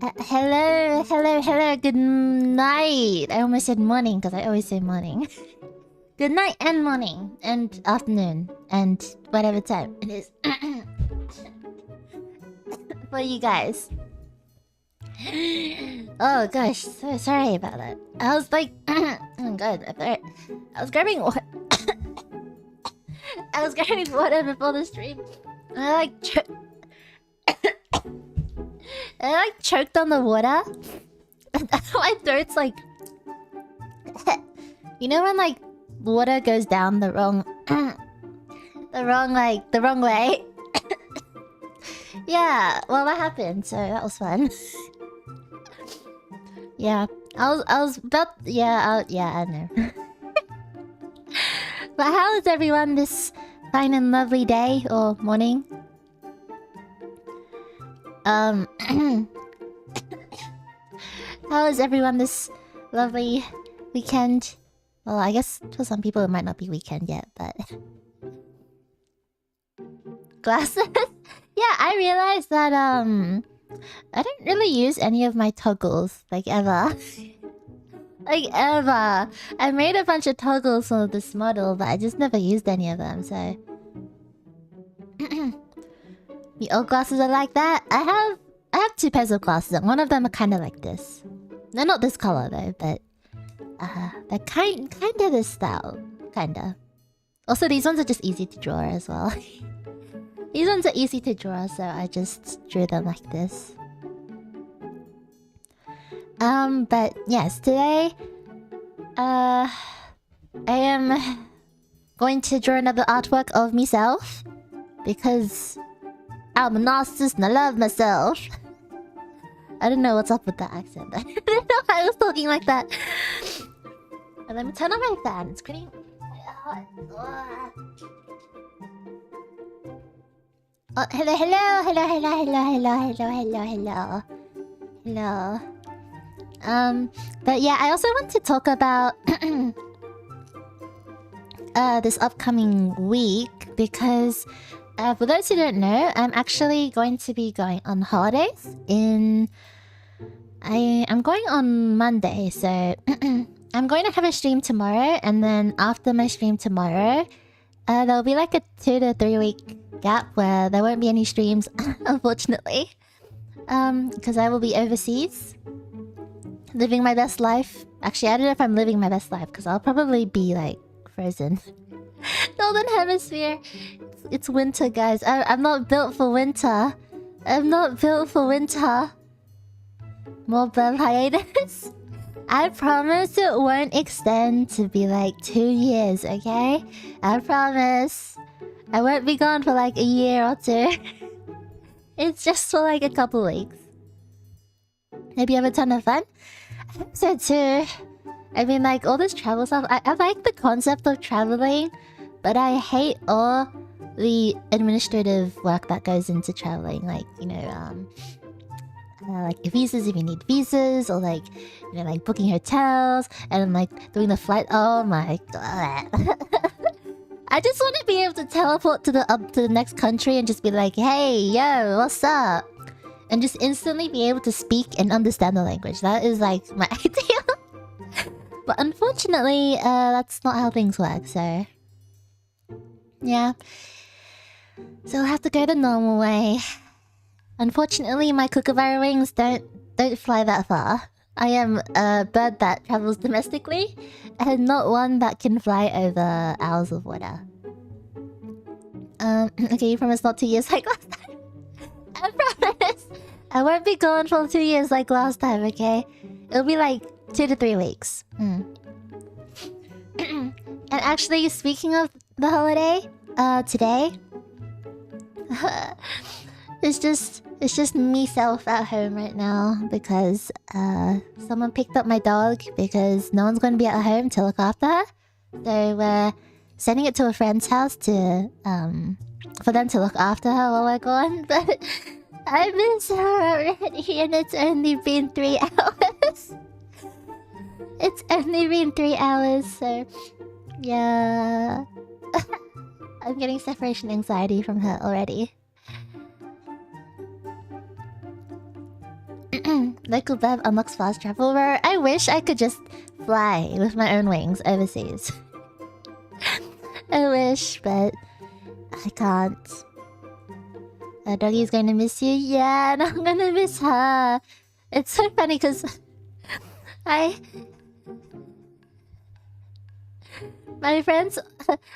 Hello, good night. I almost said morning because I always say morning. Good night and morning and afternoon and whatever time it is for you guys. Oh gosh, so sorry about that. I was like, oh god, I was grabbing water. I was grabbing water before the stream. I choked on the water. My throat's like, you know when like water goes down the wrong, the wrong way. Yeah, well that happened, so that was fun. Yeah, I was about, yeah, I know. But how is everyone this fine and lovely day or morning? How is everyone this lovely weekend? Well, I guess for some people it might not be weekend yet, but... Glasses? Yeah, I realized that, I don't really use any of my toggles, like, ever. Like, ever. I made a bunch of toggles for this model, but I just never used any of them, so... The old glasses are like that. I have two pairs of glasses, and one of them are kind of like this. They're not this color, though, but... they're kind of this style. Kinda. Also, these ones are just easy to draw as well. These ones are easy to draw, so I just drew them like this. But yes, today... I am going to draw another artwork of myself. Because... I'm a narcissist and I love myself. I don't know what's up with that accent. I didn't know I was talking like that. And let me turn on my fan. It's getting hot. Oh, hello. But yeah, I also want to talk about this upcoming week because for those who don't know, I'm actually going to be going on holidays I'm going on Monday, so I'm going to have a stream tomorrow, and then after my stream tomorrow, there'll be like a 2 to 3 week gap where there won't be any streams, unfortunately. Because I will be overseas, living my best life. Actually, I don't know if I'm living my best life, because I'll probably be like frozen. Northern Hemisphere. It's winter, guys. I'm not built for winter. More blood hiatus. I promise it won't extend to be like 2 years, okay? I promise. I won't be gone for like a year or 2. It's just for like a couple weeks. Maybe have a ton of fun. So too. I mean, like, all this travel stuff, I like the concept of traveling, but I hate all the administrative work that goes into traveling. Like, you know, like visas if you need visas, or like, you know, like booking hotels, and like doing the flight. Oh my god. I just want to be able to teleport to the next country and just be like, hey, yo, what's up? And just instantly be able to speak and understand the language. That is like my ideal. But unfortunately, that's not how things work, so... Yeah. So I'll have to go the normal way. Unfortunately, my kookaburra wings don't fly that far. I am a bird that travels domestically, and not one that can fly over hours of water. Okay, you promise not 2 years like last time? I promise! I won't be gone for 2 years like last time, okay? It'll be like 2 to 3 weeks. And actually, speaking of the holiday, today... It's just me-self at home right now because someone picked up my dog because no one's going to be at home to look after her. So we're sending it to a friend's house to for them to look after her while we're gone. But I miss her already, and it's only been 3 hours. It's only been 3 hours, so yeah. I'm getting separation anxiety from her already. Local Bev unlocks fast travel. Where I wish I could just fly with my own wings overseas. I wish, but I can't. Doggy's going to miss you. Yeah, and I'm gonna miss her. It's so funny because my friends,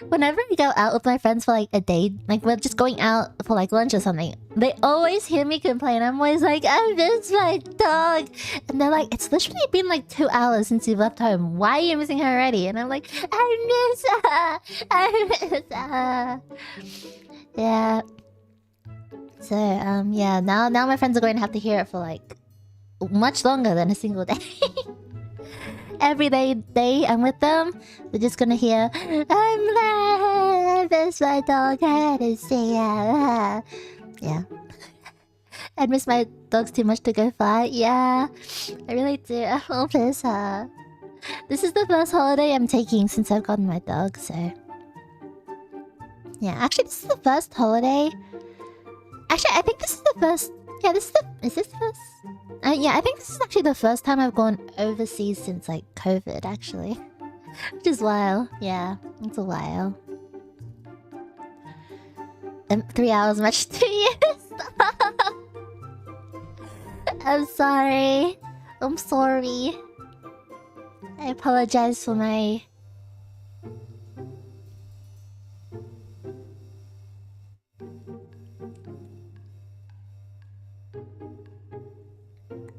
whenever I go out with my friends for like a date, like we're just going out for like lunch or something, they always hear me complain. I'm always like, I miss my dog. And they're like, it's literally been like 2 hours since you've left home. Why are you missing her already? And I'm like, I miss her. I miss her. Yeah. So, yeah, now my friends are going to have to hear it for like much longer than a single day. Every day I'm with them, they're just gonna hear, I miss my dog, I had to see her. Yeah. I miss my dogs too much to go far. Yeah, I really do. I will miss her. This is the first holiday I'm taking since I've gotten my dog, so... Yeah, actually this is the first holiday... Actually, I think this is the first... Yeah, this is the... Is this the first? Yeah, I think this is actually the first time I've gone overseas since, like, COVID, actually. Which is wild. Yeah, it's a while. 3 hours much 2 years. I'm sorry. I'm sorry. I apologize for my...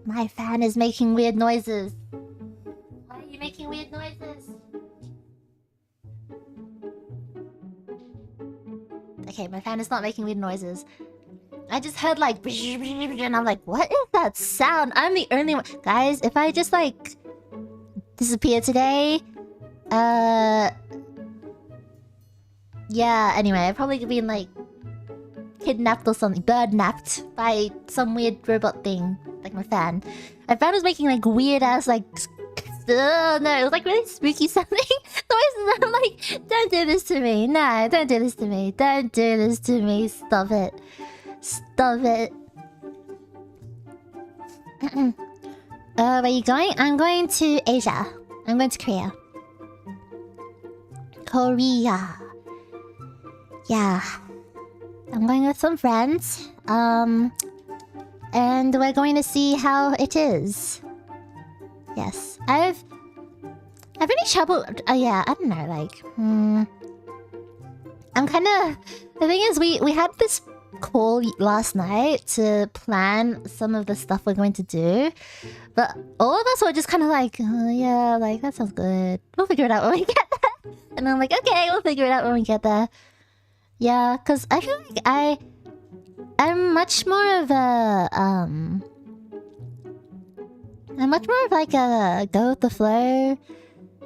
My fan is making weird noises. Why are you making weird noises? Okay, my fan is not making weird noises. I just heard like... And I'm like, what is that sound? I'm the only one... Guys, if I just like... disappear today... Yeah, anyway, I've probably been like... kidnapped or something. Bird-napped by some weird robot thing. Like my fan. My fan was making like weird ass like... no, it was like really spooky sounding noises. I'm like, don't do this to me. No, don't do this to me. Don't do this to me. Stop it. Stop it. Where are you going? I'm going to Asia. I'm going to Korea. Korea. Yeah. I'm going with some friends. And we're going to see how it is. Yes. I've really trouble... yeah, I don't know, like... I'm kinda... The thing is, we had this call last night to plan some of the stuff we're going to do. But all of us were just kind of like, oh, yeah, like, that sounds good. We'll figure it out when we get there. And I'm like, okay, we'll figure it out when we get there. Yeah, because I feel like I'm much more of a... I'm much more of like a go with the flow.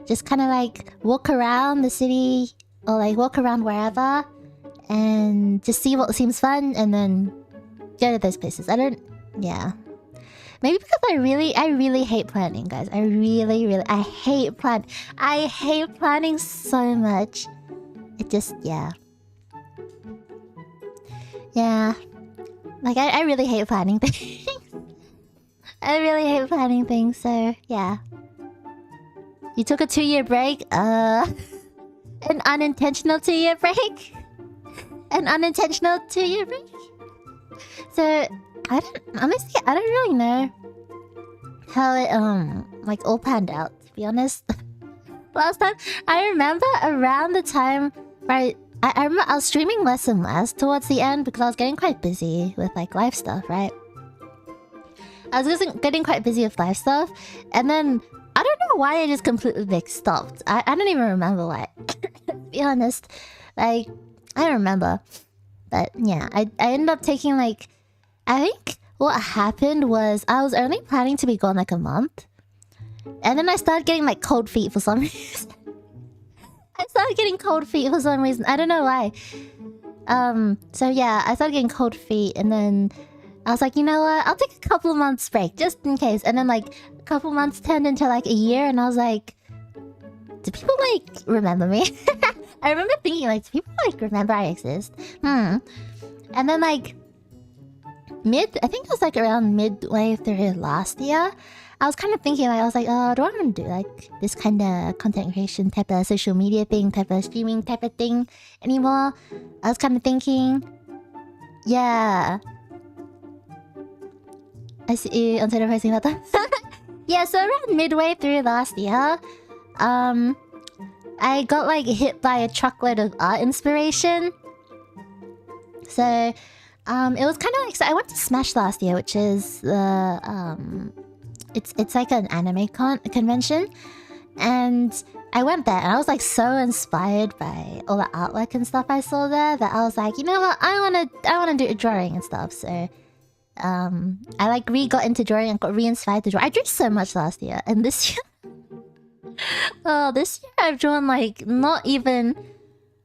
Just kind of like walk around the city or like walk around wherever and just see what seems fun and then go to those places. I don't... Yeah. Maybe because I really hate planning, guys. I hate plan. I hate planning so much. It just... Yeah. Yeah. Like, I really hate planning things. I really hate planning things, so yeah. You took a 2-year break? An unintentional 2-year break? An unintentional 2-year break? So, honestly, I don't really know how it, like, all panned out, to be honest. Last time, I remember around the time, right, I remember I was streaming less and less towards the end because I was getting quite busy with, like, life stuff, right? I was just getting quite busy with life stuff, and then I don't know why I just completely like stopped. I don't even remember why. To be honest, like I don't remember. But yeah, I ended up taking like... I think what happened was I was only planning to be gone like a month, and then I started getting like cold feet for some reason. I started getting cold feet for some reason. I don't know why. So yeah, I started getting cold feet, and then I was like, you know what? I'll take a couple of months break just in case. And then like a couple months turned into like a year, and I was like, do people like remember me? I remember thinking like, do people like remember I exist? And then like I think it was like around midway through last year. I was kind of thinking, like, I was like, oh, do I want to do like this kind of content creation type of social media thing, type of streaming type of thing anymore? I was kind of thinking, yeah. I see you on Twitter posting about that. Yeah, so around midway through last year, I got like hit by a truckload of art inspiration. So, it was kind of like, so I went to Smash last year, which is the it's like an anime convention, and I went there and I was like so inspired by all the artwork and stuff I saw there that I was like, you know what, I wanna do drawing and stuff. So I like got into drawing and got re-inspired to draw. I drew so much last year, and this year this year I've drawn like not even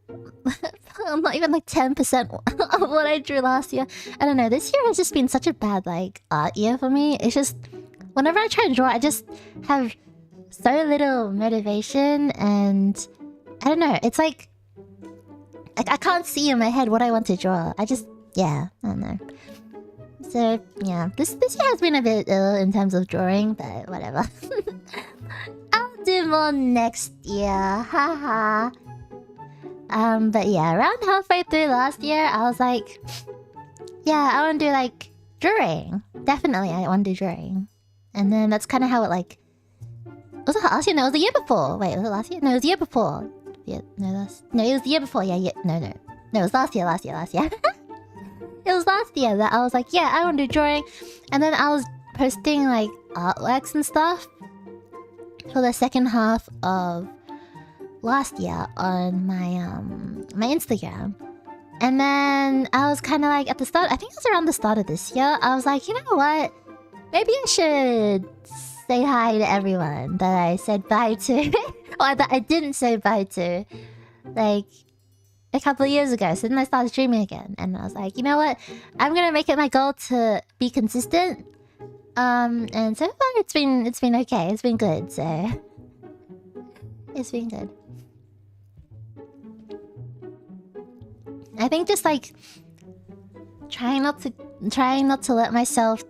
like 10% of what I drew last year. I don't know, this year has just been such a bad like art year for me. It's just whenever I try to draw, I just have so little motivation, and I don't know, it's like I can't see in my head what I want to draw. I don't know. So yeah, this year has been a bit ill in terms of drawing, but whatever. I'll do more next year, haha. But yeah, around halfway through last year, I was like, yeah, I want to do like drawing. Definitely, I want to do drawing. And then that's kind of how it like... Was it last year? No, it was the year before. Wait, was it last year? No, it was the year before. Yeah, no, it was the year before. Yeah, no. No, it was last year. It was last year that I was like, yeah, I want to do drawing. And then I was posting like artworks and stuff for the second half of last year on my my Instagram. And then I was kind of like at the start, I think it was around the start of this year, I was like, you know what? Maybe I should say hi to everyone that I said bye to, or that I didn't say bye to, like a couple of years ago. So then I started streaming again, and I was like, you know what? I'm gonna make it my goal to be consistent. And so far it's been okay. It's been good. So it's been good. I think just like trying not to let myself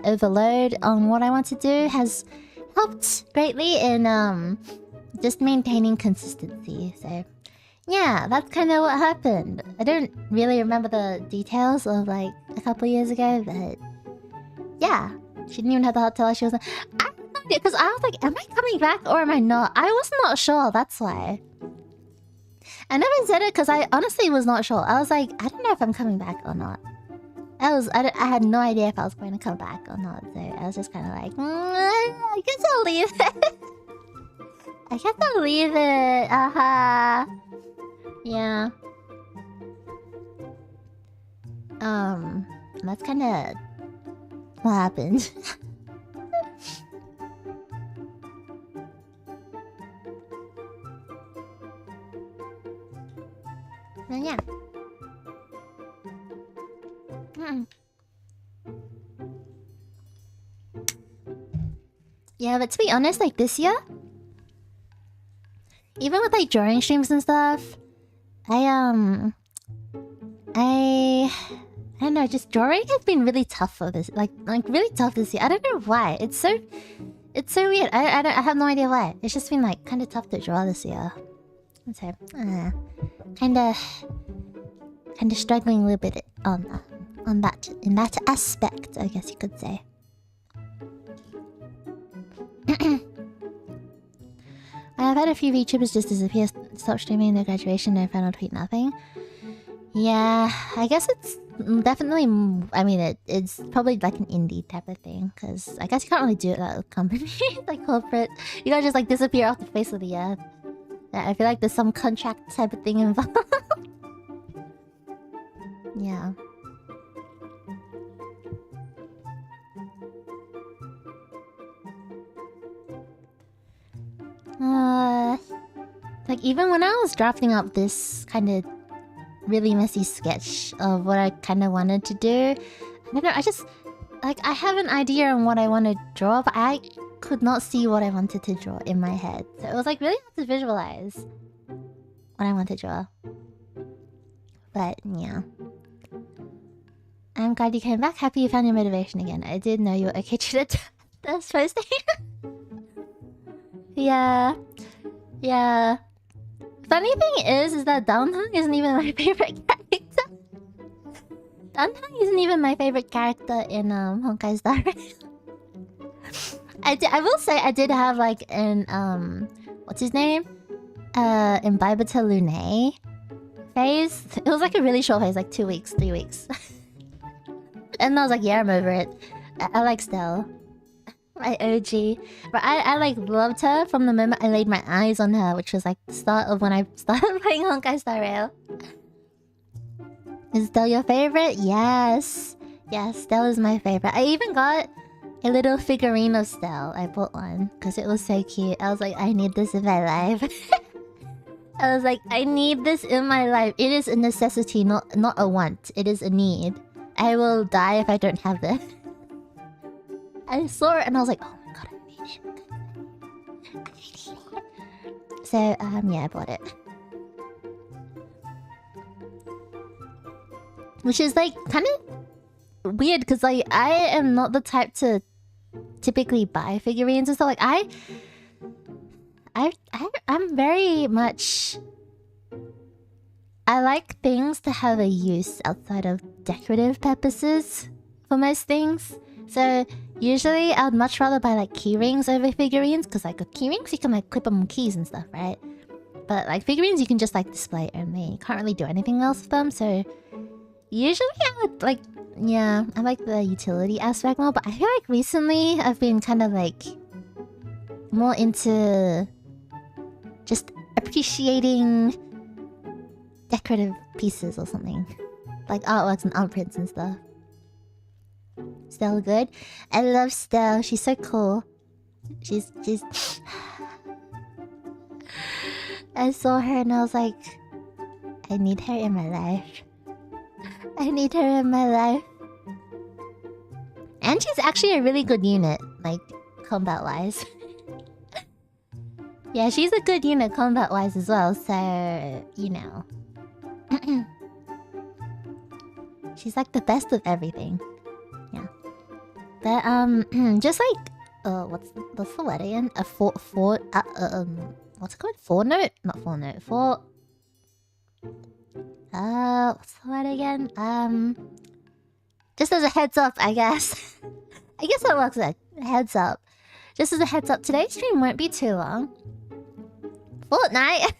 overload on what I want to do has helped greatly in just maintaining consistency. So yeah, that's kind of what happened. I don't really remember the details of like a couple of years ago, but yeah, she didn't even have to tell us. She was like, I don't know, because I was like, am I coming back or am I not? I was not sure, that's why. I never said it because I honestly was not sure. I was like, I don't know if I'm coming back or not. I had no idea if I was going to come back or not. So I was just kind of like, I guess I'll leave it. I guess I'll leave it. Aha. Yeah. That's kind of what happened. And yeah. Yeah, but to be honest, like this year, even with like drawing streams and stuff, I don't know, just drawing has been really tough for this, like really tough this year. I don't know why. It's so weird. I have no idea why. It's just been like kind of tough to draw this year. So, kind of struggling a little bit on that, in that aspect, I guess you could say. I've had a few VTubers just disappear, stop streaming, no graduation, no final tweet, nothing. Yeah, I guess it's definitely, I mean, it's probably like an indie type of thing, because I guess you can't really do it at a company, like corporate. You gotta just like disappear off the face of the earth. I feel like there's some contract type of thing involved. Yeah. Like even when I was drafting up this kind of really messy sketch of what I kind of wanted to do, I don't know, I just like I have an idea on what I want to draw, but I could not see what I wanted to draw in my head. So it was like really hard to visualize what I want to draw. But yeah. I'm glad you came back. Happy you found your motivation again. I did know you were okay to the posting. Yeah. Yeah. Funny thing is that Downhung isn't even my favorite character. Downhung isn't even my favorite character in Honkai Star Rail. I will say I did have like an what's his name? Imbibitor Lune phase. It was like a really short phase, like 2 weeks, 3 weeks. And I was like, yeah, I'm over it. I like Stell. My OG. But I like loved her from the moment I laid my eyes on her, which was like the start of when I started playing Honkai Star Rail. Is Stell your favorite? Yes. Yes, Stell is my favorite. I even got a little figurine of Stell. I bought one because it was so cute. I was like, I need this in my life. I was like, I need this in my life. It is a necessity, not a want. It is a need. I will die if I don't have this. I saw it and I was like, oh my god, I need it. I need it. So, yeah, I bought it. Which is like kind of weird because like I am not the type to typically buy figurines and stuff. Like I'm very much, I like things to have a use outside of decorative purposes for most things. So usually I'd much rather buy like key rings over figurines because like with key rings you can like clip them on keys and stuff, right? But like figurines you can just like display only. You can't really do anything else with them. So usually I would like, yeah, I like the utility aspect more. But I feel like recently I've been kind of like more into just appreciating decorative pieces or something. Like artworks and art prints and stuff. Stell good? I love Stell. She's so cool. She's... I saw her and I was like, I need her in my life. I need her in my life. And she's actually a really good unit, like, combat-wise. Yeah, she's a good unit combat-wise as well, so... you know. She's like the best of everything. Yeah. But, just like... what's the word again? A what's it called? Four-note? Not four-note. What's the word again? Just as a heads up, I guess. I guess that works like heads up. Just as a heads up, today's stream won't be too long. Fortnite!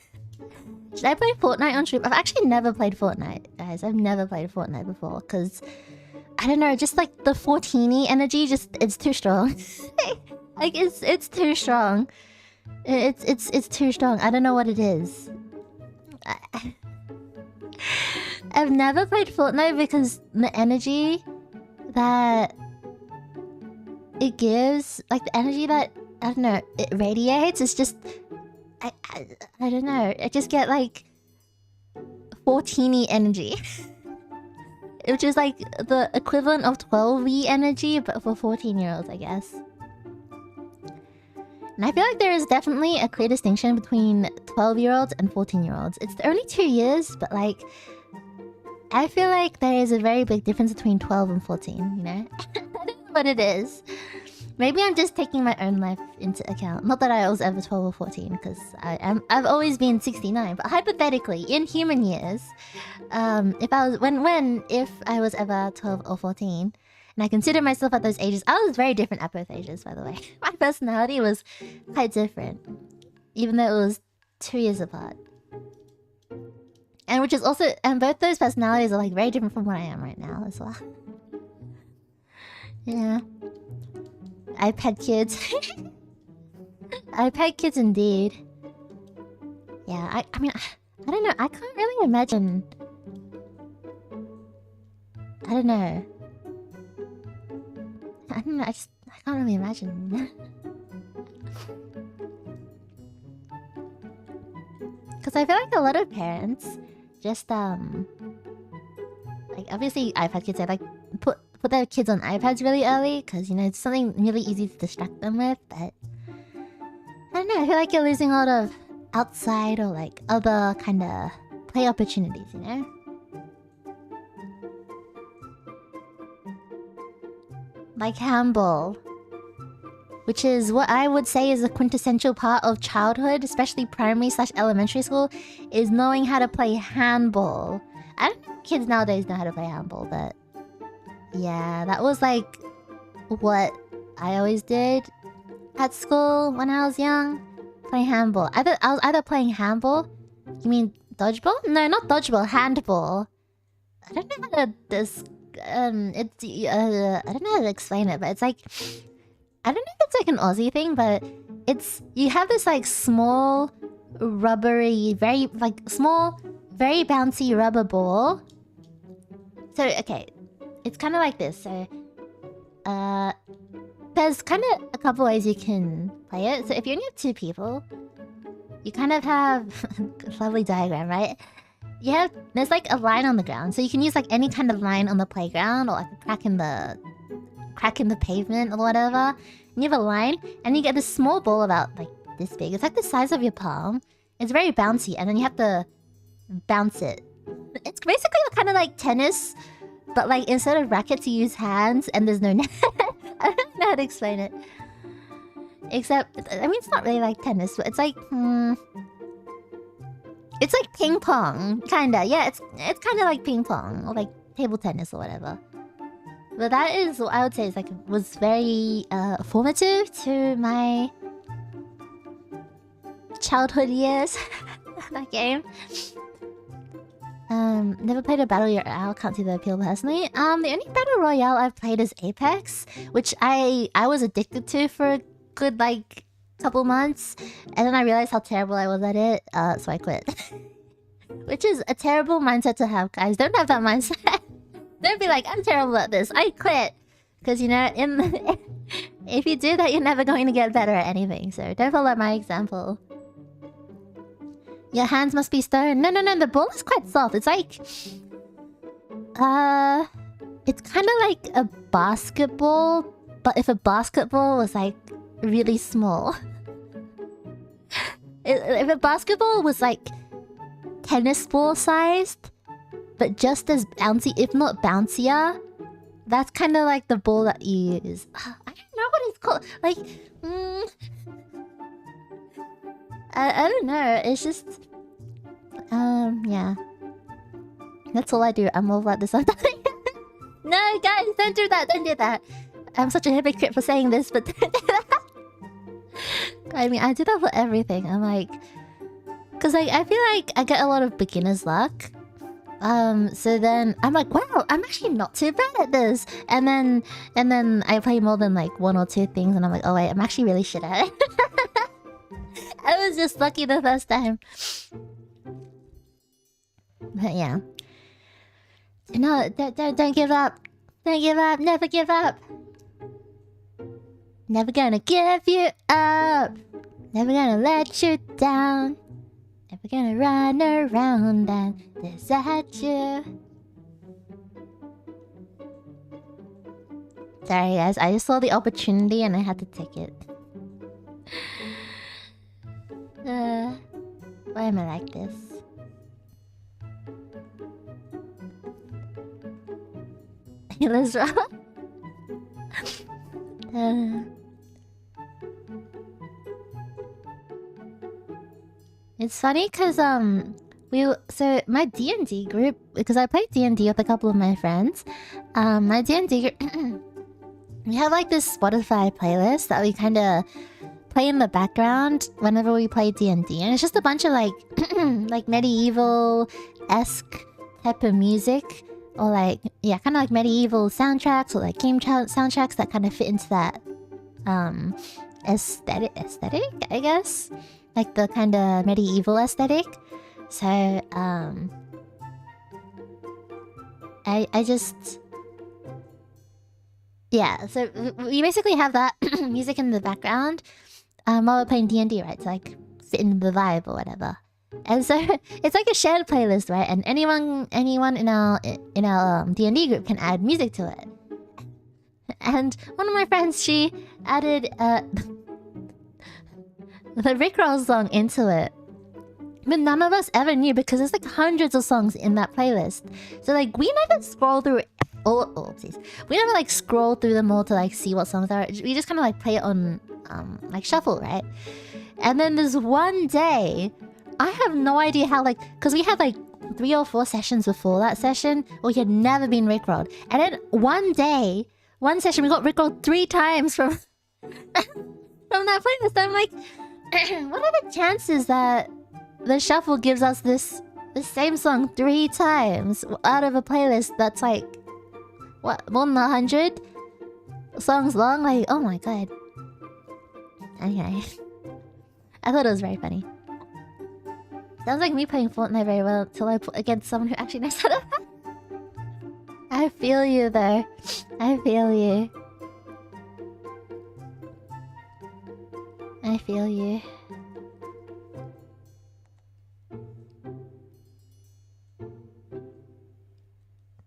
Should I play Fortnite on stream? I've actually never played Fortnite, guys. I've never played Fortnite before, because... I don't know, just like the 14y energy, just... it's too strong. Like, it's too strong. It's too strong. I don't know what it is. I've never played Fortnite because the energy that it gives, like the energy that, I don't know, it radiates, it's just... I don't know. I just get like 14y energy. Which is like the equivalent of 12y energy, but for 14-year-olds, I guess. And I feel like there is definitely a clear distinction between 12-year-olds and 14-year-olds. It's only 2 years, but like... I feel like there is a very big difference between 12 and 14, you know? I don't know what it is. Maybe I'm just taking my own life into account. Not that I was ever 12 or 14, because I've always been 69. But hypothetically, in human years, if I was ever 12 or 14, and I consider myself at those ages, I was very different at both ages, by the way. My personality was quite different, even though it was 2 years apart. And which is also, and both those personalities are like very different from what I am right now as well. Yeah. iPad kids. iPad kids indeed. Yeah, I mean, I don't know, I can't really imagine. I don't know, I can't really imagine. Because I feel like a lot of parents just, like, obviously iPad kids, they like put their kids on iPads really early because, you know, it's something really easy to distract them with, but I don't know, I feel like you're losing a lot of outside or like other kind of play opportunities, you know? like handball, which is what I would say is a quintessential part of childhood, especially primary/elementary school, is knowing how to play handball. I don't know if kids nowadays know how to play handball, but yeah, that was like what I always did at school when I was young. Play handball. I was either playing handball. You mean dodgeball? No, not dodgeball. Handball. I don't know how to I don't know how to explain it, but it's like, I don't know if it's like an Aussie thing, but it's, you have this like small, rubbery, very bouncy rubber ball. So okay, it's kind of like this. So there's kind of a couple ways you can play it. So if you only have 2 people, you kind of have lovely diagram, right? There's like a line on the ground, so you can use like any kind of line on the playground, or like a crack in the pavement or whatever. And you have a line, and you get this small ball about like this big. It's like the size of your palm. It's very bouncy, and then you have to bounce it. It's basically kind of like tennis, but like instead of rackets, you use hands, and there's no net. I don't know how to explain it. Except, I mean, it's not really like tennis, but it's like, it's like ping pong, kinda. Yeah, it's kind of like ping pong, or like table tennis or whatever. But that is what I would say is like, was very formative to my childhood years. That game. Never played a battle royale. Can't see the appeal personally. The only battle royale I've played is Apex, which I was addicted to for a good like couple months, and then I realized how terrible I was at it, so I quit. Which is a terrible mindset to have, guys. Don't have that mindset. Don't be like, I'm terrible at this, I quit. Because, you know, if you do that, you're never going to get better at anything. So don't follow my example. Your hands must be stone. No, the ball is quite soft. It's like... it's kind of like a basketball, but if a basketball was like really small. If a basketball was like tennis ball sized, but just as bouncy, if not bouncier, that's kind of like the ball that you use. I don't know what it's called. Like, I don't know. It's just, yeah. That's all I do. I'm all like this. No, guys, don't do that. Don't do that. I'm such a hypocrite for saying this, but don't do that. I mean, I do that for everything. I'm like, because like I feel like I get a lot of beginner's luck. So then I'm like, wow, I'm actually not too bad at this. And then I play more than like 1 or 2 things, and I'm like, oh wait, I'm actually really shit at it. I was just lucky the first time. But yeah. No, don't give up. Don't give up. Never give up. Never gonna give you up. Never gonna let you down. Never gonna run around and desert you. Sorry guys, I just saw the opportunity and I had to take it. Why am I like this? Let's roll. It's funny because so my D&D group, because I play D&D with a couple of my friends. My D&D group, we have like this Spotify playlist that we kind of play in the background whenever we play D&D, and it's just a bunch of like like medieval-esque type of music, or like, yeah, kind of like medieval soundtracks, or like game soundtracks that kind of fit into that aesthetic, I guess, like the kind of medieval aesthetic. So I just, yeah, so we basically have that music in the background while we're playing D&D, right? To like fit in the vibe or whatever. And so it's like a shared playlist, right? And anyone in our D&D group can add music to it. And one of my friends, she added the Rickroll song into it. But none of us ever knew, because there's like hundreds of songs in that playlist. So like we never scroll through oopsies. We never like scroll through them all to like see what songs are. We just kind of like play it on like shuffle, right? And then there's one day, I have no idea how, like, because we had like 3 or 4 sessions before that session where he had never been rickrolled. And then one day, one session, we got rickrolled 3 times from from that playlist. I'm like, what are the chances that the shuffle gives us the same song 3 times out of a playlist that's like, what, more than 100 songs long? Like, oh my god. Anyway, I thought it was very funny. Sounds like me playing Fortnite very well until I play against someone who actually knows how to. I feel you though. I feel you. I feel you.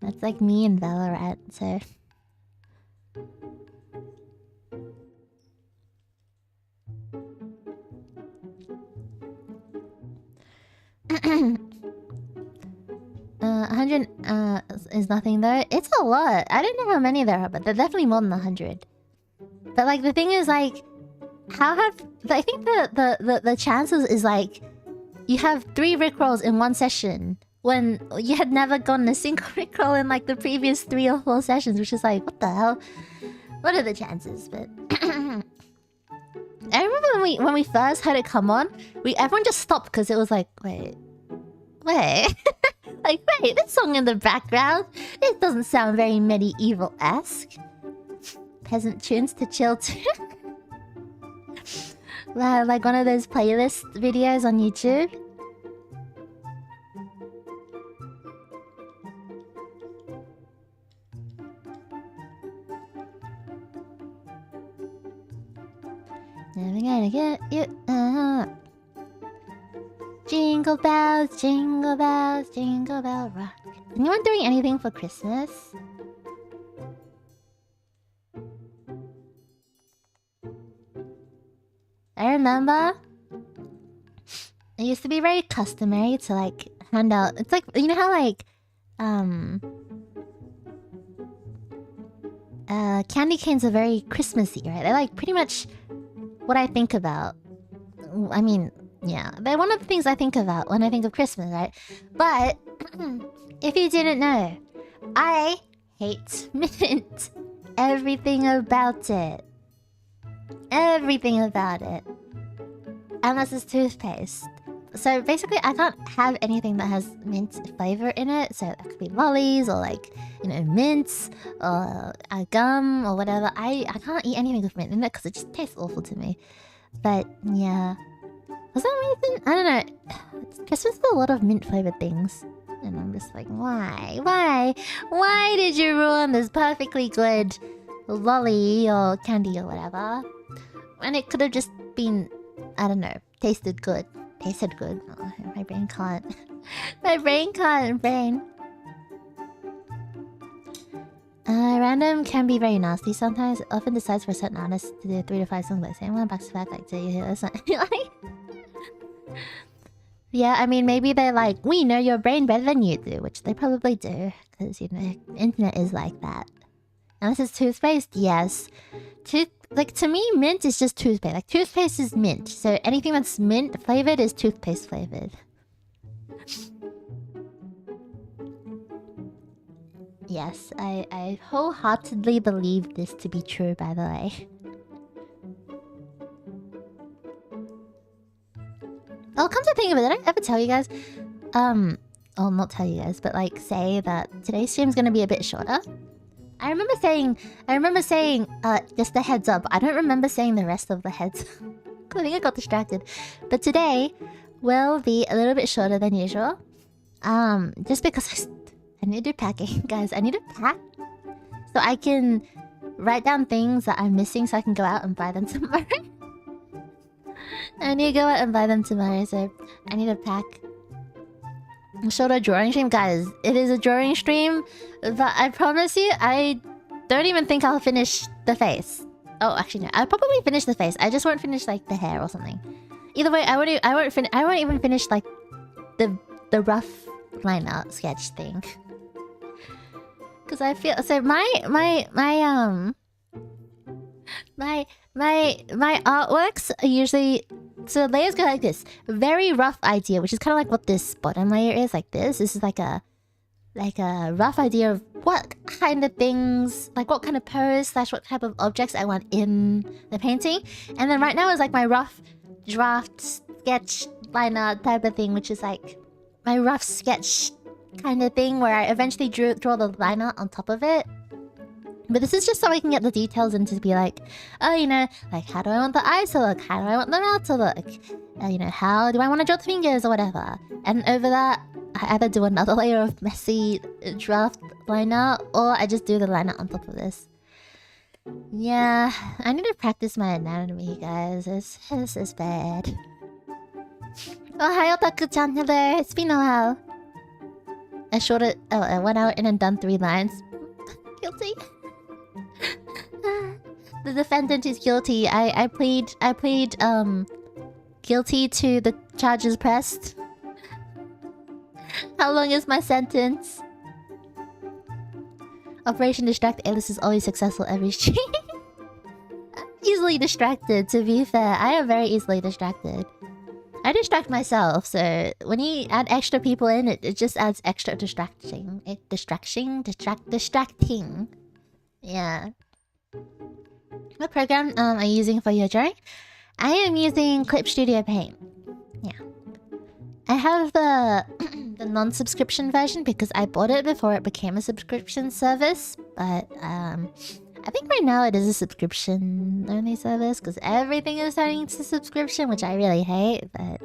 That's like me in Valorant, so... $100 is nothing though. It's a lot. I don't know how many there are, but they're definitely more than 100. But like the thing is, like, how have... I think the chances is like, you have 3 rickrolls in one session when you had never gotten a single rickroll in like the previous 3 or 4 sessions, which is like, what the hell? What are the chances? But I remember when we first had it come on, everyone just stopped because it was like, wait. Like, wait, this song in the background, it doesn't sound very medieval-esque. Peasant tunes to chill to. Like one of those playlist videos on YouTube. Never gonna get you. Jingle bells, jingle bells, jingle bell rock. Anyone doing anything for Christmas? I remember it used to be very customary to like hand out. It's like, you know how like candy canes are very Christmassy, right? They're like pretty much what I think about. I mean, yeah, they're one of the things I think about when I think of Christmas, right? But if you didn't know, I hate mint. Everything about it. Everything about it. Unless it's toothpaste. So basically, I can't have anything that has mint flavor in it. So that could be lollies or like, you know, mints or gum or whatever. I can't eat anything with mint in it because it just tastes awful to me. But yeah. For some reason, I don't know. Christmas has a lot of mint flavored things. And I'm just like, why? Why did you ruin this perfectly good lolly or candy or whatever? When it could have just been, I don't know, tasted good. Tasted good. Oh, my brain can't. My brain can't. Random can be very nasty sometimes. It often decides for a certain artist to do 3 to 5 songs by the same one, back to back, like, do you hear this? Like... Yeah, I mean, maybe they're like, we know your brain better than you do, which they probably do, because, you know, internet is like that. Unless it's toothpaste, yes. Like, to me, mint is just toothpaste. Like, toothpaste is mint, so anything that's mint flavored is toothpaste flavored. Yes, I wholeheartedly believe this to be true, by the way. Oh, come to think of it, did I ever tell you guys? I'll not tell you guys, but like say that today's stream's gonna be a bit shorter. I remember saying, just a heads up. I don't remember saying the rest of the heads. I think I got distracted. But today will be a little bit shorter than usual. Just because I need to do packing, guys. I need to pack so I can write down things that I'm missing so I can go out and buy them tomorrow. I need to go out and buy them tomorrow, so I need to pack. Shorter drawing stream, guys. It is a drawing stream, but I promise you, I don't even think I'll finish the face. Oh, actually no, I'll probably finish the face. I just won't finish like the hair or something. Either way, I won't even finish like the rough line art sketch thing. Because I feel so my artworks are usually, so layers go like this. Very rough idea, which is kind of like what this bottom layer is, like this. This is like a rough idea of what kind of things, like what kind of pose / what type of objects I want in the painting. And then right now is like my rough draft sketch liner type of thing, which is like my rough sketch kind of thing where I eventually draw the liner on top of it. But this is just so I can get the details and to be like, oh, you know, like how do I want the eyes to look? How do I want the mouth to look? You know, how do I want to draw the fingers or whatever? And over that, I either do another layer of messy draft liner or I just do the liner on top of this. Yeah, I need to practice my anatomy, guys. This is bad. Oh, hi, Otaku-chan. Hello. It's been a while. I showed it 1 hour in and done 3 lines. Guilty. The defendant is guilty. I plead guilty to the charges pressed. How long is my sentence? Operation Distract Aelis is always successful every stream. I'm easily distracted, to be fair. I am very easily distracted. I distract myself, so when you add extra people in, it just adds extra distracting. Distracting? Yeah. What program are you using for your drawing? I am using Clip Studio Paint. Yeah. I have the the non-subscription version because I bought it before it became a subscription service. But I think right now it is a subscription-only service because everything is turning to subscription, which I really hate. But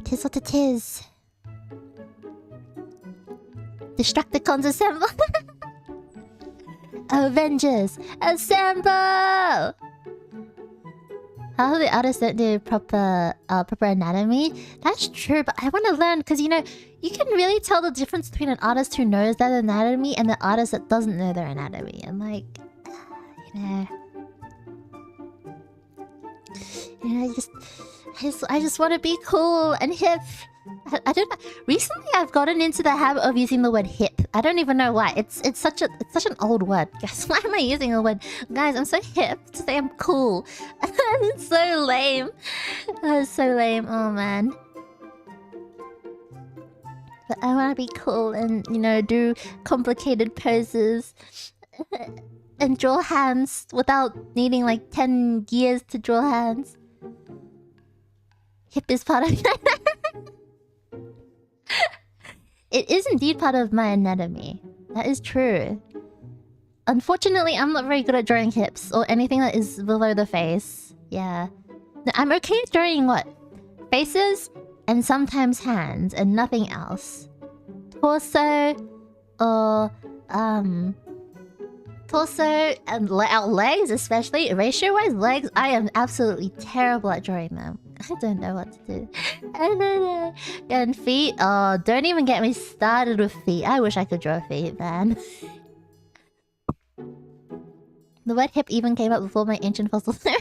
tis what it is. Distracticons assemble. Avengers assemble. How the artists don't do proper anatomy? That's true, but I want to learn because you know you can really tell the difference between an artist who knows their anatomy and the artist that doesn't know their anatomy. And like, you know, I just want to be cool and hip. I don't know. Recently, I've gotten into the habit of using the word hip. I don't even know why. It's such an old word. Guys, why am I using a word? Guys, I'm so hip to say I'm cool. It's so lame. It's so lame. Oh man. But I want to be cool and you know do complicated poses and draw hands without needing like 10 years to draw hands. Hip is part of It is indeed part of my anatomy. That is true. Unfortunately, I'm not very good at drawing hips or anything that is below the face. Yeah. I'm okay at drawing what? Faces and sometimes hands and nothing else. Torso or torso and legs especially. Ratio-wise, legs, I am absolutely terrible at drawing them. I don't know what to do. And feet, oh, don't even get me started with feet. I wish I could draw feet, man. The word hip even came up before my ancient fossil theory.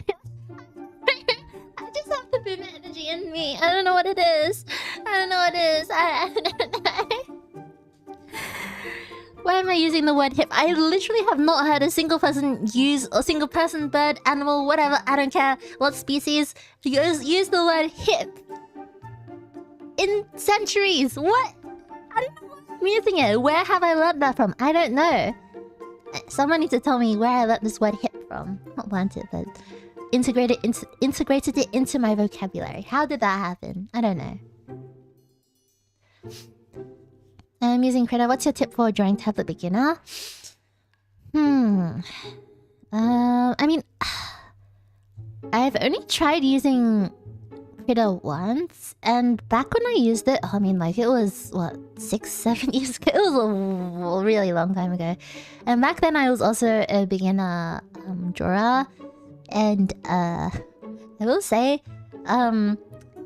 I just have the boom energy in me. I don't know what it is. I don't know what it is. I don't know. Why am I using the word hip? I literally have not heard a single person use, or single person, bird, animal, whatever, I don't care what species, use the word hip in centuries. What? I don't know why I'm using it. Where have I learned that from? I don't know. Someone needs to tell me where I learned this word hip from. Not learned it, but integrated it into my vocabulary. How did that happen? I don't know. I'm using Krita. What's your tip for a drawing tablet beginner? I mean, I've only tried using Krita once, and back when I used it, I mean, like, it was, what, 6-7 years ago? It was a really long time ago. And back then, I was also a beginner drawer, and, I will say,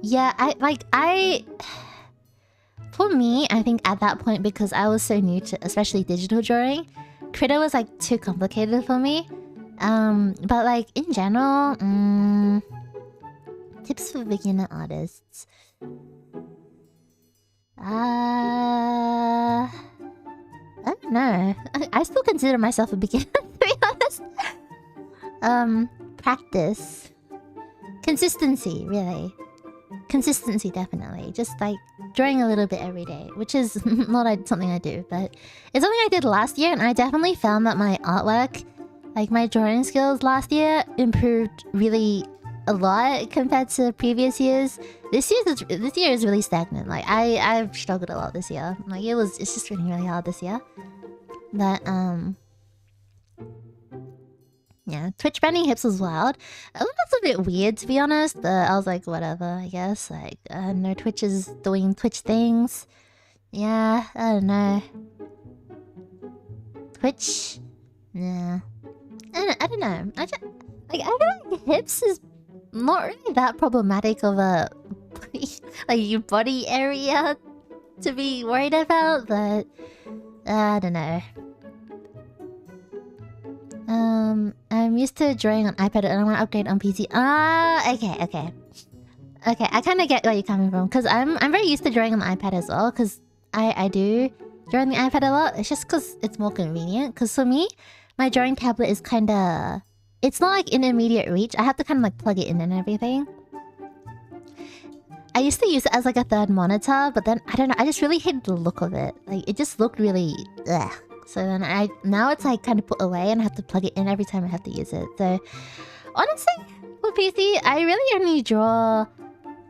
yeah, for me, I think at that point, because I was so new to, especially digital drawing, Krita was, like, too complicated for me. But, like, in general, tips for beginner artists. I don't know. I still consider myself a beginner, to be honest. Practice. Consistency, really. Consistency, definitely. Just like drawing a little bit every day, which is not something I do, but it's something I did last year, and I definitely found that my artwork, like my drawing skills last year, improved really a lot compared to previous years. This year is really stagnant. Like I've struggled a lot this year. Like it's just really hard this year. But yeah, Twitch banning hips was wild. That's a bit weird, to be honest, but I was like, whatever, I guess. Like, no, Twitch is doing Twitch things. Yeah, I don't know. Twitch? Yeah. I don't know. I feel like hips is not really that problematic of a like your body area to be worried about, but I don't know. I'm used to drawing on iPad and I want to upgrade on PC. Okay. I kind of get where you're coming from, because I'm very used to drawing on the iPad as well, because I do draw on the iPad a lot. It's just because it's more convenient. Because for me, my drawing tablet is kind of... It's not like in immediate reach. I have to kind of like plug it in and everything. I used to use it as like a third monitor, but then I don't know. I just really hated the look of it. Like it just looked really... Ugh. So then now it's like kind of put away and I have to plug it in every time I have to use it. So honestly, for PC, I really only draw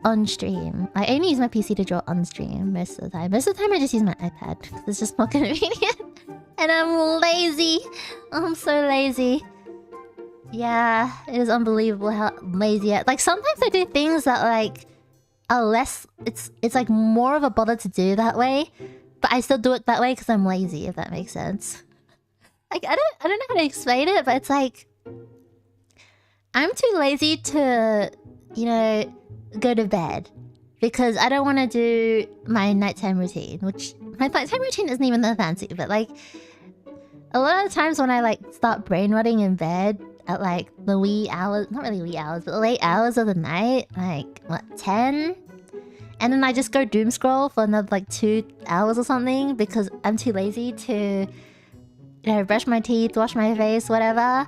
on stream. I only use my PC to draw on stream most of the time. Most of the time I just use my iPad. It's just more convenient. And I'm lazy. I'm so lazy. Yeah, it is unbelievable how lazy I am. Like sometimes I do things that like are less... It's like more of a bother to do that way. But I still do it that way because I'm lazy, if that makes sense. Like, I don't know how to explain it, but it's like... I'm too lazy to, you know, go to bed. Because I don't want to do my nighttime routine, which... My nighttime routine isn't even that fancy, but like... A lot of times when I like start brain rotting in bed at like the wee hours... Not really wee hours, but the late hours of the night. Like, what, 10? And then I just go doom scroll for another like 2 hours or something because I'm too lazy to, you know, brush my teeth, wash my face, whatever,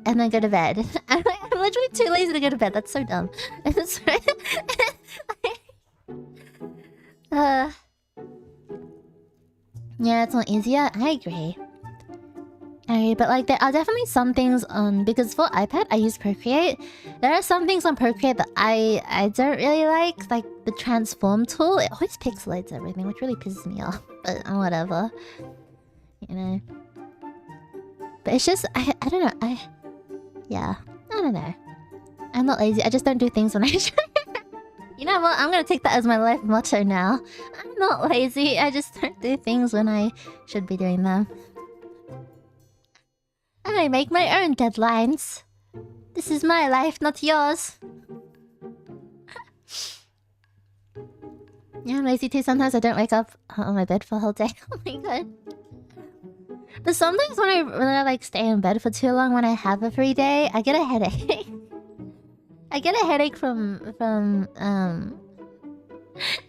and then go to bed. I'm literally too lazy to go to bed. That's so dumb. Yeah, it's not easier. I agree. But like there are definitely some things on... Because for iPad, I use Procreate. There are some things on Procreate that I don't really like. Like the transform tool. It always pixelates everything, which really pisses me off. But whatever. You know. But it's just... I don't know. Yeah. I don't know. I'm not lazy. I just don't do things when I should. You know what? I'm gonna take that as my life motto now. I'm not lazy. I just don't do things when I should be doing them. I make my own deadlines. This is my life, not yours. Yeah, I'm lazy too. Sometimes I don't wake up on my bed for a whole day. Oh my god. But sometimes when I like stay in bed for too long, when I have a free day, I get a headache. I get a headache from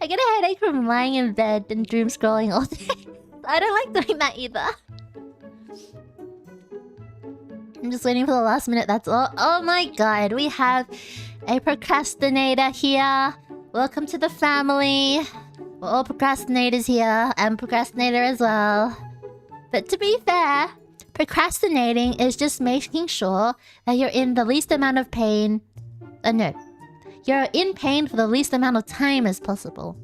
I get a headache from lying in bed and doom scrolling all day. I don't like doing that either. I'm just waiting for the last minute, that's all. Oh my god, we have a procrastinator here. Welcome to the family. We're all procrastinators here. I'm a procrastinator as well. But to be fair, procrastinating is just making sure that you're in the least amount of pain. No. You're in pain for the least amount of time as possible.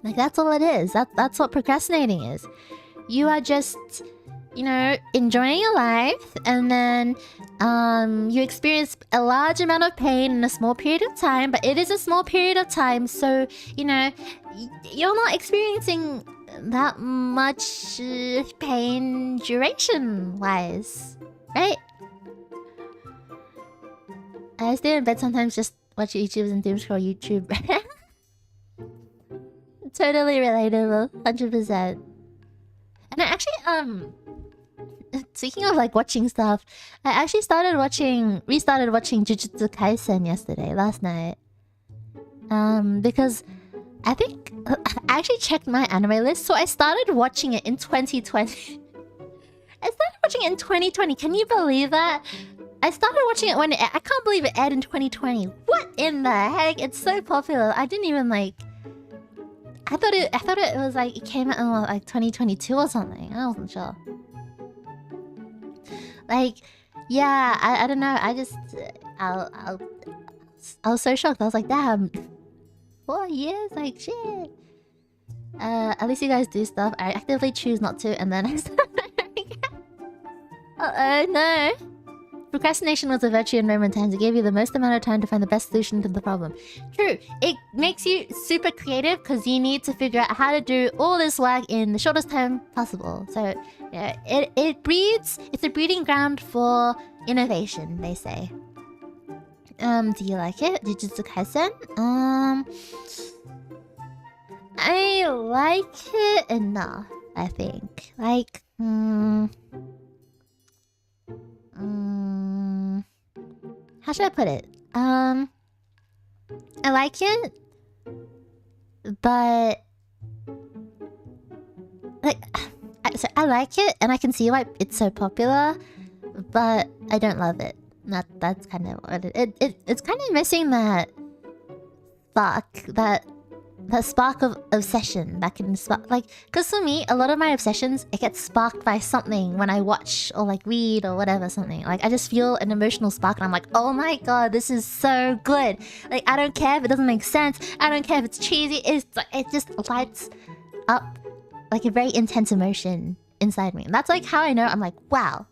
Like, that's all it is. That's what procrastinating is. You are just... you know, enjoying your life, and then you experience a large amount of pain in a small period of time, but it is a small period of time, so, you know, you're not experiencing that much pain duration-wise, right? I stay in bed sometimes, just watch YouTubes and doom scroll YouTube. Totally relatable, 100%. And I actually, speaking of like watching stuff, I actually restarted watching Jujutsu Kaisen last night. Because I think I actually checked my anime list, so I started watching it in 2020. I started watching it in 2020. Can you believe that? I started watching it when I can't believe it aired in 2020. What in the heck? It's so popular. I didn't even like. I thought it was like it came out in like 2022 or something. I wasn't sure. Like, yeah, I don't know. I was so shocked. I was like, damn, 4 years, like shit. At least you guys do stuff. I actively choose not to, and then I start. Uh-oh, no. Procrastination was a virtue in Roman times. It gave you the most amount of time to find the best solution to the problem. True. It makes you super creative because you need to figure out how to do all this work in the shortest time possible. So, yeah, it's a breeding ground for innovation, they say. Do you like it? Jujutsu Kaisen? I like it enough, I think. Like, how should I put it? I like it, but like, I like it, and I can see why it's so popular, but I don't love it. That's kind of what it's kind of missing that spark of obsession that can spark, like, because for me, a lot of my obsessions, it gets sparked by something when I watch or like read or whatever, something. Like, I just feel an emotional spark and I'm like, oh my god, this is so good. Like, I don't care if it doesn't make sense. I don't care if it's cheesy. It just lights up like a very intense emotion inside me. And that's like how I know I'm like, wow,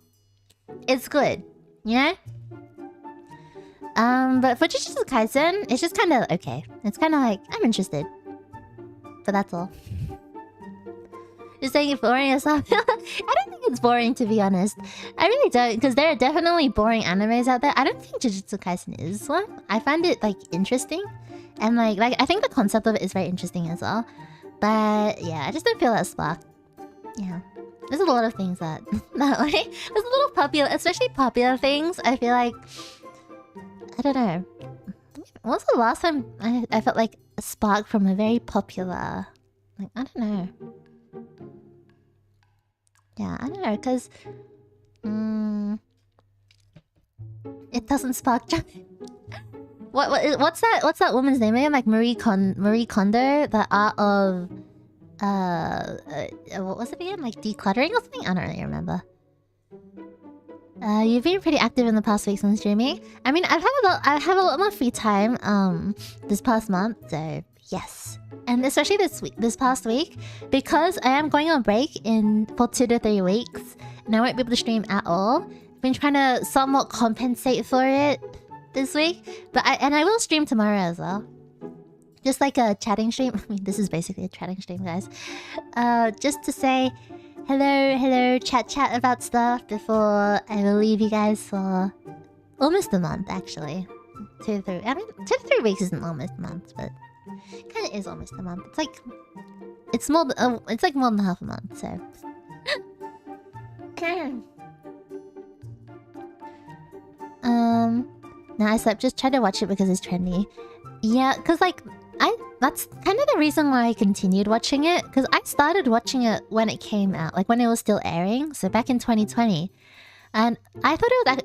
it's good. You know? But for Jujutsu Kaisen, it's just kind of okay. It's kind of like, I'm interested. But that's all. Just saying it's boring as well. I don't think it's boring, to be honest. I really don't, because there are definitely boring animes out there. I don't think Jujutsu Kaisen is one. I find it, like, interesting. And, like I think the concept of it is very interesting as well. But, yeah, I just don't feel that spark. Yeah. There's a lot of things that... that way. There's a little popular... Especially popular things, I feel like... I don't know. When was the last time I felt like a spark from a very popular... Like, I don't know. Yeah, I don't know, because... it doesn't spark joy. What's that woman's name again? Like Marie Kondo? The art of... what was it again? Like decluttering or something? I don't really remember. You've been pretty active in the past weeks when streaming. I mean, I have a lot more free time this past month, so yes. And especially this past week, because I am going on break for 2 to 3 weeks, and I won't be able to stream at all. I've been trying to somewhat compensate for it this week, but I will stream tomorrow as well. Just like a chatting stream. I mean, this is basically a chatting stream, guys. Just to say hello, chat about stuff before I will leave you guys for almost a month, actually. 2 to 3. I mean, 2 to 3 weeks isn't almost a month, but it kind of is almost a month. It's more than half a month, so. No, I slept. Just try to watch it because it's trendy. Yeah, because like that's kind of the reason why I continued watching it, because I started watching it when it came out, like when it was still airing, so back in 2020. And I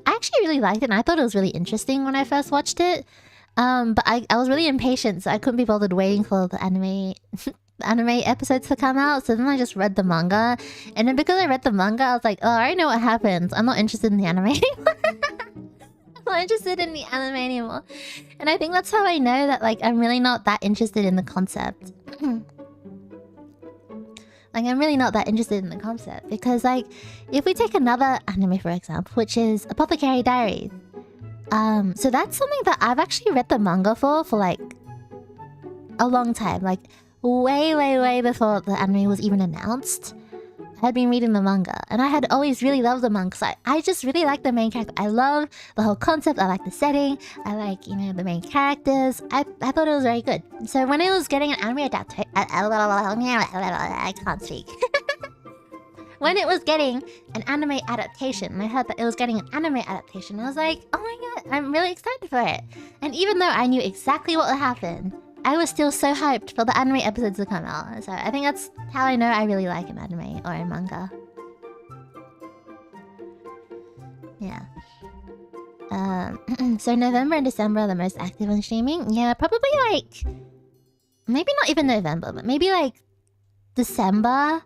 actually really liked it, and I thought it was really interesting when I first watched it. But I was really impatient, so I couldn't be bothered waiting for the anime episodes to come out, so then I just read the manga. And then because I read the manga, I was like, oh, I already know what happens. I'm not interested in the anime anymore. I'm not interested in the anime anymore. And I think that's how I know that, like, I'm really not that interested in the concept. Like, I'm really not that interested in the concept. Because, like, if we take another anime, for example, which is Apothecary Diaries. So that's something that I've actually read the manga for like, a long time. Like, way before the anime was even announced. I had been reading the manga, and I had always really loved the manga, because I just really like the main character. I love the whole concept, I like the setting, I like, you know, the main characters. I thought it was very good. So when it was getting an anime adaptation... I can't speak. When it was getting an anime adaptation, and I heard that it was getting an anime adaptation, I was like, oh my god, I'm really excited for it. And even though I knew exactly what would happen I was still so hyped for the anime episodes to come out. So I think that's how I know I really like an anime or a manga. Yeah. So November and December are the most active on streaming. Yeah, probably like... Maybe not even November, but maybe like December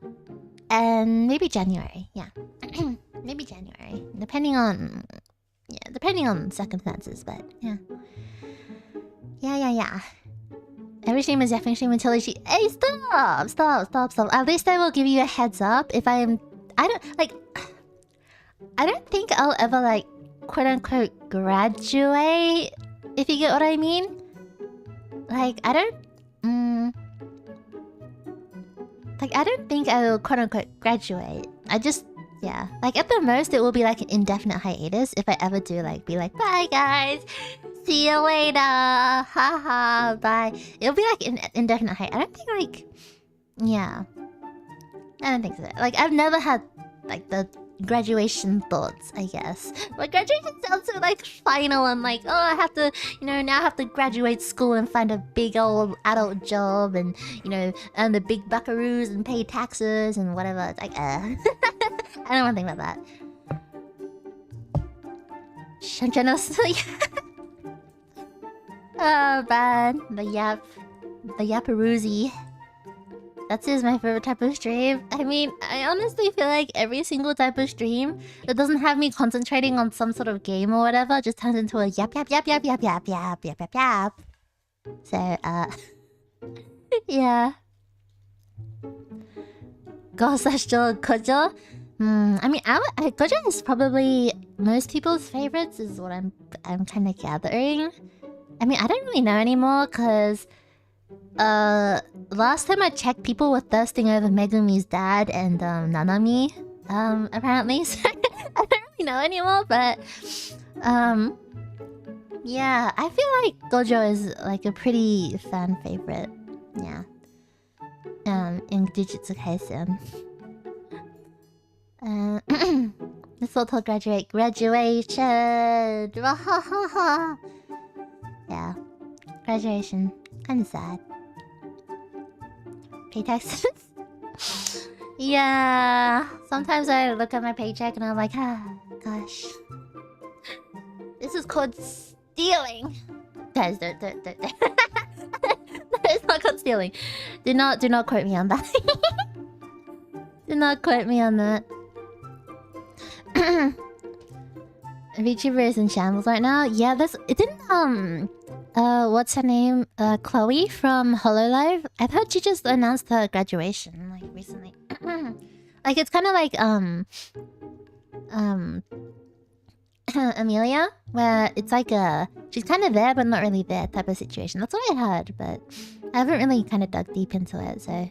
and maybe January. Yeah. Maybe January. Depending on circumstances, but yeah. Yeah. Every stream is yapping stream until she... Hey, stop. At least I will give you a heads up if I don't think I'll ever like quote-unquote graduate, if you get what I mean. Like, I don't think I will quote-unquote graduate. Yeah. Like, at the most, it will be like an indefinite hiatus if I ever do, like, be like, bye, guys. See you later. Haha, bye. It'll be like an indefinite hiatus. I don't think, like... Yeah. I don't think so. Like, I've never had, like, the graduation thoughts, I guess. But graduation sounds so, like, final and, like, oh, I have to, now I have to graduate school and find a big old adult job and, earn the big buckaroos and pay taxes and whatever. It's like, I don't want to think about that. Oh, bad. The yapperoozy. That is my favorite type of stream. I mean, I honestly feel like every single type of stream that doesn't have me concentrating on some sort of game or whatever just turns into a yap. So, yeah. Gojo. I mean, Gojo is probably most people's favorites, is what I'm kind of gathering. I mean, I don't really know anymore, because... last time I checked, people were thirsting over Megumi's dad and, Nanami, apparently. So I don't really know anymore, but, yeah, I feel like Gojo is, like, a pretty fan favorite. Yeah. In Jujutsu Kaisen. Let's all talk graduation! Yeah. Graduation. Kinda sad. Pay taxes? Yeah. Sometimes I look at my paycheck and I'm like, gosh. This is called stealing. Guys, don't. It's not called stealing. Do not quote me on that. Do not quote me on that. VTuber is in shambles right now. Yeah, it didn't what's her name? Chloe from Hololive. I've heard she just announced her graduation, like, recently. Like, it's kind of like, Amelia, where it's like she's kind of there but not really there type of situation. That's what I heard, but I haven't really kind of dug deep into it, so...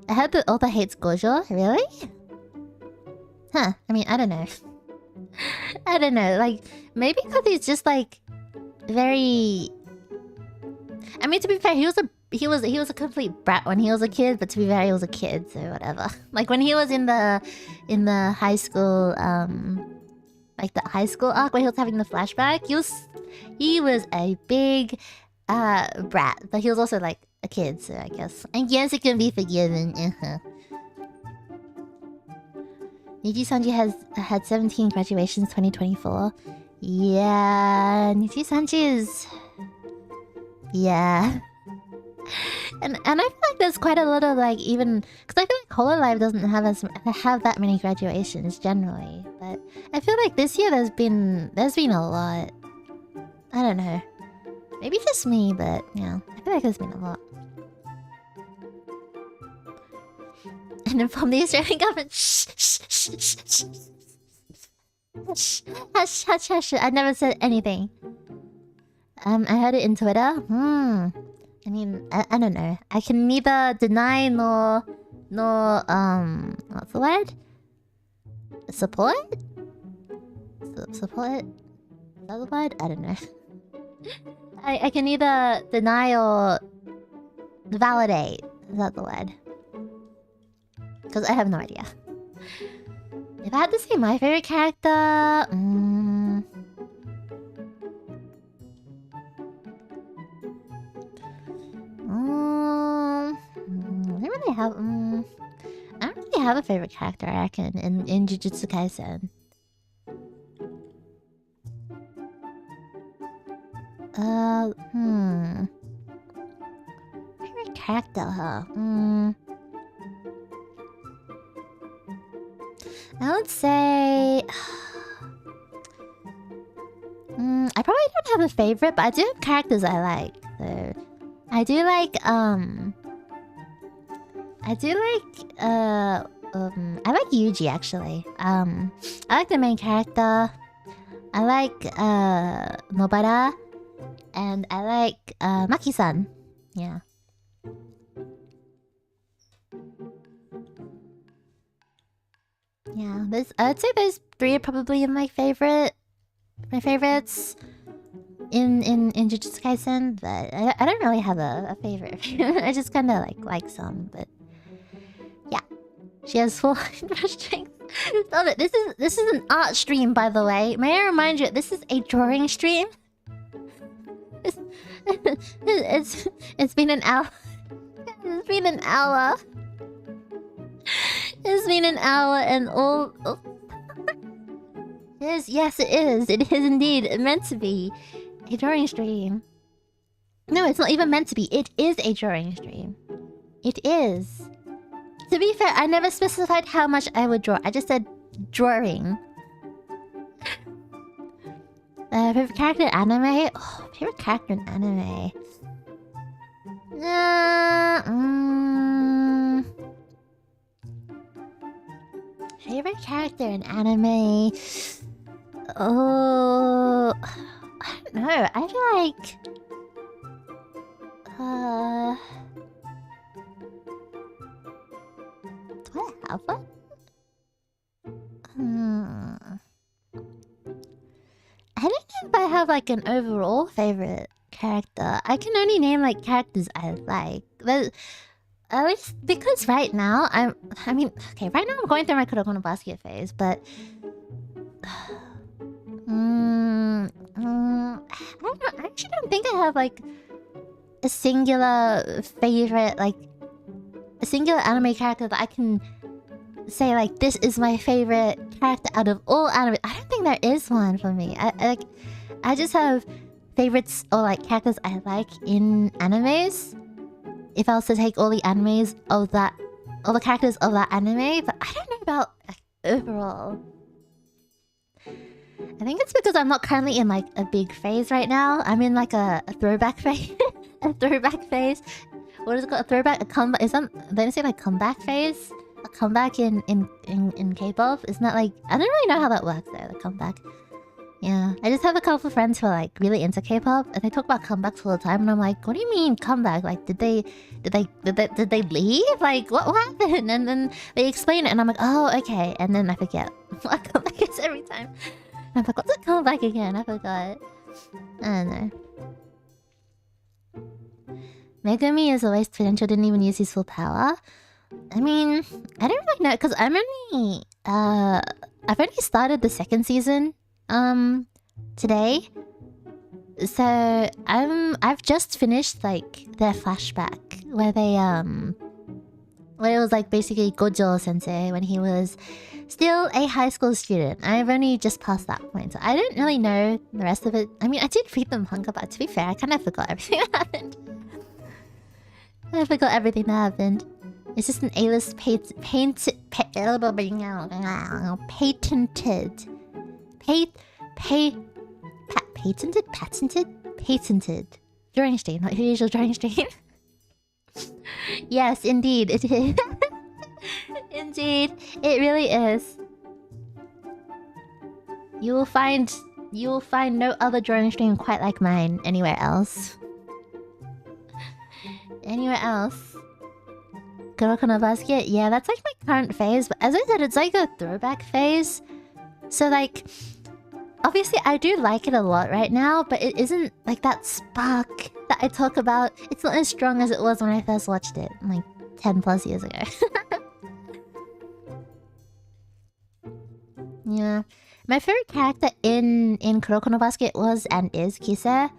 I heard the author hates Gojo. Really? Huh. I mean, I don't know. I don't know, like, maybe because he's just, like... very... I mean, to be fair, he was a complete brat when he was a kid, but to be fair, he was a kid, so whatever. Like, when he was in the high school, like the high school arc where he was having the flashback, he was a big brat, but he was also like a kid, so I guess. And yes, it can be forgiven. Niji Sanji has had 17 graduations 2024. Yeah, Niji Sanji is... Yeah. And I feel like there's quite a lot of, like, even... Because I feel like Hololive doesn't have that many graduations, generally. But I feel like this year there's been a lot. I don't know. Maybe just me, but, yeah. I feel like there's been a lot. And then from the Australian government... Hush. I never said anything. I heard it in Twitter. I mean, I don't know. I can neither deny nor what's the word? Support? Support? Is that the word? I don't know. I can neither deny or validate. Is that the word? Because I have no idea. If I had to say my favorite character... have. I don't really have a favorite character, I reckon, in Jujutsu Kaisen. Favorite character, huh? I would say... I probably don't have a favorite, but I do have characters I like. So I do like I like Yuji actually. I like the main character. I like Nobara, and I like Maki-san. Yeah. Yeah, I'd say those three are probably my favorites in Jujutsu Kaisen, but I don't really have a favorite. I just kind of like some, but yeah, she has full strength. Love it. This is an art stream, by the way. May I remind you, this is a drawing stream. It's been an hour. It's been an hour. It's been an hour and all. Oh. Yes, it is. It is indeed meant to be a drawing stream. No, it's not even meant to be. It is a drawing stream. It is. To be fair, I never specified how much I would draw. I just said drawing. Favorite character in anime? Oh, favorite character in anime. Favorite character in anime? Oh, I don't know. I feel like do I have one? I don't know if I have like an overall favorite character. I can only name like characters I like. But at least because right now I mean, okay, right now I'm going through my Kuroko no Basket phase, but I don't know. I actually don't think I have like a singular favorite, like a singular anime character that I can say like this is my favorite character out of all anime. I don't think there is one for me. I just have favorites or like characters I like in animes. If I was to take all the animes of that, all the characters of that anime, but I don't know about like, overall. I think it's because I'm not currently in like a big phase right now. I'm in like a throwback phase. A throwback phase. What is it called? A throwback? A comeback? Is that? They say like comeback phase? A comeback in K-pop? Isn't that like? I don't really know how that works though. The comeback. Yeah, I just have a couple of friends who are like really into K-pop, and they talk about comebacks all the time, and I'm like, what do you mean comeback? Like, did they leave? Like, what happened? And then they explain it, and I'm like, oh, okay. And then I forget what comeback is every time. And I'm like, what's a comeback again? I forgot. I don't know. Megumi is a waste potential. Didn't even use his full power. I mean, I don't really know because I've only started the second season. Today. So I've just finished like their flashback where they where it was like basically Gojo sensei when he was still a high school student. I've only just passed that point, so I didn't really know the rest of it. I mean, I did read the manga, but to be fair, I kind of forgot everything that happened. I forgot everything that happened. It's just an Aelis patented drawing stream, not your usual drawing stream. Yes, indeed, it is. Indeed, it really is. You will find no other drawing stream quite like mine anywhere else. Anywhere else. Kuroko no Basket, yeah, that's like my current phase, but as I said, it's like a throwback phase. So like, obviously I do like it a lot right now, but it isn't like that spark that I talk about. It's not as strong as it was when I first watched it, like 10 plus years ago. Yeah. My favorite character in Kuroko no Basket was and is Kise,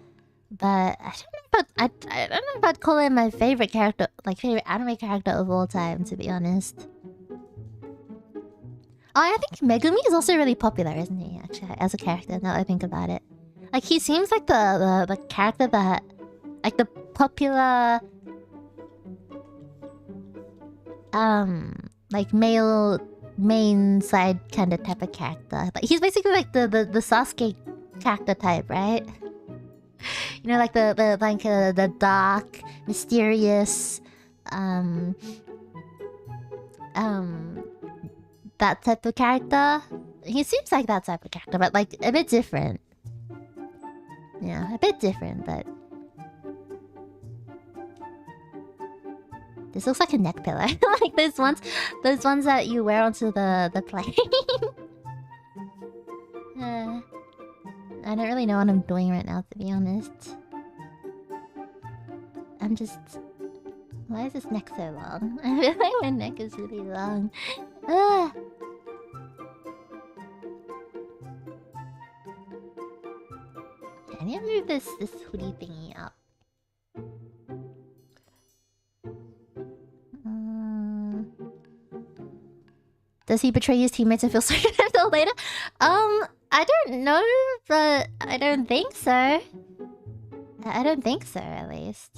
but I don't know if I don't know if I'd call him my favorite character, like favorite anime character of all time, to be honest. Oh, I think Megumi is also really popular, isn't he? Actually, as a character, now that I think about it, like he seems like the character that, like the popular, like male main side kind of type of character. Like he's basically like the Sasuke character type, right? You know, like the dark, mysterious, that type of character. He seems like that type of character, but like a bit different. Yeah, a bit different, but this looks like a neck pillow. Like those ones that you wear onto the plane. I don't really know what I'm doing right now, to be honest. I'm just... Why is this neck so long? I feel like my neck is really long. Ah. I need to move this hoodie thingy up. Does he betray his teammates and feel sorry for them later? I don't know, but I don't think so. I don't think so, at least.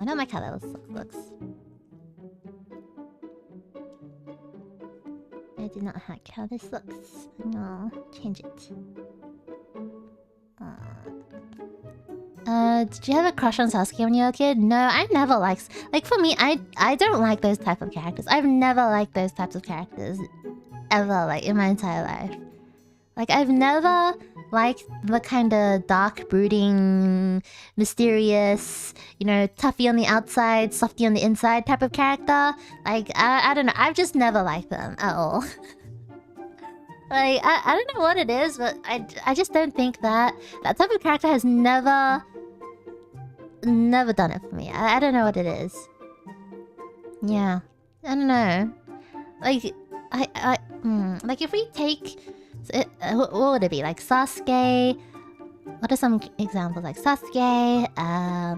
I don't like how that looks. I do not like how this looks. No, change it. Did you have a crush on Sasuke when you were a kid? No, I never liked... Like, for me, I don't like those type of characters. I've never liked those types of characters. Ever, like, in my entire life. Like, I've never liked the kind of dark, brooding, mysterious, you know, toughy on the outside, softy on the inside type of character. Like, I don't know. I've just never liked them at all. Like, I don't know what it is, but I just don't think that type of character has never done it for me. I don't know what it is. Yeah. I don't know. Like, like if we take... what would it be? Like Sasuke... What are some examples? Like Sasuke, I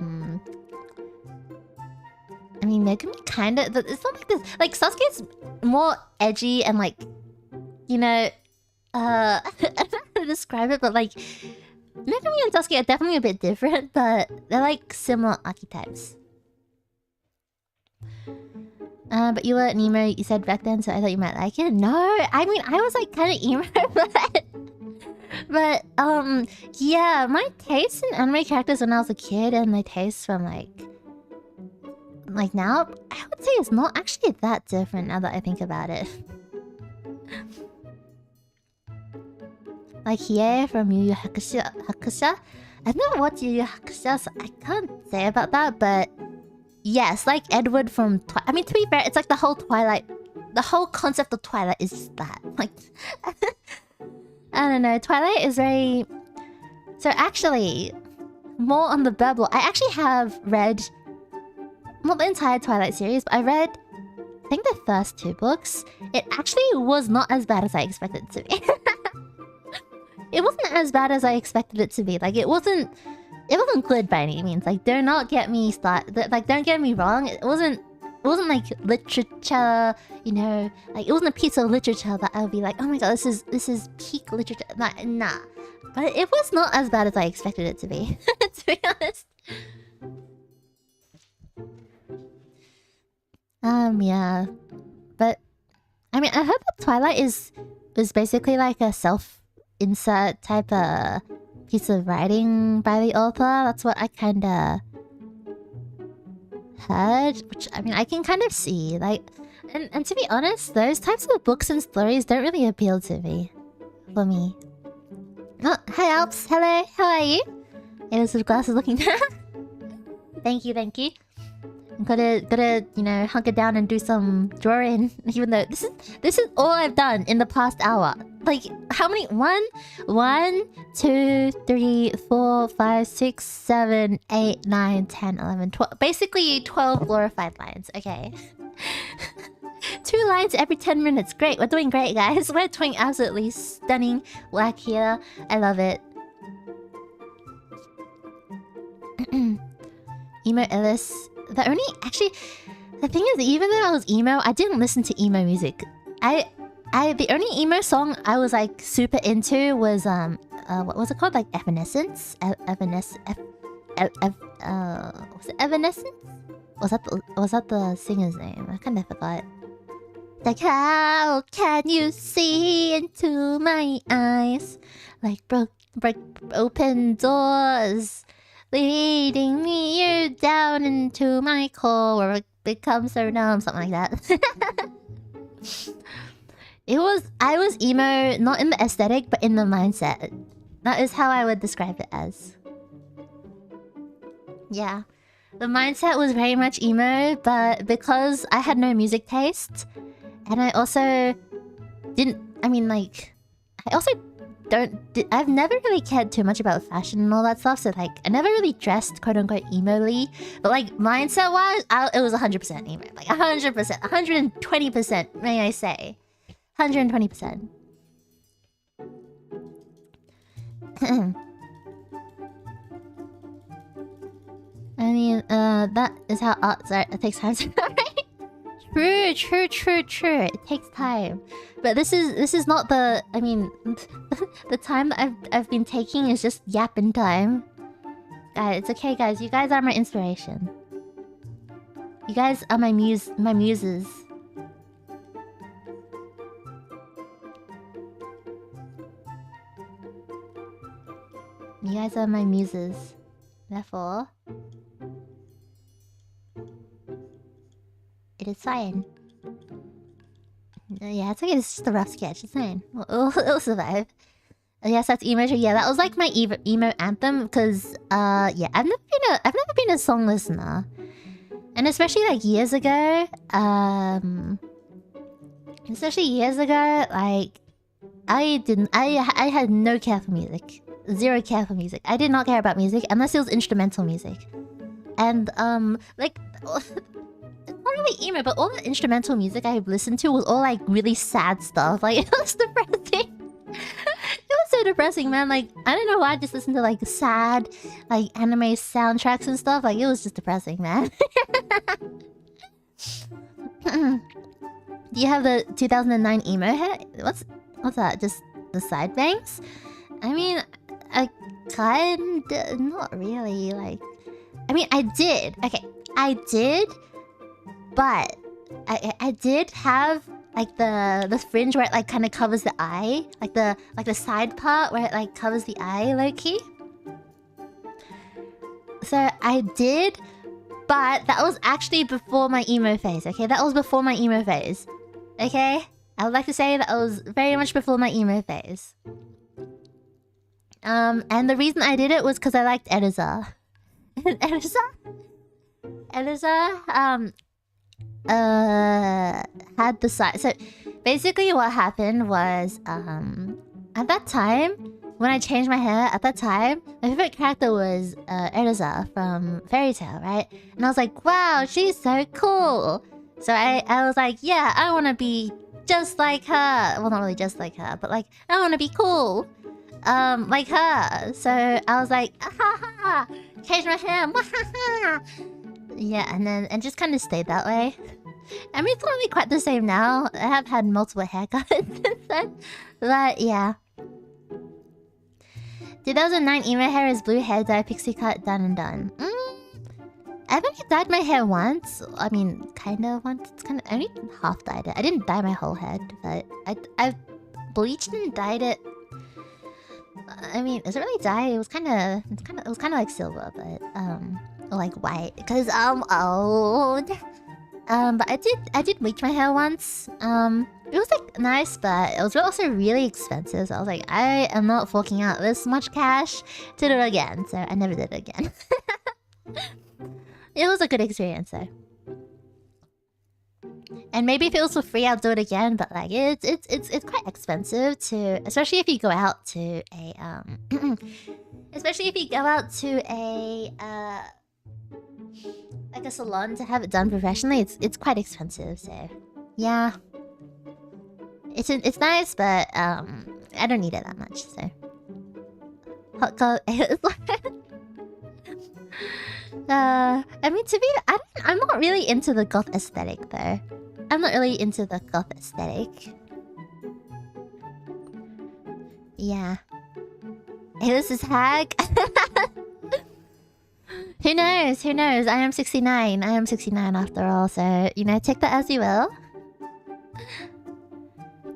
mean, Megumi kind of... It's not like this... Like, Sasuke's more edgy and like... You know... I don't know how to describe it, but like... Megumi and Sasuke are definitely a bit different, but they're like similar archetypes. But you were an emo, you said back then, so I thought you might like it. No, I mean, I was like kind of emo, but yeah, my taste in anime characters when I was a kid and my taste from like now, I would say it's not actually that different now that I think about it. Like Hiei from Yu Yu Hakusho. I've never watched Yu Yu Hakusho, so I can't say about that, but yes, like Edward from I mean, to be fair, it's like the whole Twilight... The whole concept of Twilight is just that. Like... I don't know, Twilight is very... So actually, more on the Bible, I actually have read... Not the entire Twilight series, but I read... I think the first 2 books. It actually was not as bad as I expected it to be. It wasn't as bad as I expected it to be. Like, it wasn't good by any means. Like, do not get me started. Like, don't get me wrong. It wasn't like literature, you know. Like, it wasn't a piece of literature that I would be like, oh my god, this is peak literature. Nah. But it was not as bad as I expected it to be. To be honest. Yeah. But I mean, I heard that Twilight is basically like a self-insert type of piece of writing by the author. That's what I kinda heard, which I mean I can kind of see. Like, and to be honest, those types of books and stories don't really appeal to me. For me. Oh, hi Alps, hello, how are you? Aelis with glasses looking down. Thank you. Gotta, you know, hunker down and do some drawing. Even though this is all I've done in the past hour. Like, how many? 1, 2, 3, 4, 5, 6, 7, 8, 9, 10, 11, 12. Basically 12 glorified lines, okay. 2 lines every 10 minutes. Great, we're doing great, guys. We're doing absolutely stunning work here. I love it. emo Aelis. The thing is, even though I was emo, I didn't listen to emo music. The only emo song I was like super into was what was it called? Like Evanescence? Was it Evanescence? Was that the singer's name? I kind of forgot. Like, how can you see into my eyes? Like broke open doors, leading me down into my core where it becomes so numb, something like that. I was emo, not in the aesthetic, but in the mindset. That is how I would describe it as. Yeah. The mindset was very much emo, but because I had no music taste, and I also didn't... I mean, like... I also I've never really cared too much about fashion and all that stuff, so like, I never really dressed quote-unquote emo-ly. But like, mindset-wise, it was 100% emo. Like, 100%. 120%, may I say. 120%. I mean, that is how art takes time to write. True. It takes time. But this is not the... I mean, the time that I've been taking is just yapping time. Guys, it's okay, guys. You guys are my inspiration. You guys are my muses. You guys are my muses. Therefore... it is fine. Yeah, it's okay. It's just a rough sketch. It's fine. It'll survive. Yes, that's emo. Yeah, that was like my emo anthem. Because, yeah, I've never been a song listener, and especially like years ago. Like I had no care for music. Zero care for music. I did not care about music unless it was instrumental music. And like. It's not really emo, but all the instrumental music I listened to was all like really sad stuff. Like, it was depressing. It was so depressing, man. Like, I don't know why I just listened to like sad, like anime soundtracks and stuff. Like, it was just depressing, man. Do you have the 2009 emo hair? What's that? Just the side bangs? I mean, I not really. Like, I mean, I did. Okay, I did. But I did have like the fringe where it like kind of covers the eye, like the side part where it like covers the eye, low key. So I did, but that was actually before my emo phase. Okay, that was before my emo phase. Okay, I would like to say that was very much before my emo phase. And the reason I did it was because I liked Ediza. Ediza, had the side. So basically what happened was at that time when I changed my hair, at that time my favorite character was Erza from Fairy Tail, right? And I was like, wow, she's so cool. So I was like, yeah, I want to be just like her. Well, not really just like her, but like I want to be cool like her. So I was like, ha, change my hair. Yeah, and just kind of stayed that way. I mean, it's not really quite the same now. I have had multiple haircuts since then. But yeah. 2009 emo hair is blue hair dye, pixie cut, done and done. I've only dyed my hair once. I mean, kind of once. It's kind of... I only half dyed it. I didn't dye my whole head, but I've bleached and dyed it. I mean, is it really dyed? It was kind of like silver, but like white, because I'm old. But I did bleach my hair once. It was like nice, but it was also really expensive. So I was like, I am not forking out this much cash to do it again. So I never did it again. It was a good experience though. And maybe if it was for free, I'll do it again. But like, it's quite expensive to, especially if you go out to a especially if you go out to a like a salon to have it done professionally. It's quite expensive. So yeah, it's nice, but I don't need it that much. So hot girl. I mean, I'm not really into the goth aesthetic though. I'm not really into the goth aesthetic. Yeah. Aelis is hag. Who knows? Who knows? I am 69. I am 69 after all, so, you know, take that as you will.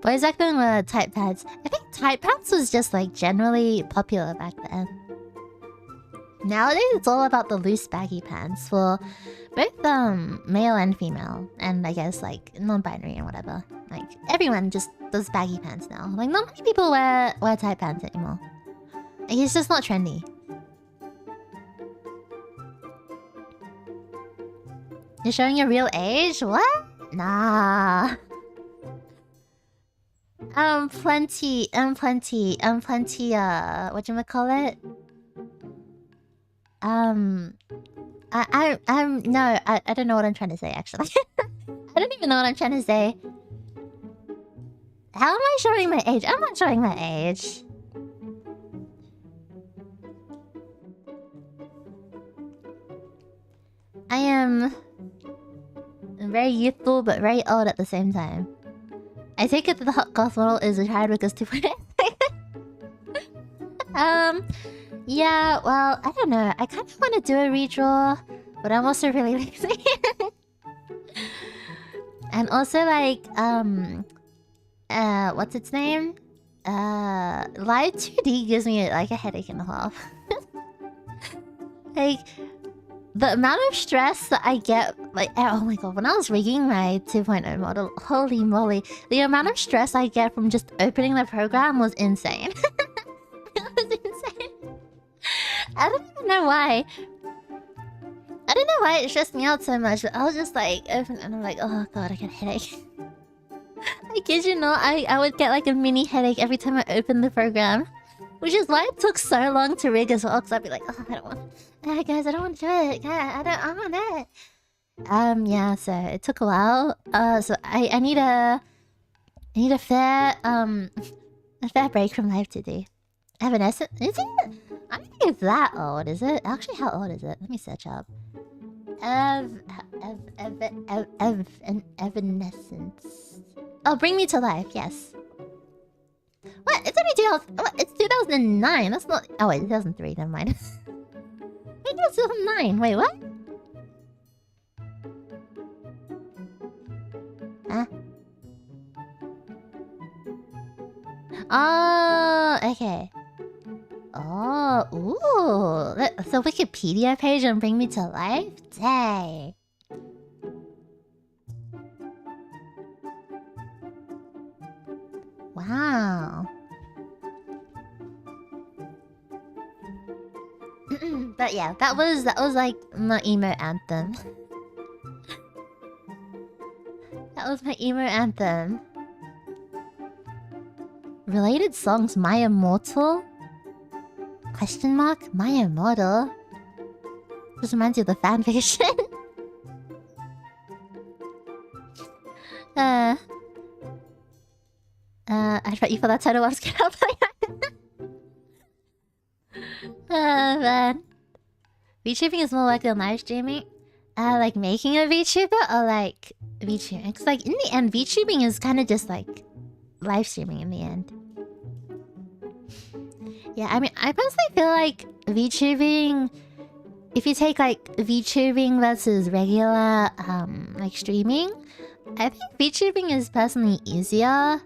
Boys back then were tight pants. I think tight pants was just, like, generally popular back then. Nowadays, it's all about the loose baggy pants for both, male and female. And I guess, like, non-binary and whatever. Like, everyone just does baggy pants now. Like, not many people wear tight pants anymore. Like, it's just not trendy. You're showing your real age? What? Nah. Plenty, whatchamacallit? No, I don't know what I'm trying to say, actually. I don't even know what I'm trying to say. How am I showing my age? I'm not showing my age. I am very youthful, but very old at the same time. I take it that the hot goth model is retired because 2.8. Yeah, well, I don't know. I kind of want to do a redraw, but I'm also really lazy. And also, like, what's its name? Live 2D gives me, like, a headache and a half. Like, the amount of stress that I get, like, oh my god, when I was rigging my 2.0 model, holy moly, the amount of stress I get from just opening the program was insane. It was insane. I don't even know why. I don't know why it stressed me out so much, but I was just like, open, and I'm like, oh god, I get a headache. I kid you not, I would get like a mini headache every time I opened the program. Which is why it took so long to rig as well, because I'd be like, oh, I don't want... guys, I don't want to do it. I want it. Yeah, so it took a while. So I need a fair break from life to do. Evanescence? Is it? I don't think it's that old, is it? Actually, how old is it? Let me search up. Evanescence. Oh, Bring Me to Life, yes. What? It's only 2000... What? It's 2009. That's not... Oh, wait, 2003. Never mind. It was 2009. Wait, what? Huh? Oh, okay. Oh, ooh. The Wikipedia page on Bring Me to Life? Dang. Wow. But yeah, that was like my emo anthem. That was my emo anthem. Related songs, My Immortal? Question mark? My Immortal? Just reminds you of the fanfiction. I bet you for that title I was gonna play. Man. VTubing is more likely than live streaming. Like making a VTuber or like VTubing? Because like in the end, VTubing is kind of just like live streaming in the end. Yeah, I mean, I personally feel like VTubing... If you take like VTubing versus regular like streaming, I think VTubing is personally easier.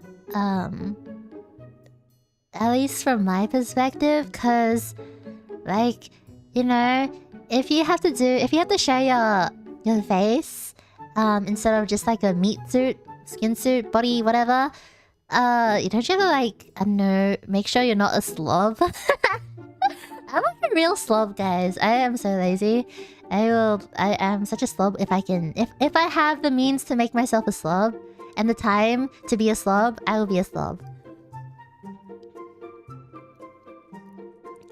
At least from my perspective, because like, you know, if you have to show your face instead of just like a meat suit, skin suit, body, whatever, you don't have to like, I don't know, make sure you're not a slob. I'm like a real slob, guys. I am so lazy. I am such a slob if I can. If I have the means to make myself a slob and the time to be a slob, I will be a slob.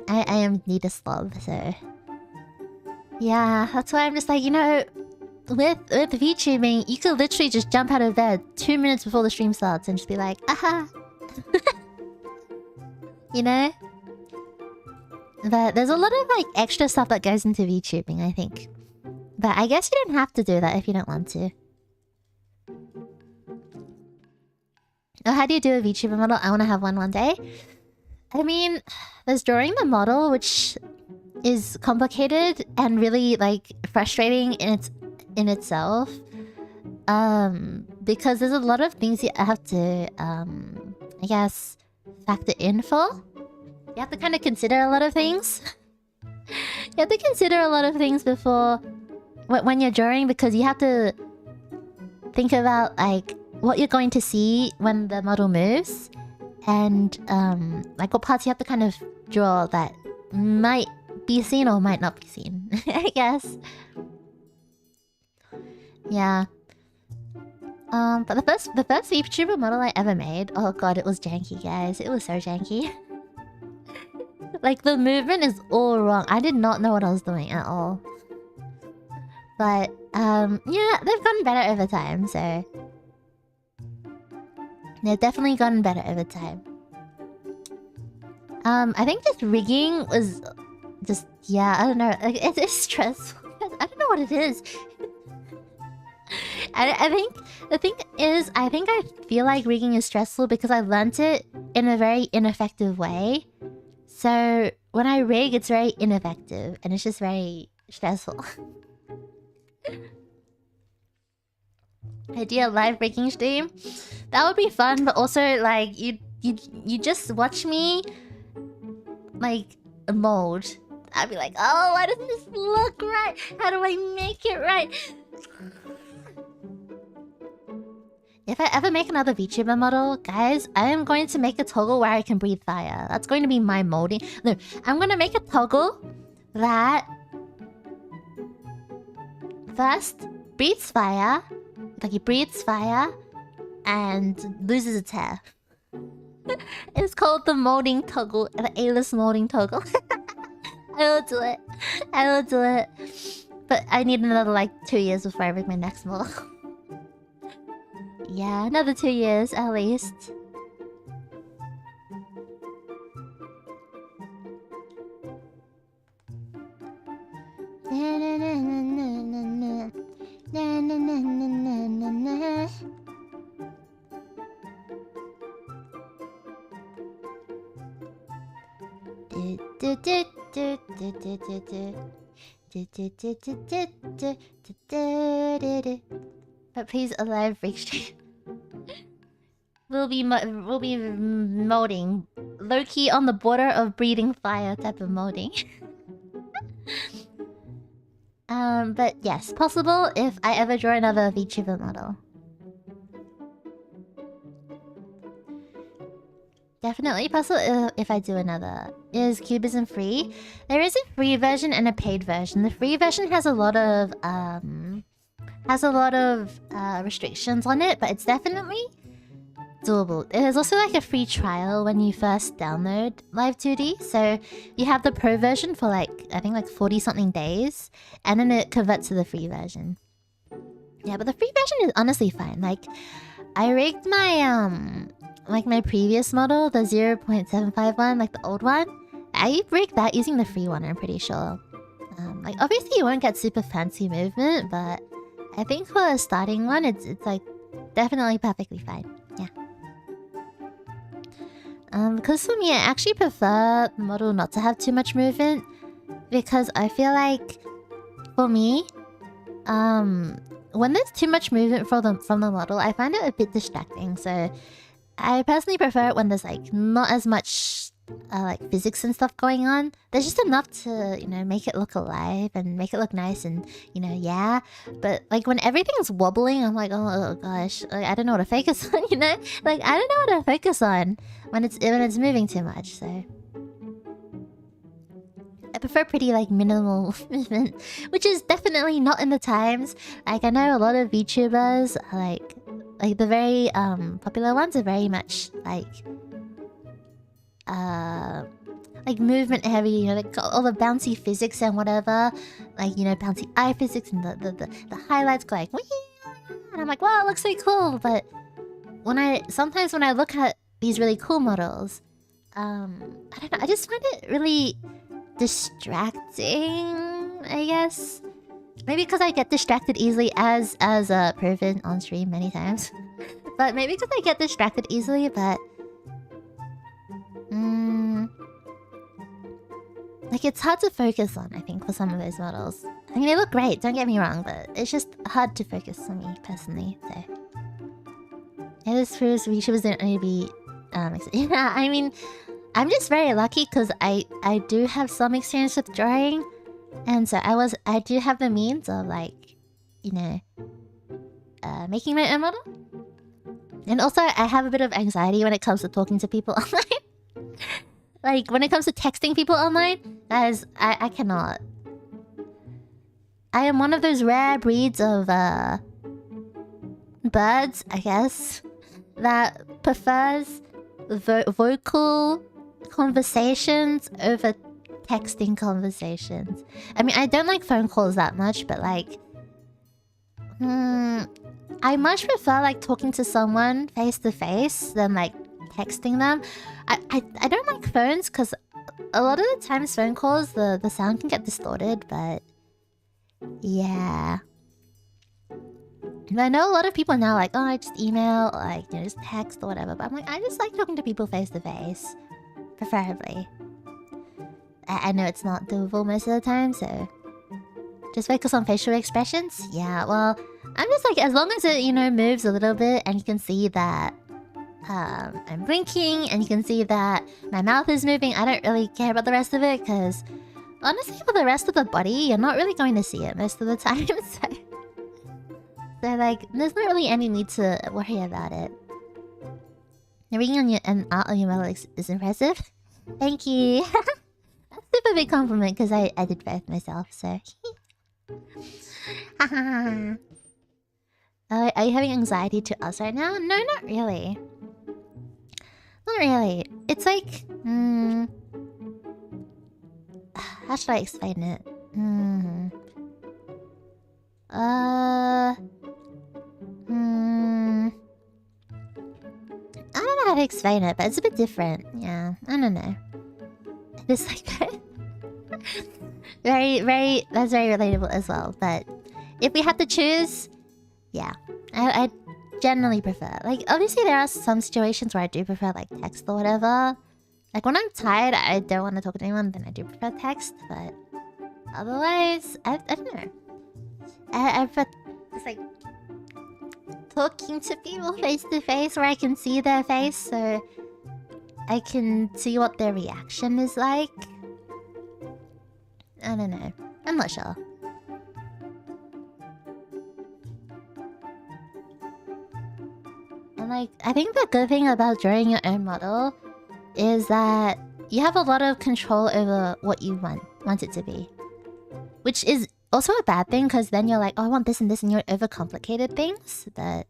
I am need a slob, so yeah, that's why I'm just like, you know, with VTubing, you could literally just jump out of bed 2 minutes before the stream starts and just be like, aha. You know? But there's a lot of like extra stuff that goes into VTubing, I think. But I guess you don't have to do that if you don't want to. Oh, how do you do a VTuber model? I want to have one day. I mean, there's drawing the model, which is complicated and really like frustrating in itself. Because there's a lot of things you have to I guess factor in for. You have to kind of consider a lot of things. You have to consider a lot of things before when you're drawing, because you have to think about like what you're going to see when the model moves, and like what parts you have to kind of draw that might be seen or might not be seen. I guess. Yeah. But the first VTuber model I ever made, oh god, it was janky, guys. It was so janky. Like, the movement is all wrong. I did not know what I was doing at all. But, yeah, they've gotten better over time, so... They've definitely gotten better over time. I think just rigging was... just, yeah, I don't know. Like, it's stressful. I don't know what it is. I think the thing is, I think I feel like rigging is stressful because I learnt it in a very ineffective way. So when I rig, it's very ineffective and it's just very stressful. Idea live rigging stream, that would be fun, but also like you just watch me like mold. I'd be like, oh, why doesn't this look right? How do I make it right? If I ever make another VTuber model, guys, I am going to make a toggle where I can breathe fire. That's going to be my molding. No, I'm going to make a toggle that first breathes fire, like he breathes fire and loses its hair. It's called the molding toggle, the Aelis molding toggle. I will do it. I will do it. But I need another like 2 years before I rig my next model. Yeah, another 2 years at least. But please, a live break stream. We'll be molding. Low-key on the border of breathing fire type of molding. But yes, possible if I ever draw another VTuber model. Definitely possible if I do another. Is Cubism free? There is a free version and a paid version. The free version has a lot of restrictions on it, but it's definitely doable. There's also like a free trial when you first download Live 2D. So you have the pro version for like, I think like 40 something days, and then it converts to the free version. Yeah, but the free version is honestly fine. Like, I rigged my like my previous model, the 0.751, like the old one. I rigged that using the free one, I'm pretty sure. Like obviously you won't get super fancy movement, but I think for a starting one, it's like definitely perfectly fine. Yeah. Because for me, I actually prefer the model not to have too much movement, because I feel like for me, when there's too much movement from the model, I find it a bit distracting. So I personally prefer it when there's like not as much like physics and stuff going on. There's just enough to, you know, make it look alive and make it look nice and, you know, yeah. But like when everything's wobbling, I'm like, oh gosh, like, I don't know what to focus on, you know? Like I don't know what to focus on when it's moving too much, so I prefer pretty like minimal movement, which is definitely not in the times. Like I know a lot of VTubers are like the very popular ones are very much like movement heavy, you know, like all the bouncy physics and whatever, like, you know, bouncy eye physics and the highlights go like, wee! And I'm like, wow, it looks so cool. But sometimes when I look at these really cool models, I don't know, I just find it really distracting, I guess. Maybe because I get distracted easily, as proven on stream many times. But maybe because I get distracted easily, but... like, it's hard to focus on, I think, for some of those models. I mean, they look great, don't get me wrong, but it's just hard to focus on me, personally, so... Aelis proves VTubers don't only be... yeah, I mean... I'm just very lucky because I do have some experience with drawing. And so I do have the means of, like, you know... making my own model. And also, I have a bit of anxiety when it comes to talking to people online. Like, when it comes to texting people online, guys, I cannot. I am one of those rare breeds of, birds, I guess, that prefers vocal conversations over texting conversations. I mean, I don't like phone calls that much, but, like... I much prefer, like, talking to someone face-to-face than, like, texting them. I don't like phones because a lot of the times phone calls, the sound can get distorted, but... yeah. But I know a lot of people now like, oh, I just email, or, like, you know, just text or whatever. But I'm like, I just like talking to people face-to-face. Preferably. I know it's not doable most of the time, so... just focus on facial expressions? Yeah, well... I'm just like, as long as it, you know, moves a little bit and you can see that I'm blinking and you can see that my mouth is moving, I don't really care about the rest of it because honestly, for the rest of the body, you're not really going to see it most of the time. So like, there's not really any need to worry about it. Reading on your art on your model is impressive. Thank you. That's a super big compliment because I did both myself, so... Haha. Are you having anxiety to us right now? No, not really. Not really. It's like... how should I explain it? I don't know how to explain it, but it's a bit different. Yeah, I don't know. It's like that. That's very relatable as well. But if we had to choose... yeah, I generally prefer... like, obviously there are some situations where I do prefer, like, text or whatever. Like, when I'm tired, I don't want to talk to anyone, then I do prefer text, but... otherwise, I don't know. I prefer... it's like... talking to people face-to-face where I can see their face, so... I can see what their reaction is like. I don't know. I'm not sure. And like, I think the good thing about drawing your own model is that you have a lot of control over what you want it to be. Which is also a bad thing, because then you're like, oh, I want this and this, and you're overcomplicated things, but...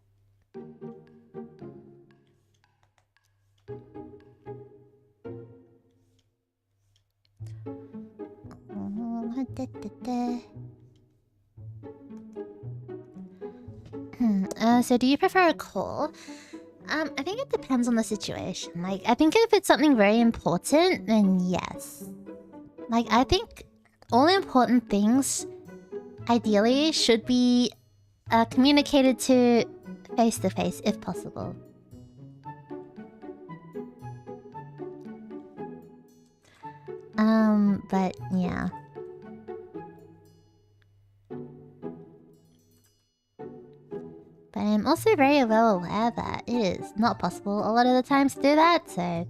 so do you prefer a call? I think it depends on the situation. Like, I think if it's something very important, then yes. Like, I think all important things, ideally, should be communicated to face-to-face, if possible. But yeah. But I'm also very well aware that it is not possible a lot of the times to do that, so...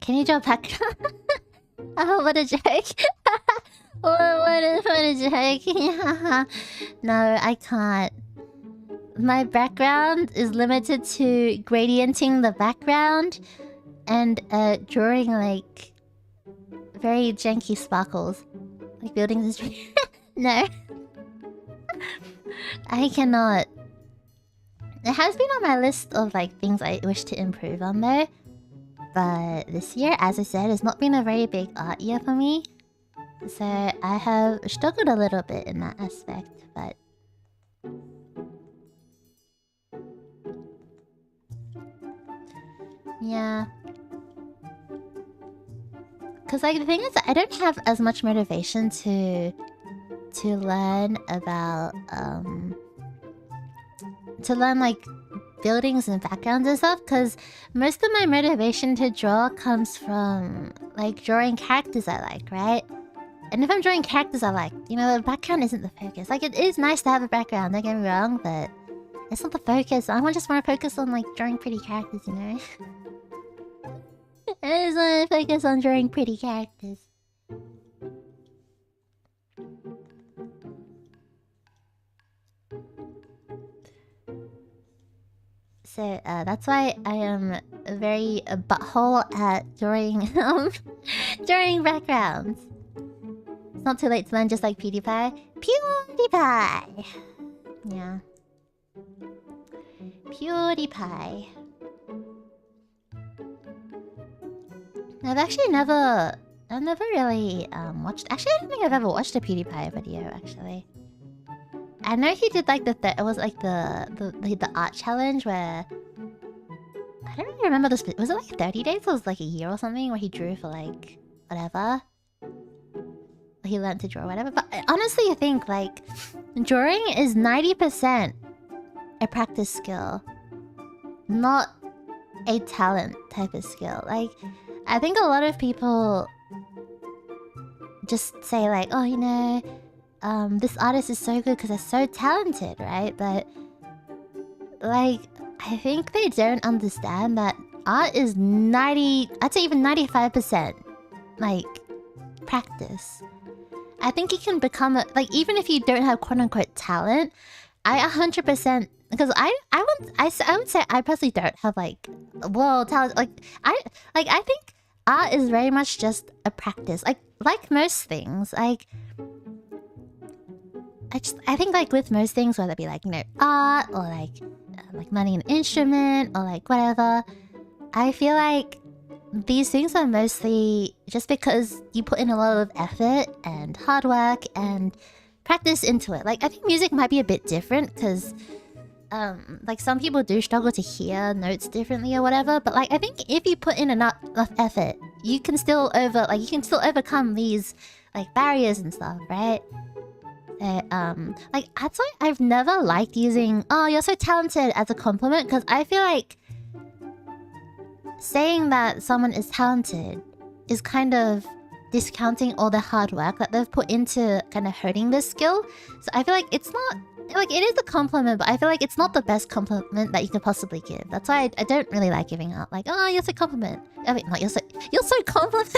Can you draw back? Oh, what a joke. what a joke. No, I can't. my background is limited to gradienting the background and drawing like very janky sparkles, like buildings and streets. No, I cannot. It has been on my list of like things I wish to improve on though. But this year, as I said, has not been a very big art year for me. So I have struggled a little bit in that aspect, but... yeah. Because like the thing is, I don't have as much motivation to learn about... to learn like buildings and backgrounds and stuff, because most of my motivation to draw comes from like drawing characters I like, right? And if I'm drawing characters I like, you know, the background isn't the focus. Like, it is nice to have a background, don't get me wrong, but it's not the focus. I just want to focus on like drawing pretty characters, you know? I just want to focus on drawing pretty characters. So that's why I am very butthole at drawing drawing backgrounds. It's not too late to learn, just like PewDiePie. PewDiePie! Yeah. PewDiePie. I've actually never really watched... Actually, I don't think I've ever watched a PewDiePie video, actually. I know he did like it was like the art challenge where... I don't really remember this... Was it like 30 days or was it like a year or something where he drew for like... whatever? He learned to draw or whatever. But honestly, I think like... drawing is 90% a practice skill. Not a talent type of skill. Like, I think a lot of people... just say like, oh, you know... this artist is so good because they're so talented, right? But like, I think they don't understand that art is 90... I'd say even 95% like practice. I think you can become a, like, even if you don't have quote-unquote talent, I 100%... because I would say I personally don't have like whoa talent. Like I think art is very much just a practice. Like most things, like I think like with most things, whether it be like, you know, art or like learning an instrument or like whatever, I feel like these things are mostly just because you put in a lot of effort and hard work and practice into it. Like, I think music might be a bit different because like some people do struggle to hear notes differently or whatever, but like I think if you put in enough effort, you can still overcome these like barriers and stuff, right? Like that's why I've never liked using "oh, you're so talented" as a compliment, because I feel like saying that someone is talented is kind of discounting all the hard work that they've put into kind of honing this skill. So I feel like it's not... like, it is a compliment, but I feel like it's not the best compliment that you could possibly give. That's why I don't really like giving out like, oh, you're so compliment. I mean, not you're so compliment.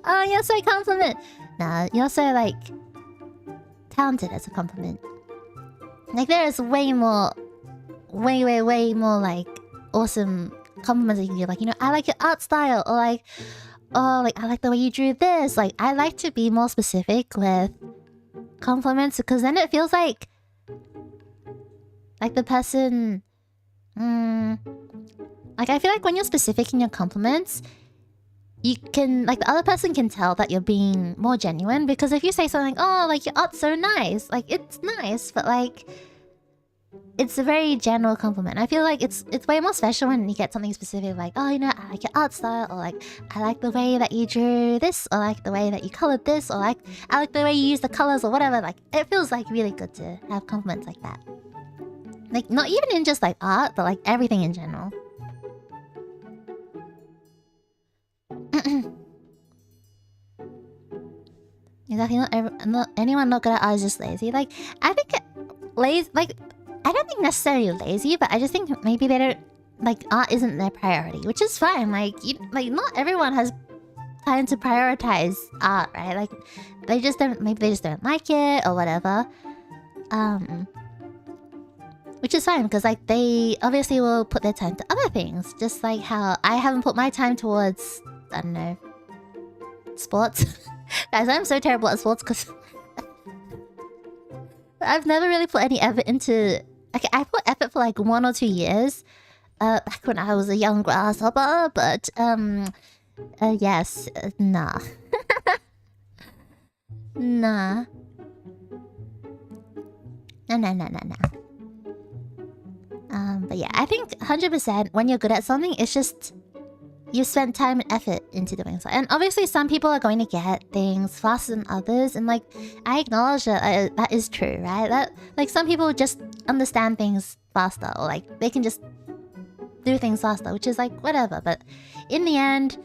Oh, you're so compliment. Nah, you're so like talented as a compliment. Like, there is way more like awesome compliments that you can give. Like, you know, I like your art style, or like, oh, like I like the way you drew this. Like, I like to be more specific with compliments, because then it feels like the person like, I feel like when you're specific in your compliments, you can, like, the other person can tell that you're being more genuine. Because if you say something like, oh, like your art's so nice, like, it's nice, but like it's a very general compliment. I feel like it's way more special when you get something specific, like, oh, you know, I like your art style, or like, I like the way that you drew this, or like the way that you colored this, or like, I like the way you use the colors, or whatever. Like, it feels like really good to have compliments like that. Like, not even in just like art, but like everything in general. Exactly. Not anyone not good at art is just lazy. Like, I think lazy, like, I don't think necessarily lazy, but I just think maybe they don't, like, art isn't their priority, which is fine. Like, not everyone has time to prioritize art, right? Like, they just don't, maybe they just don't like it or whatever. Which is fine, because like they obviously will put their time to other things. Just like how I haven't put my time towards, I don't know, sports. Guys, I'm so terrible at sports because I've never really put any effort into... Okay, I put effort for like 1 or 2 years. Back when I was a young grasshopper, but yes, nah. Nah. Nah. But yeah, I think 100% when you're good at something, it's just you spent time and effort into doing so. And obviously some people are going to get things faster than others, and like I acknowledge that that is true, right? That like some people just understand things faster, or like they can just do things faster, which is like whatever. But in the end,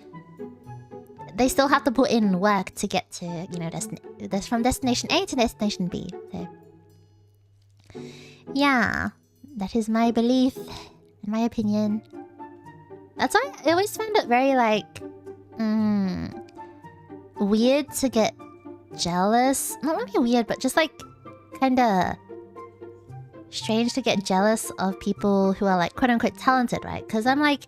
they still have to put in work to get to, you know, from destination A to destination B. So yeah, that is my belief, in my opinion. That's why I always find it very like weird to get jealous. Not really weird, but just like kinda strange to get jealous of people who are like quote unquote talented, right? Because I'm like,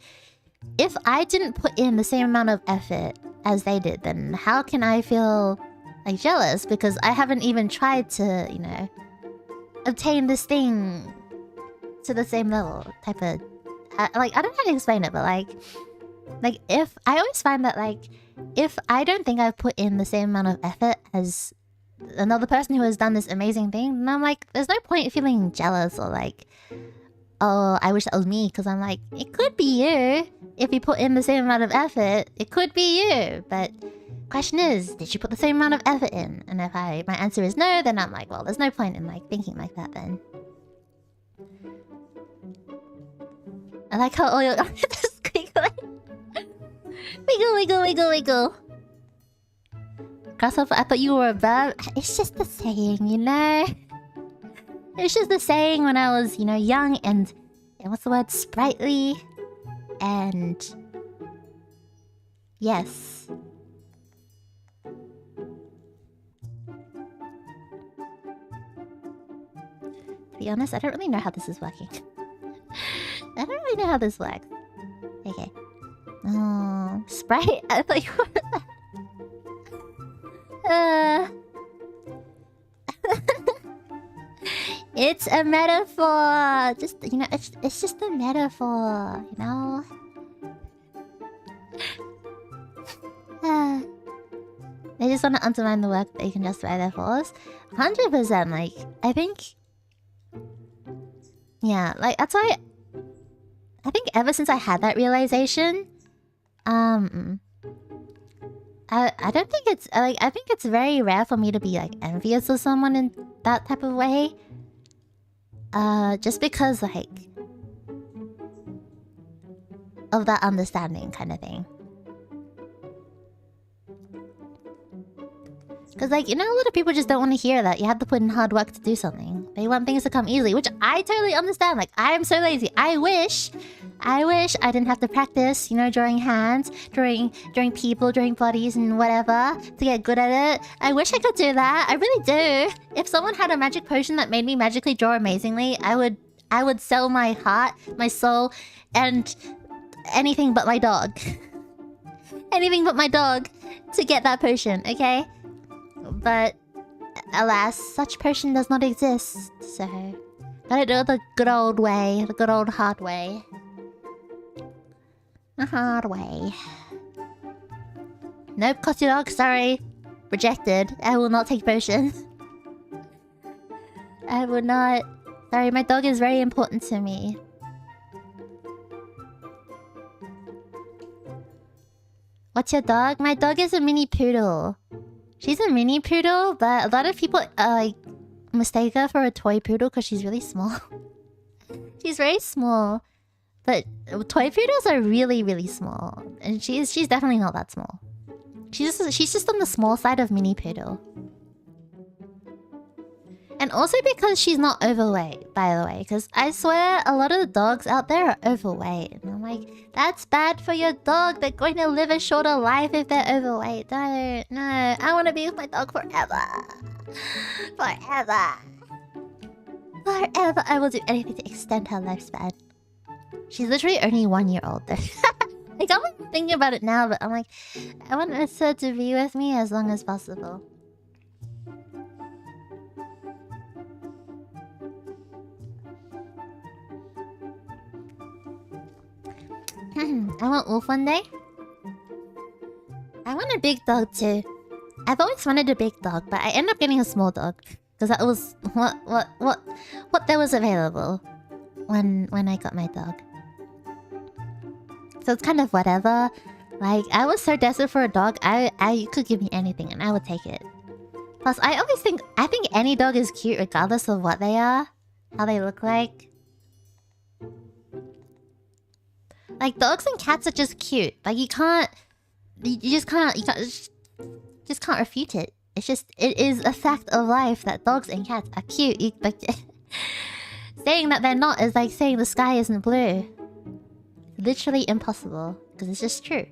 if I didn't put in the same amount of effort as they did, then how can I feel like jealous? Because I haven't even tried to, you know, obtain this thing to the same level type of... like, I don't know how to explain it, but like if... I always find that like, if I don't think I've put in the same amount of effort as another person who has done this amazing thing, then I'm like, there's no point feeling jealous or like, oh, I wish that was me, because I'm like, it could be you. If you put in the same amount of effort, it could be you. But question is, did you put the same amount of effort in? And if my answer is no, then I'm like, well, there's no point in like thinking like that then. I like how all your just squiggling. Wiggle. Grasshopper, I thought you were a verb. It's just the saying, you know? It's just the saying when I was, you know, young and what's the word? Sprightly. And yes. To be honest, I don't really know how this is working. I don't really know how this works. Okay. Oh, Sprite? I thought you were... It's a metaphor. Just, you know, it's just a metaphor, you know? They just want to undermine the work they can justify their flaws. 100%, like, I think... Yeah, like, that's why... I think ever since I had that realization... I don't think it's... like, I think it's very rare for me to be, like, envious of someone in that type of way. Just because, like... of that understanding kind of thing. Because, like, you know, a lot of people just don't want to hear that you have to put in hard work to do something. They want things to come easily, which I totally understand. Like, I'm so lazy. I wish I didn't have to practice, you know, drawing hands, drawing people, drawing bodies and whatever to get good at it. I wish I could do that. I really do. If someone had a magic potion that made me magically draw amazingly, I would sell my heart, my soul, and anything but my dog. Anything but my dog to get that potion, okay? But alas, such potion does not exist, so gotta do it the good old way, the good old hard way. The hard way. Nope, cost your dog, sorry. Rejected. I will not take potions. I would not. Sorry, my dog is very important to me. What's your dog? My dog is a mini poodle. She's a mini poodle, but a lot of people like mistake her for a toy poodle because she's really small. She's very small, but toy poodles are really, really small, and she's definitely not that small. She's just on the small side of mini poodle. And also because she's not overweight, by the way. Because I swear a lot of the dogs out there are overweight. And I'm like, that's bad for your dog. They're going to live a shorter life if they're overweight. Don't. No. I want to be with my dog forever. Forever. Forever, I will do anything to extend her lifespan. She's literally only 1 year old though. Like, I'm not thinking about it now, but I'm like, I want her to be with me as long as possible. I want Wolf one day. I want a big dog too. I've always wanted a big dog, but I ended up getting a small dog because that was what there was available when I got my dog. So it's kind of whatever. Like, I was so desperate for a dog. You could give me anything and I would take it. Plus, I think any dog is cute regardless of what they are, how they look like. Like, dogs and cats are just cute. Like, you just can't refute it. It is a fact of life that dogs and cats are cute. Saying that they're not is like saying the sky isn't blue. Literally impossible, because it's just true.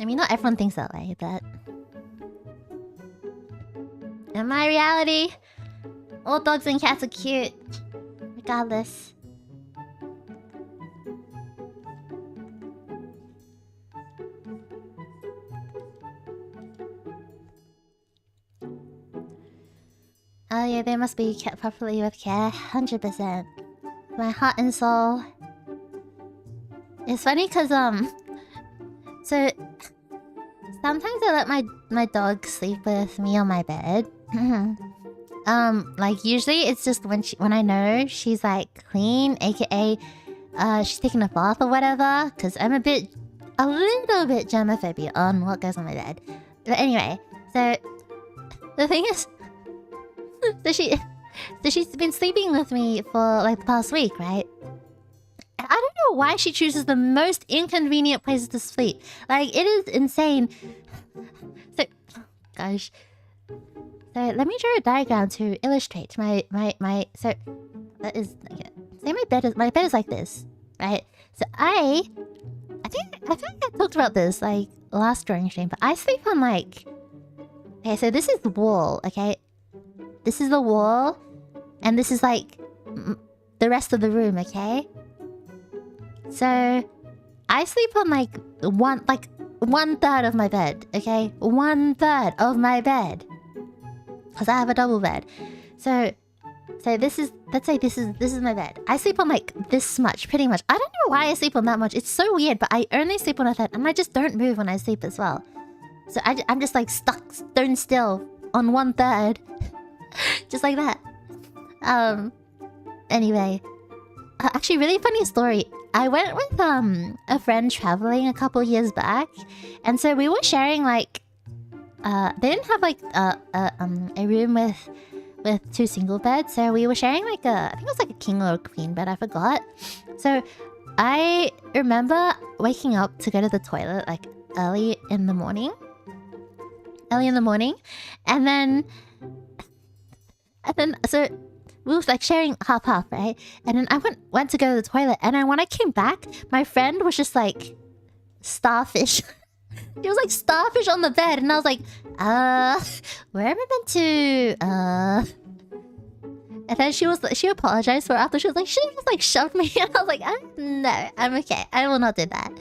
I mean, not everyone thinks that way, but in my reality, all dogs and cats are cute, regardless. Oh yeah, they must be kept properly with care, 100%. My heart and soul. It's funny cause so sometimes I let my dog sleep with me on my bed. Like usually it's just when I know she's like clean, aka she's taking a bath or whatever. Cause I'm a little bit germophobia on what goes on my bed. But anyway, so the thing is. So she's been sleeping with me for like the past week, right? I don't know why she chooses the most inconvenient places to sleep. Like, it is insane. So, gosh. So let me draw a diagram to illustrate my. So that is. Okay. Say my bed is like this, right? So I think I talked about this like last drawing stream, but I sleep on like. Okay, so this is the wall, okay. This is the wall, and this is like the rest of the room, okay? So I sleep on like one third of my bed, okay? 1/3 of my bed, cause I have a double bed. So this is, let's say this is my bed. I sleep on like this much, pretty much. I don't know why I sleep on that much. It's so weird, but I only sleep on a third, and I just don't move when I sleep as well. So I'm just like stuck stone still on 1/3. Just like that. Anyway. Actually, really funny story. I went with a friend traveling a couple years back. And so we were sharing like... they didn't have like a room with 2 single beds. So we were sharing like I think it was like a king or a queen bed, I forgot. So I remember waking up to go to the toilet like early in the morning. And then so we were like sharing half, right? And then I went to go to the toilet, and then when I came back, my friend was just like starfish. She was like starfish on the bed, and I was like, where am I meant to? And then she apologized for it after. She was like, she just like shoved me, and I was like, no, I'm okay. I will not do that.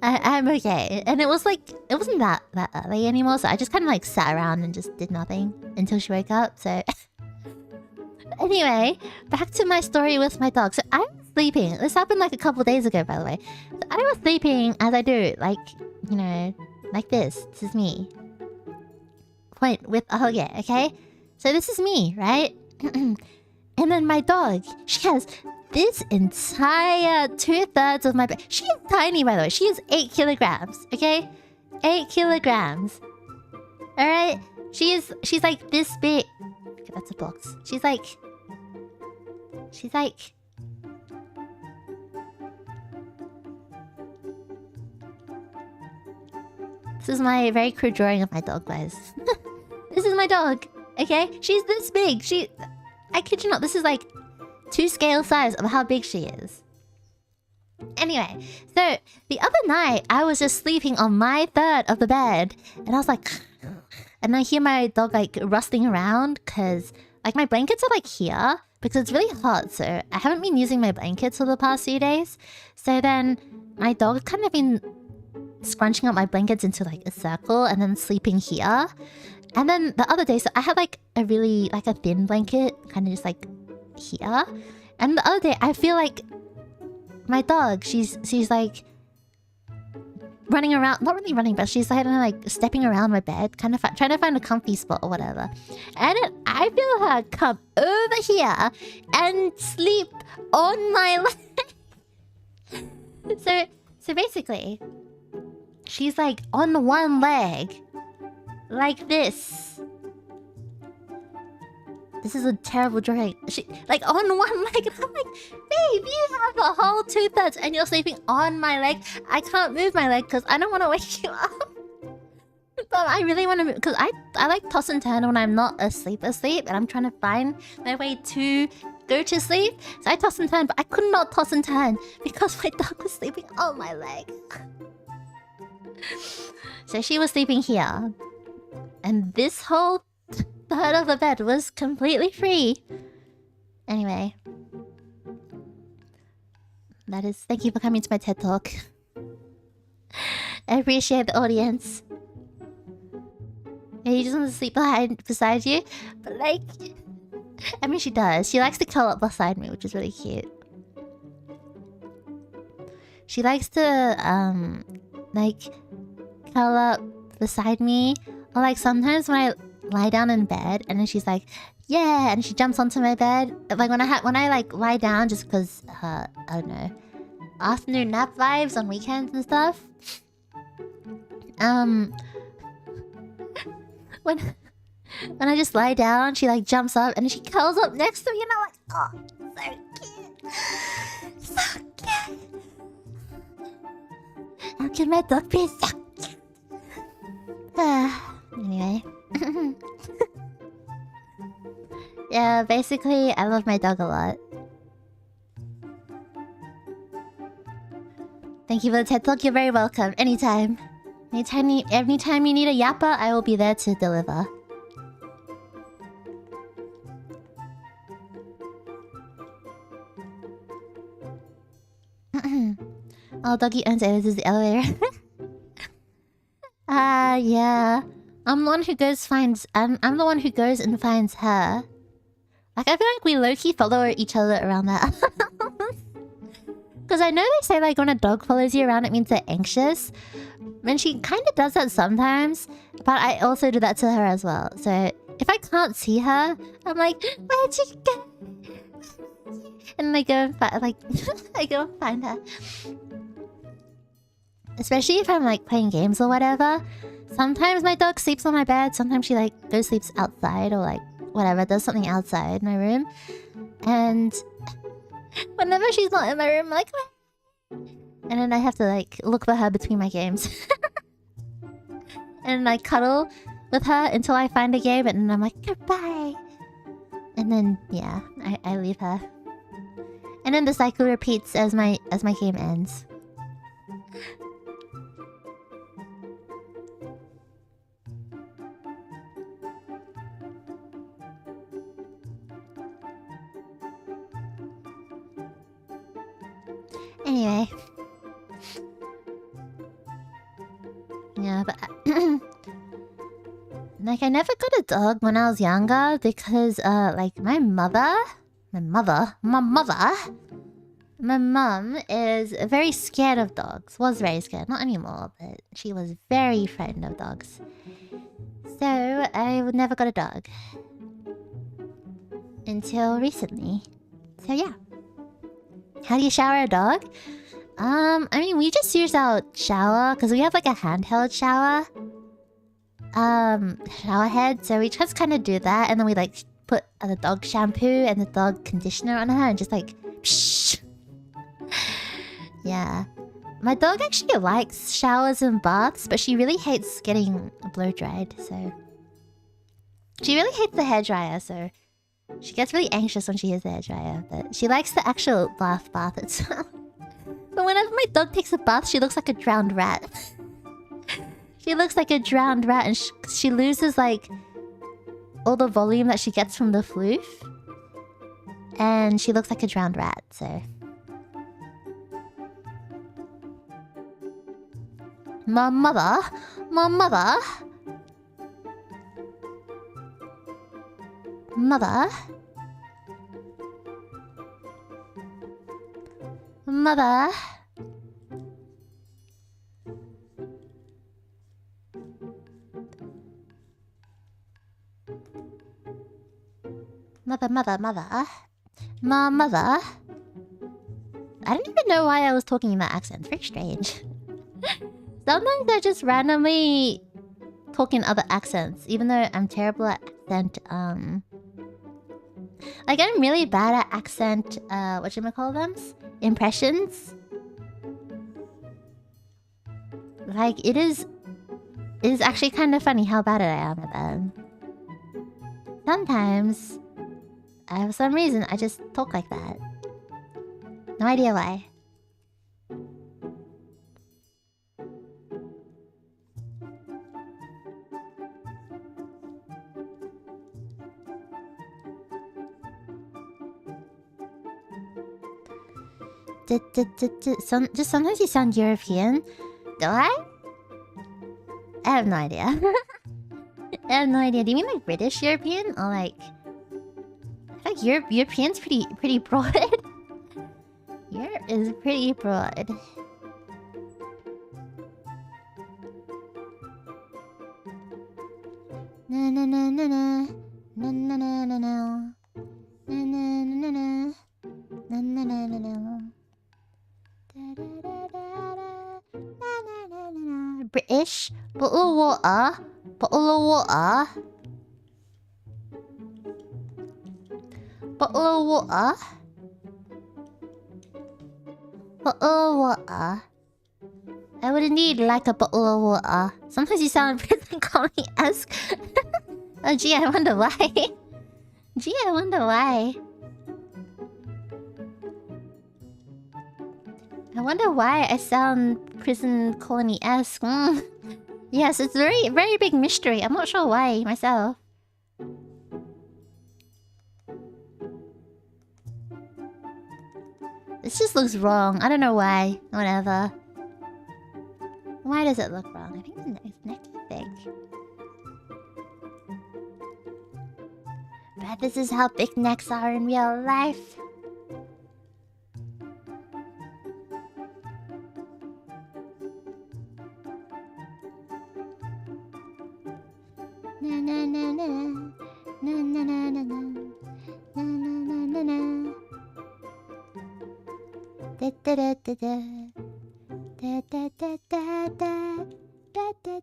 I'm okay. And it wasn't that early anymore, so I just kind of like sat around and just did nothing until she woke up. So anyway, back to my story with my dog. So I was sleeping. This happened like a couple days ago, by the way. So I was sleeping as I do, like, you know, like this. This is me. Point with a hug, okay? So this is me, right? And then my dog, she has this entire 2/3 of my bed. She is tiny, by the way. She is 8 kilograms, okay? 8 kilograms. Alright? She's like this big. Okay, that's a box. She's like... This is my very crude drawing of my dog, guys. This is my dog, okay? She's this big. I kid you not, this is like 2 scale size of how big she is. Anyway, so the other night, I was just sleeping on my third of the bed. And I was like... and I hear my dog like rustling around because like my blankets are like here because it's really hot. So I haven't been using my blankets for the past few days. So then my dog kind of been scrunching up my blankets into like a circle and then sleeping here. And then the other day, so I had like a really like a thin blanket kind of just like here. And the other day I feel like my dog, she's like running around, not really running, but she's like stepping around my bed, kind of trying to find a comfy spot or whatever. And then I feel her come over here and sleep on my leg. So basically, she's like on one leg, like this. This is a terrible joke. She like on one leg, and I'm like, babe, you have a whole 2/3 and you're sleeping on my leg. I can't move my leg because I don't want to wake you up. But I really want to move because I like toss and turn when I'm not asleep, and I'm trying to find my way to go to sleep. So I toss and turn, but I could not toss and turn because my dog was sleeping on my leg. So she was sleeping here, and this whole third of the bed was completely free. Anyway, that is. Thank you for coming to my TED Talk. I appreciate the audience. Yeah, you just want to sleep beside you, but like, I mean, she does. She likes to curl up beside me, which is really cute. She likes to like curl up beside me, or like sometimes when I lie down in bed and then she's like, yeah, and she jumps onto my bed. Like when I like lie down just because I don't know, afternoon nap vibes on weekends and stuff. When I just lie down, she like jumps up and she curls up next to me, and I'm like, oh, so cute, so cute. How can my dog be so cute? Anyway. Yeah, basically, I love my dog a lot. Thank you for the TED Talk. You're very welcome. Anytime. Anytime you need a yappa, I will be there to deliver. Oh, doggy owns Aelis is the elevator. Yeah. I'm the one who goes I'm the one who goes and finds her. Like, I feel like we low-key follow each other around that. Because I know they say, like, when a dog follows you around, it means they're anxious. And she kind of does that sometimes. But I also do that to her as well. So, if I can't see her, I'm like, where'd you go? And I go and I go and find her. Especially if I'm, like, playing games or whatever. Sometimes my dog sleeps on my bed. Sometimes she, like, goes sleeps outside or, like, whatever, does something outside my room. And whenever she's not in my room, I'm like, and then I have to like look for her between my games. And I cuddle with her until I find a game, and then I'm like, goodbye. And then yeah, I leave her. And then the cycle repeats as my game ends. Anyway. Yeah, but... like, I never got a dog when I was younger because, like, my mum is very scared of dogs. Was very scared. Not anymore, but she was very frightened of dogs. So, I never got a dog. Until recently. So, yeah. How do you shower a dog? I mean, we just use our shower because we have like a handheld shower. Shower head. So we just kind of do that, and then we like put the dog shampoo and the dog conditioner on her and just like psh. Yeah. My dog actually likes showers and baths, but she really hates getting blow dried, so she really hates the hairdryer, so she gets really anxious when she hears the hairdryer, but she likes the actual bath itself. But whenever my dog takes a bath, she looks like a drowned rat. She looks like a drowned rat, and she loses like all the volume that she gets from the floof, and she looks like a drowned rat. So, my mother, mother. Mother. Mother. Mother. My mother. I don't even know why I was talking in that accent. It's very strange. Sometimes I just randomly talk in other accents, even though I'm terrible at accent, like, I'm really bad at accent, whatchamacallthems? Impressions. Like, it is actually kind of funny how bad I am at them. Sometimes, for some reason, I just talk like that. No idea why. Just sometimes you sound European. Do I? I have no idea. I have no idea. Do you mean like British European? Or like... I feel like European's pretty broad. Europe is pretty broad. Na na na na na. Na na na na na. Na na na na. Na na na na na. British, bottle of water, bottle of water, bottle of water, bottle of water. I would indeed like a bottle of water. Sometimes you sound prison colony-esque. Oh gee, I wonder why. Gee, I wonder why. I wonder why I sound prison colony-esque. Yes, it's a very big mystery. I'm not sure why myself. This just looks wrong. I don't know why. Whatever. Why does it look wrong? I think the neck's big. But this is how big necks are in real life. Na na na na na na na na na na na na na. Da da da da da da da da da da da da da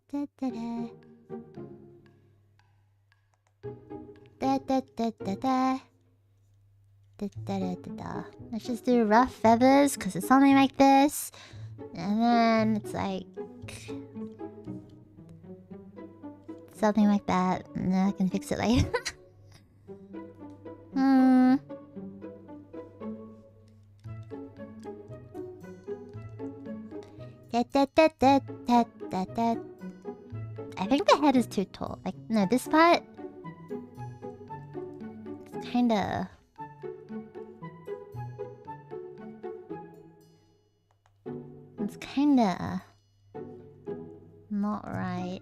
da da da da da. Let's just do rough feathers because it's something like this, and then it's like something like that. And then I can fix it later. I think the head is too tall. Like, no, this part... It's kinda... It's kinda... Not right.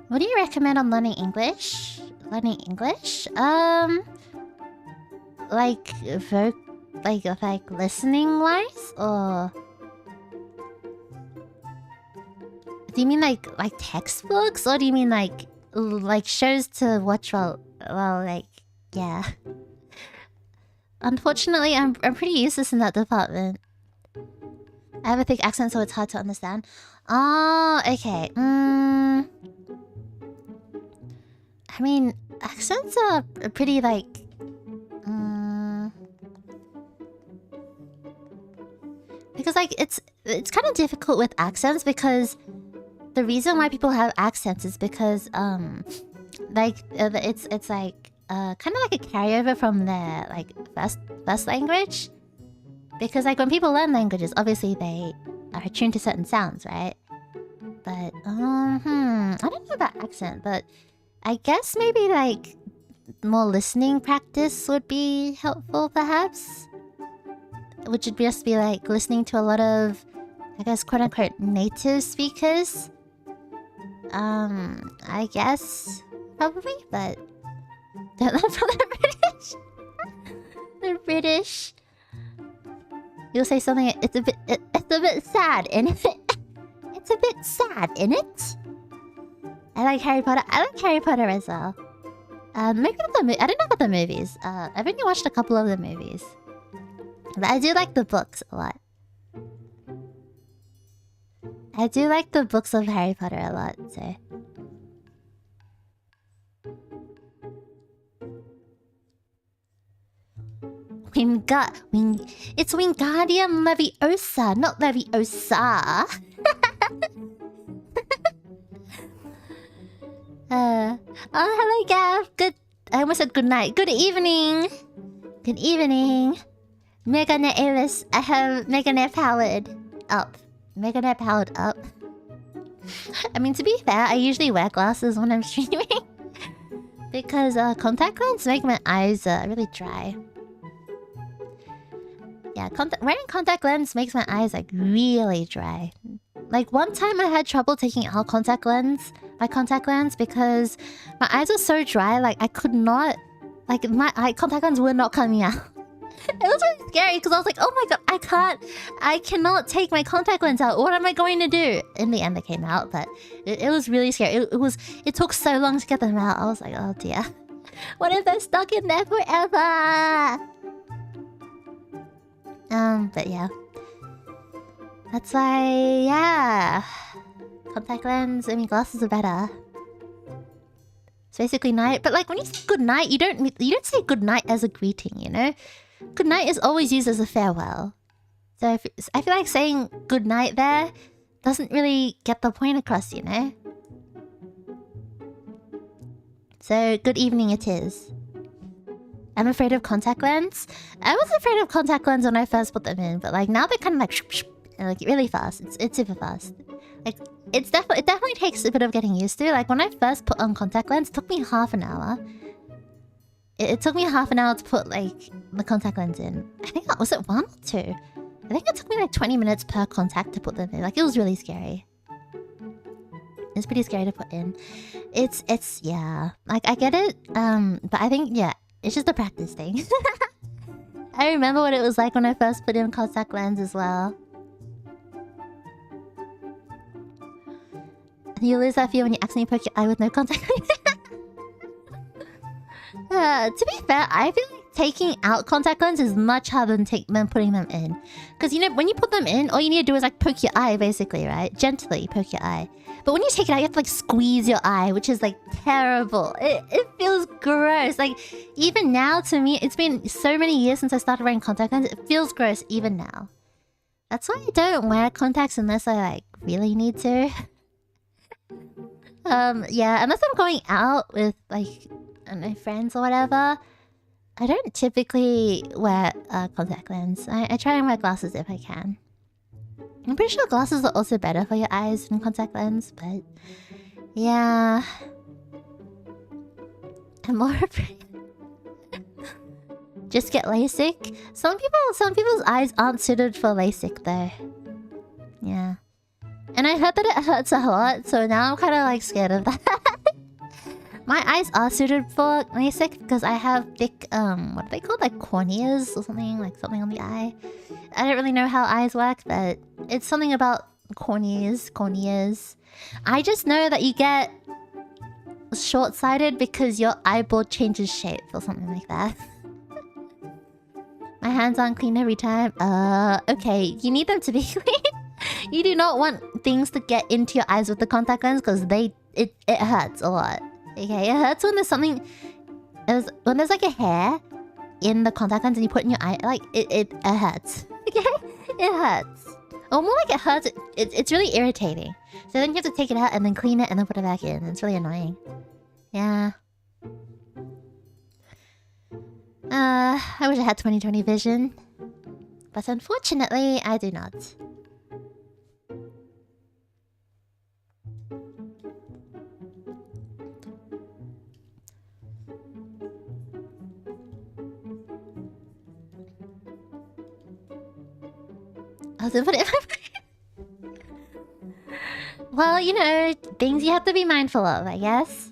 What do you recommend on learning English? Learning English? Like listening wise, or do you mean like textbooks, or do you mean like shows to watch while like, yeah. Unfortunately, I'm pretty useless in that department. I have a thick accent, so it's hard to understand. Oh, okay. I mean, accents are pretty like... Because like it's kind of difficult with accents because the reason why people have accents is because like it's like kind of like a carryover from their like first language. Because like when people learn languages, obviously they are attuned to certain sounds, right? But I don't know about accent, but I guess maybe like more listening practice would be helpful, perhaps. Which would just be like listening to a lot of, I guess, quote unquote native speakers. I guess probably, but don't know for the British. The British. You'll say something. It's a bit sad, innit? It's a bit sad, innit? I like Harry Potter. I like Harry Potter as well. Maybe not the I don't know about the movies. I've only watched a couple of the movies, but I do like the books a lot. I do like the books of Harry Potter a lot, so. It's Wingardium Leviosa, not Leviosa. Oh, hello, Gav. Good. I almost said good night. Good evening. Good evening. Megane Aelis. I have Megane powered up. Megane powered up. I mean, to be fair, I usually wear glasses when I'm streaming. Because contact lenses make my eyes really dry. Yeah, wearing contact lens makes my eyes like really dry. Like one time I had trouble taking out my contact lens because my eyes were so dry, like I could not, like my contact lens were not coming out. It was really scary because I was like, oh my god, I cannot take my contact lens out. What am I going to do? In the end, they came out, but it was really scary. It took so long to get them out. I was like, oh dear, what if they're stuck in there forever? But yeah. That's why, yeah. Contact lens, I mean glasses are better. It's basically night, but like when you say good night, you don't say good night as a greeting, you know? Good night is always used as a farewell. So I feel like saying good night there doesn't really get the point across, you know? So good evening it is. I'm afraid of contact lens. I was afraid of contact lens when I first put them in, but like now they're kind of like really fast. It's super fast. Like it definitely takes a bit of getting used to. Like when I first put on contact lens, it took me half an hour. It took me half an hour to put like the contact lens in. I think was it 1 or 2? I think it took me like 20 minutes per contact to put them in. Like it was really scary. It's pretty scary to put in. It's yeah. Like I get it. But I think yeah. It's just a practice thing. I remember what it was like when I first put in contact lens as well. You lose that fear when you accidentally poke your eye with no contact lens. To be fair, I feel like taking out contact lens is much harder than putting them in. Because you know, when you put them in, all you need to do is like poke your eye basically, right? Gently poke your eye. But when you take it out, you have to like squeeze your eye, which is like terrible. It feels gross. Like even now to me, it's been so many years since I started wearing contact lenses. It feels gross even now. That's why I don't wear contacts unless I like really need to. Yeah, unless I'm going out with like my friends or whatever, I don't typically wear contact lens. I try and wear glasses if I can. I'm pretty sure glasses are also better for your eyes than contact lens, but yeah. I'm more afraid. Just get LASIK. Some people's eyes aren't suited for LASIK though. Yeah. And I heard that it hurts a lot, so now I'm kind of like scared of that. My eyes are suited for LASIK because I have thick, what are they called? Like corneas or something? Like something on the eye. I don't really know how eyes work, but it's something about corneas. I just know that you get short-sighted because your eyeball changes shape or something like that. My hands aren't clean every time. Okay. You need them to be clean. You do not want things to get into your eyes with the contact lens because it hurts a lot. Okay, it hurts when there's something... when there's like a hair in the contact lens and you put it in your eye, like, it hurts. Okay? It hurts. Oh, more like it hurts. It's really irritating. So then you have to take it out and then clean it and then put it back in. It's really annoying. Yeah. I wish I had 20/20 vision. But unfortunately, I do not. I'll put it in my... Well, you know, things you have to be mindful of, I guess.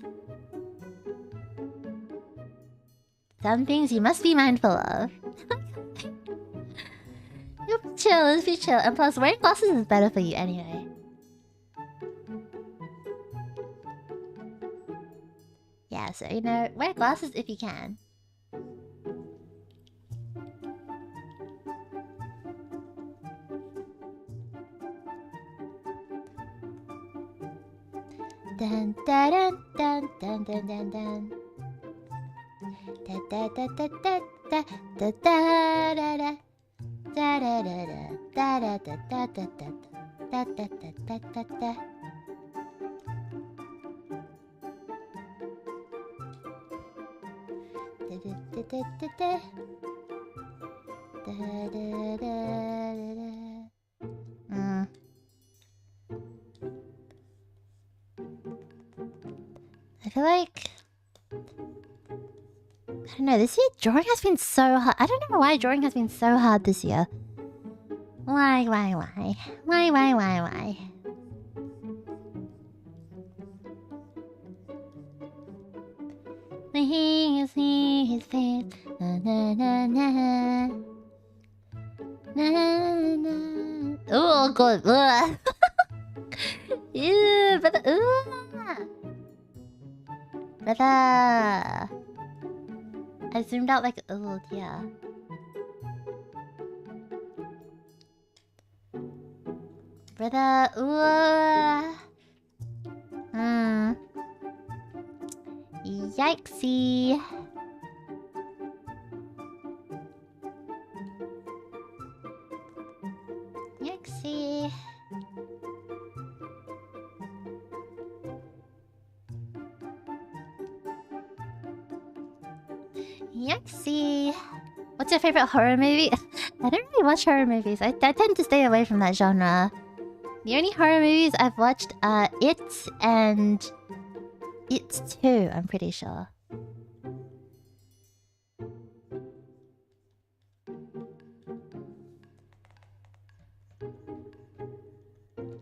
Some things you must be mindful of. You'll chill, let's be chill. And plus, wearing glasses is better for you anyway. Yeah, so, you know, wear glasses if you can. Dun dun dun dun dun dun dun. Da da da da da da da da da da. Da da da da da da da da da da da da da da. I feel like... I don't know, this year drawing has been so hard. I don't know why drawing has been so hard this year. Why? Why? You see his face. Na na na na. Na na. Oh god. Ew, brother. Brother. I zoomed out like, oh dear. Brother, Yikesy. Yikesy. Yikesy. What's your favorite horror movie? I don't really watch horror movies. I tend to stay away from that genre. The only horror movies I've watched are It and It 2, I'm pretty sure.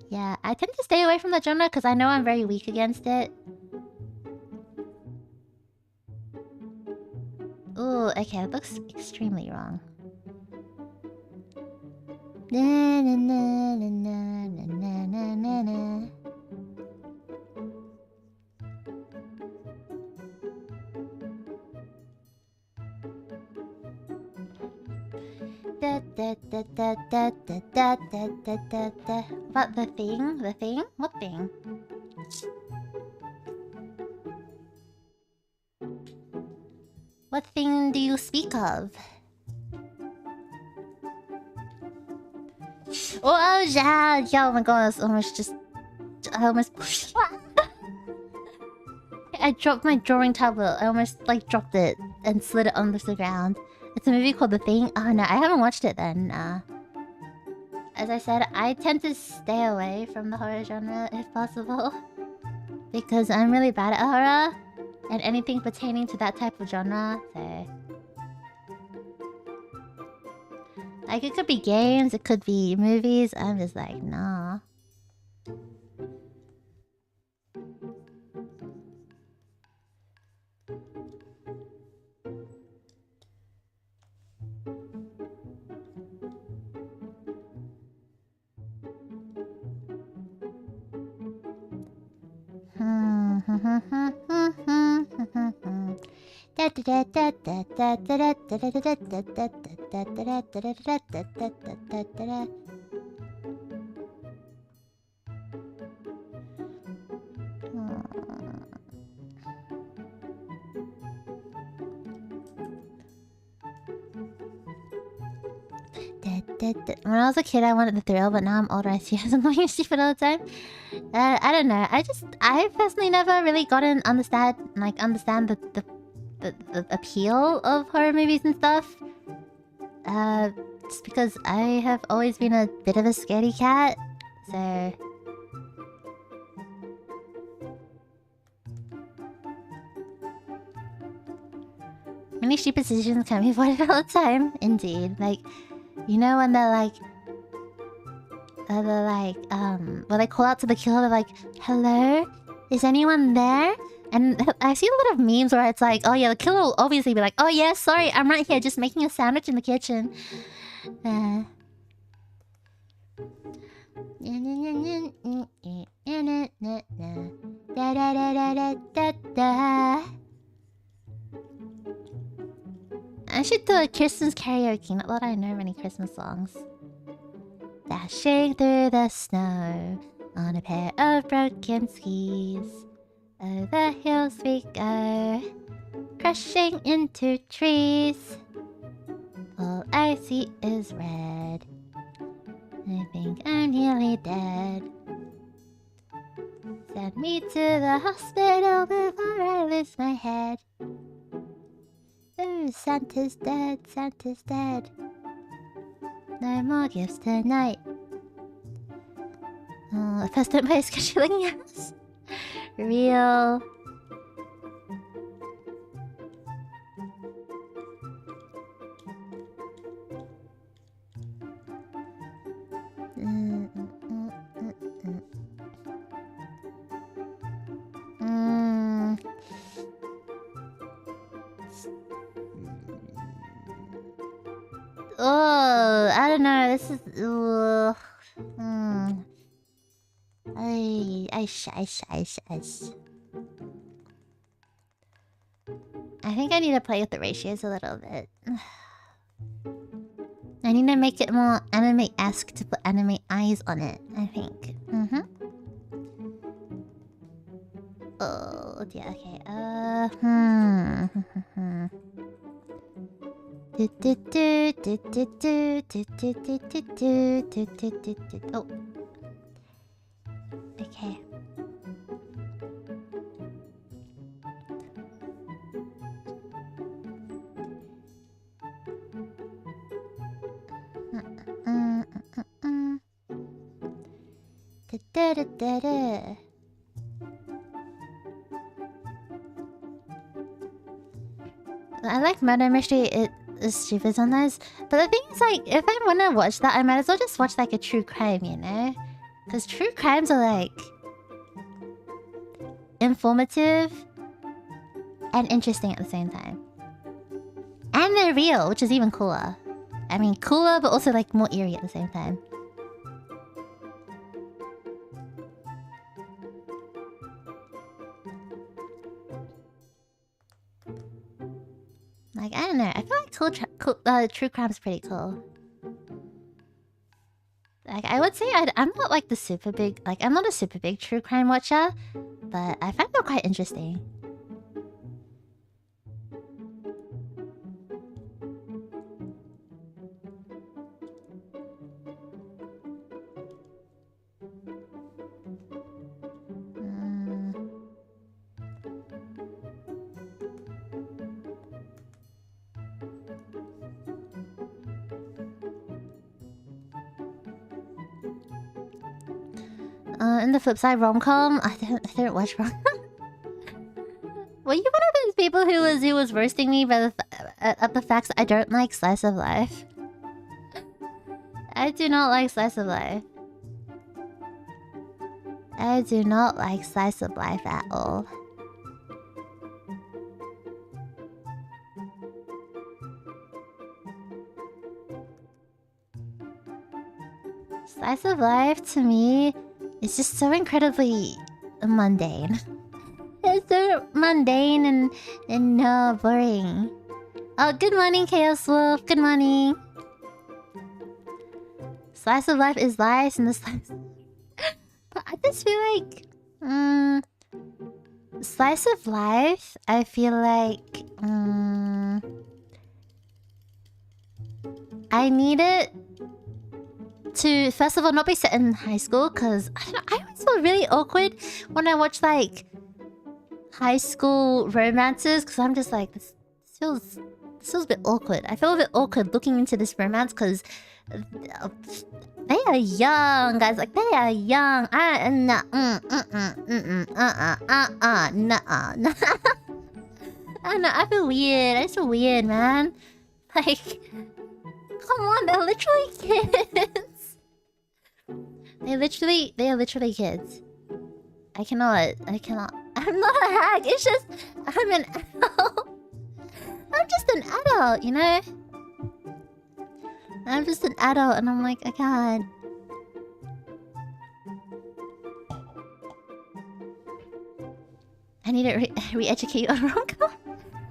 Yeah, I tend to stay away from that genre because I know I'm very weak against it. Ooh, okay, it looks extremely wrong. Na na na na na na na na na. Da da da da da da da da da da da. What, the thing? The thing? What thing? What thing do you speak of? Oh yeah, oh my god, I almost I dropped my drawing tablet. I almost like dropped it and slid it onto the ground. It's a movie called The Thing. Oh no, I haven't watched it then. As I said, I tend to stay away from the horror genre if possible. Because I'm really bad at horror. And anything pertaining to that type of genre, so... Like, it could be games, it could be movies. I'm just like, nah. When I was a kid, I wanted the thrill, but now I'm older, I see I'm annoying and stupid all the time. I don't know. I personally never really understand the appeal of horror movies and stuff. Just because I have always been a bit of a scaredy cat, so... Many stupid decisions can be avoided all the time, indeed. Like, you know when they're when they call out to the killer, they're like, "Hello? Is anyone there?" And I see a lot of memes where it's like, oh yeah, the killer will obviously be like, "Oh yeah, sorry, I'm right here just making a sandwich in the kitchen." I should do a Christmas karaoke, not that I know many Christmas songs. Dashing through the snow on a pair of broken skis. Over the hills we go, crashing into trees. All I see is red. I think I'm nearly dead. Send me to the hospital before I lose my head. Ooh, Santa's dead, Santa's dead. No more gifts tonight. Oh, first don't buy a scheduling house. Real. Oh, I don't know. This is. I think I need to play with the ratios a little bit. I need to make it more anime-esque to put anime eyes on it, I think. Oh, yeah, okay. Oh. Okay. I like murder mystery. It is stupid sometimes, but the thing is, like, if I want to watch that, I might as well just watch like a true crime, you know? Because true crimes are like informative and interesting at the same time, and they're real, which is even cooler. I mean, cooler, but also like more eerie at the same time. Like, I don't know. I feel like true crime's pretty cool. Like, I would say I'm not like the super big... Like, I'm not a super big true crime watcher, but I find them quite interesting. And the flip side, rom-com. I don't watch rom-com. Were you one of those people who was roasting me by at the facts I don't like slice of life? I do not like slice of life. I do not like slice of life at all. Slice of life to me is just so incredibly mundane. It's so mundane and boring. Oh, good morning, Chaos Wolf. Good morning. Slice of life is life, and the slice. But I just feel like, slice of life. I feel like, I need it to first of all not be set in high school, because I always feel really awkward when I watch like high school romances, because I'm just like, this feels a bit awkward. I feel a bit awkward looking into this romance because they are young, guys. Like, they are young. Nah, I don't know, I feel weird. I feel weird, man. Like, come on, they're literally kids. They are literally kids. I cannot. I'm not a hack. It's just, I'm an adult. I'm just an adult, you know? I'm just an adult and I'm like, I can't. I need to re-educate on rom-com.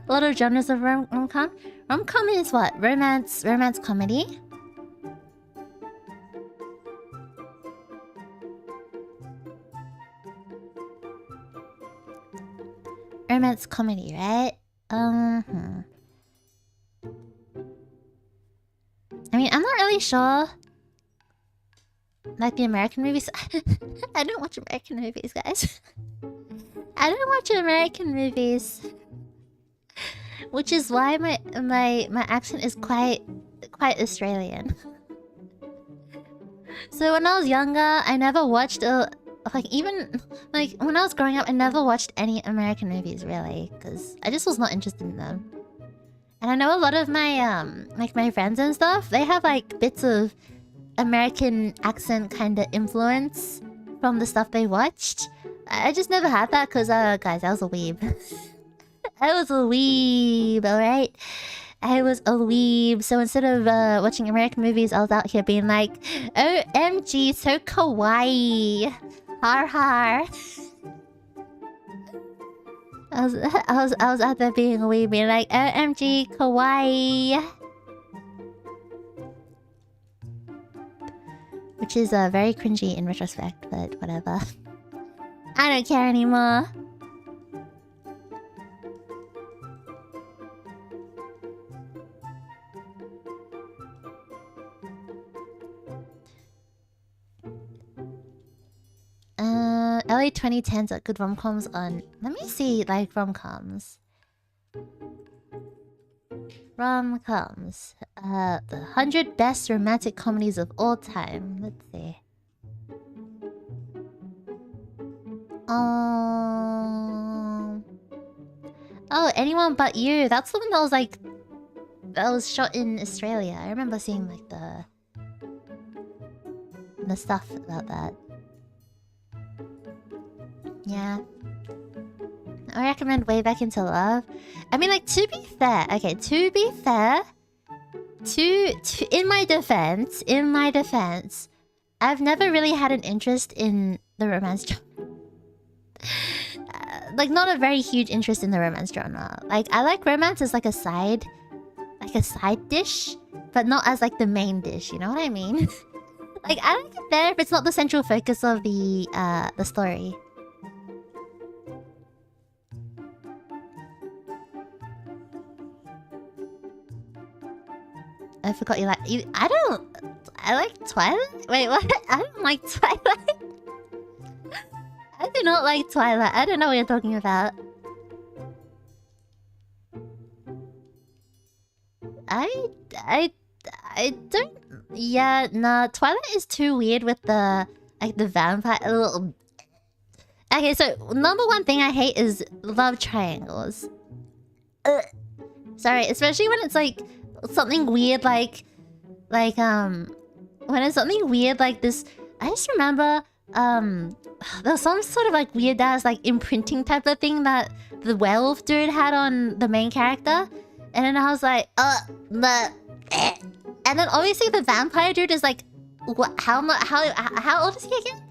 A lot of genres of rom-com. Rom-com is what? Romance comedy. Romance comedy, right? I mean, I'm not really sure. Like the American movies. I don't watch American movies, guys. I don't watch American movies. Which is why my accent is quite Australian. So when I was younger, I never watched even when I was growing up, I never watched any American movies really, because I just was not interested in them. And I know a lot of my like my friends and stuff, they have like bits of American accent kind of influence from the stuff they watched. I just never had that because guys, I was a weeb. I was a weeb, alright? I was a weeb, so instead of watching American movies, I was out here being like, OMG, so kawaii. Har har. I was out there being a weeb, being like, OMG, kawaii. Which is very cringy in retrospect, but whatever. I don't care anymore. Early 2010s are good rom-coms on... Let me see, like, rom-coms. Rom-coms. The 100 best romantic comedies of all time. Let's see. Oh, Anyone But You. That's the one that was like... That was shot in Australia. I remember seeing like the stuff about that. Yeah. I recommend Way Back Into Love. I mean, like, to be fair... Okay, to be fair... In my defense... I've never really had an interest in the romance genre. Like, not a very huge interest in the romance genre. Like, I like romance as like a side dish, but not as like the main dish, you know what I mean? Like, I like it better if it's not the central focus of the story. I forgot you like... I like Twilight? Wait, what? I don't like Twilight. I do not like Twilight. I don't know what you're talking about. I don't... Yeah, nah. Twilight is too weird with the... Like, the vampire... Okay, so number one thing I hate is love triangles. Sorry, especially when it's like... Something weird like... when it's something weird like this... I just remember... There was some sort of like weird ass like imprinting type of thing that the werewolf dude had on the main character. And then I was like, and then obviously the vampire dude is like... What? How old is he again?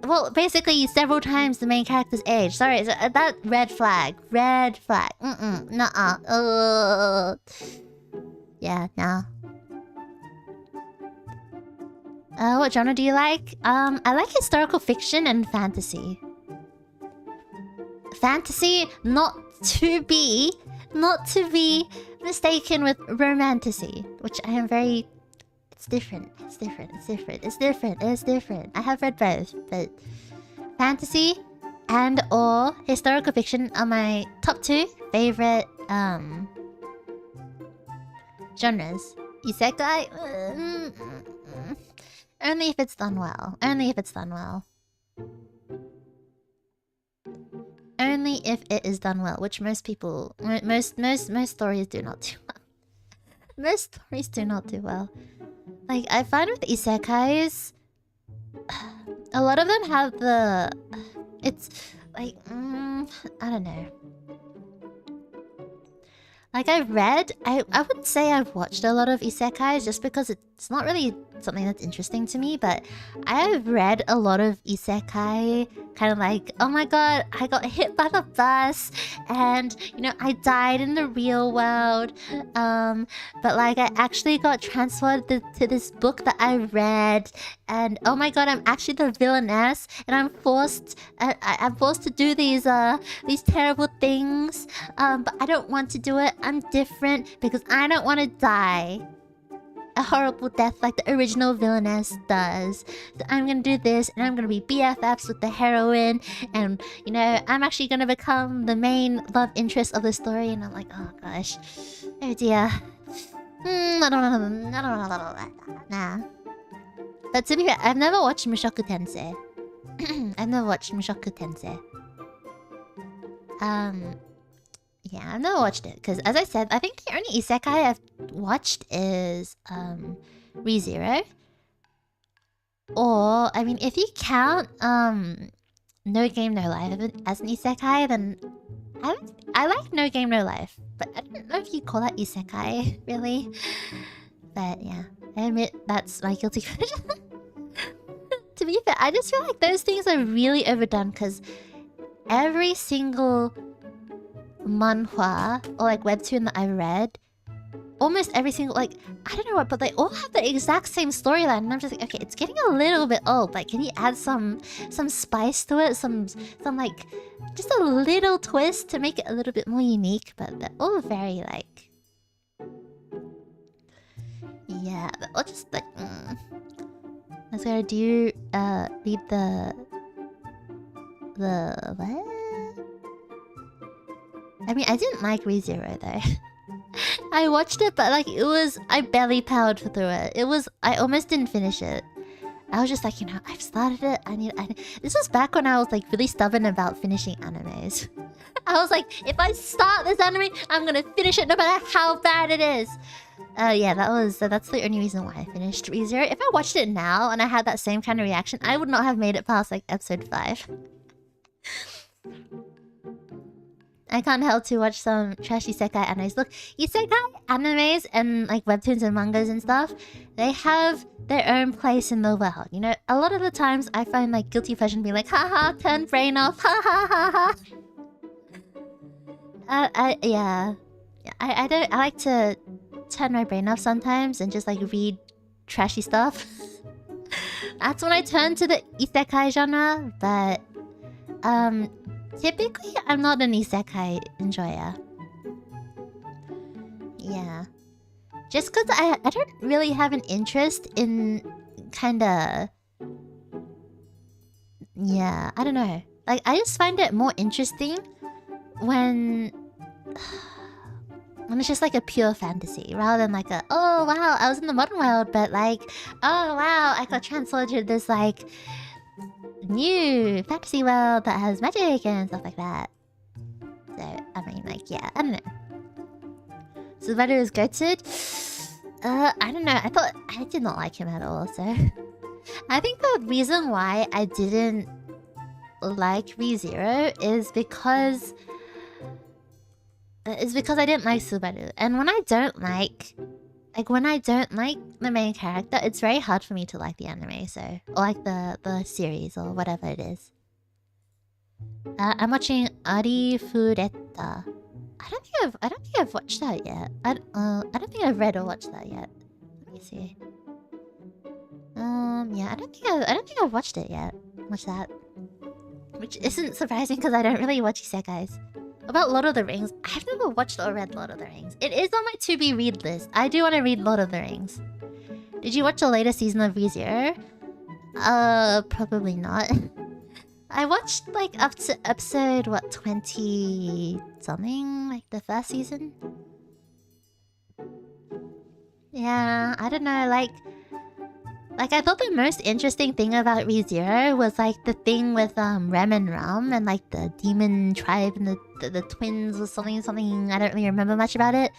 Well, basically several times the main character's age. Sorry, that red flag. Red flag. Nuh-uh. Yeah, no. What genre do you like? I like historical fiction and fantasy. Fantasy, not to be mistaken with romantasy, which I am very It's different. It's different. It's different. It's different. It's different. I have read both, but fantasy and or historical fiction are my top 2 favorite genres. Isekai? Only if it's done well. Only if it's done well. Only if it is done well, which most people, most stories do not do well. Most stories do not do well. Like, I find with isekais, a lot of them have the... It's like, I don't know. Like, I wouldn't say I've watched a lot of isekais just because it's not really something that's interesting to me, but I have read a lot of isekai, kind of like, oh my god, I got hit by the bus, and, you know, I died in the real world, but like, I actually got transferred to this book that I read, and oh my god, I'm actually the villainess, and I'm forced to do these terrible things, but I don't want to do it. I'm different because I don't want to die a horrible death like the original villainess does. So I'm gonna do this, and I'm gonna be BFFs with the heroine, and you know, I'm actually gonna become the main love interest of the story. And I'm like, oh gosh, oh dear. Nah. But to be fair, I've never watched Mushoku Tensei. I've never watched Mushoku Tensei. Yeah, I've never watched it because, as I said, I think the only isekai I've watched is ReZero. Or, I mean, if you count No Game No Life as an isekai, then I like No Game No Life, but I don't know if you call that isekai really. But yeah, I admit that's my guilty pleasure. To be fair, I just feel like those things are really overdone because every single manhwa or like webtoon that I read, almost every single, like, I don't know what, but they all have the exact same storyline, and I'm just like, okay, it's getting a little bit old. Like, can you add some spice to it, some like just a little twist to make it a little bit more unique? But they're all very like, yeah, they're all just like, I was gonna do read the what? I mean, I didn't like ReZero though. I watched it, but like, I barely powered through it. I almost didn't finish it. I was just like, you know, I've started it. This was back when I was like really stubborn about finishing animes. I was like, if I start this anime, I'm gonna finish it no matter how bad it is. Yeah, that's the only reason why I finished ReZero. If I watched it now and I had that same kind of reaction, I would not have made it past like episode 5. I can't help to watch some trashy isekai animes. Look, isekai animes and like webtoons and mangas and stuff, they have their own place in the world. You know, a lot of the times I find like guilty pleasure being like, haha, turn brain off, ha ha ha ha. Yeah. I like to turn my brain off sometimes and just like read trashy stuff. That's when I turn to the isekai genre, but typically, I'm not an isekai enjoyer. Yeah. Just because I don't really have an interest in kinda... Yeah, I don't know. Like, I just find it more interesting when it's just like a pure fantasy, rather than like oh wow, I was in the modern world, but like, oh wow, I got translated to this like new fantasy world that has magic and stuff like that. So, I mean, like, yeah, I don't know. Subaru is goated? I don't know. I did not like him at all, so... I think the reason why I didn't like ReZero is because I didn't like Subaru. And when I don't like... Like, when I don't like the main character, it's very hard for me to like the anime, so... Or like the series, or whatever it is. I'm watching Arifureta. I don't think I've watched that yet. I don't think I've read or watched that yet. Let me see. Yeah, I don't think I've watched it yet. Watch that. Which isn't surprising because I don't really watch isekais. About Lord of the Rings, I've never watched or read Lord of the Rings. It is on my to-be-read list. I do want to read Lord of the Rings. Did you watch the latest season of ReZero? Probably not. I watched like up to episode, what, 20 something? Like the first season? Yeah, I don't know, like I thought the most interesting thing about ReZero was like the thing with Rem and Ram and like the demon tribe and the twins or something. I don't really remember much about it.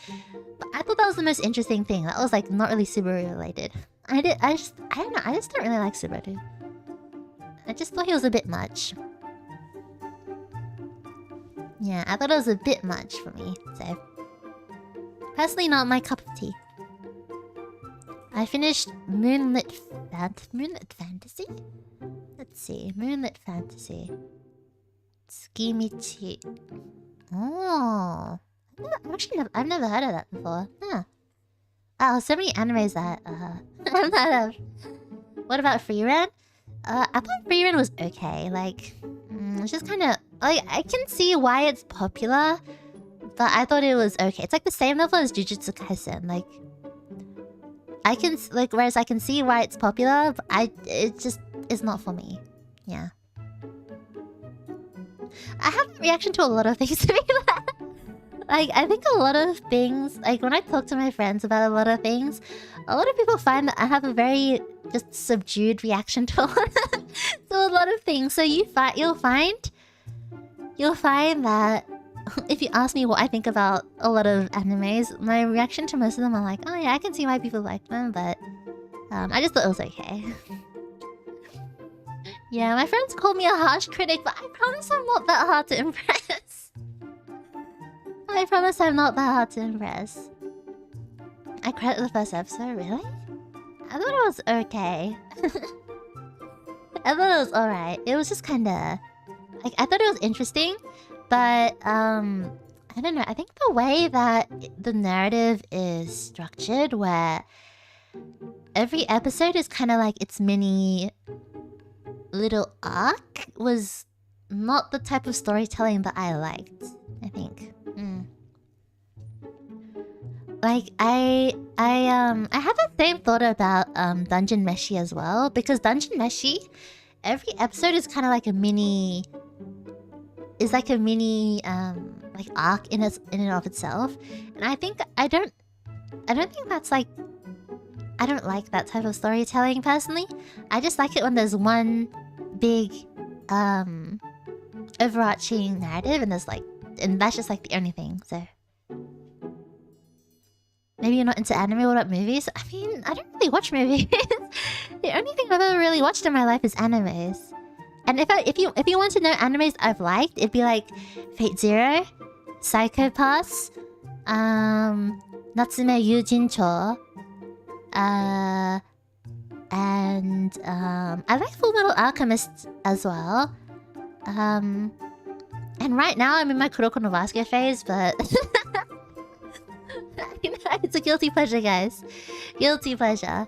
But I thought that was the most interesting thing. That was like not really Subaru related. I don't know, I just don't really like Subaru. I just thought he was a bit much. Yeah, I thought it was a bit much for me, so personally not my cup of tea. I finished Moonlit Fantasy? Let's see. Moonlit Fantasy. Tsukimichi. Oh. I've never heard of that before. Huh. Oh, so many animes that I've heard of. What about Freerun? I thought Freerun was okay. Like, it's just kind of like I can see why it's popular, but I thought it was okay. It's like the same level as Jujutsu Kaisen. Like, whereas I can see why it's popular, but it just is not for me. Yeah. I have a reaction to a lot of things to be like, I think a lot of things, like when I talk to my friends about a lot of things, a lot of people find that I have a very just subdued reaction to a lot of things. So you'll find that if you ask me what I think about a lot of animes, my reaction to most of them are like, oh yeah, I can see why people like them, but I just thought it was okay. Yeah, my friends called me a harsh critic, but I promise I'm not that hard to impress. I promise I'm not that hard to impress. I credit the first episode, really? I thought it was okay. I thought it was alright. It was just kinda... like, I thought it was interesting, but I don't know. I think the way that the narrative is structured, where every episode is kind of like its mini little arc, was not the type of storytelling that I liked, I think. Like, I had the same thought about Dungeon Meshi as well, because Dungeon Meshi, every episode is kind of like a mini... is like a mini like arc in and of itself, and I don't think that's like... I don't like that type of storytelling personally. I just like it when there's one big overarching narrative and that's just like the only thing. So maybe you're not into anime. What about movies? I mean, I don't really watch movies. The only thing I've ever really watched in my life is animes. And if you want to know animes I've liked, it'd be like Fate Zero, Psycho Pass, Natsume Yujincho, and I like Full Metal Alchemist as well. And right now I'm in my Kuroko no Basuke phase, but it's a guilty pleasure, guys. Guilty pleasure.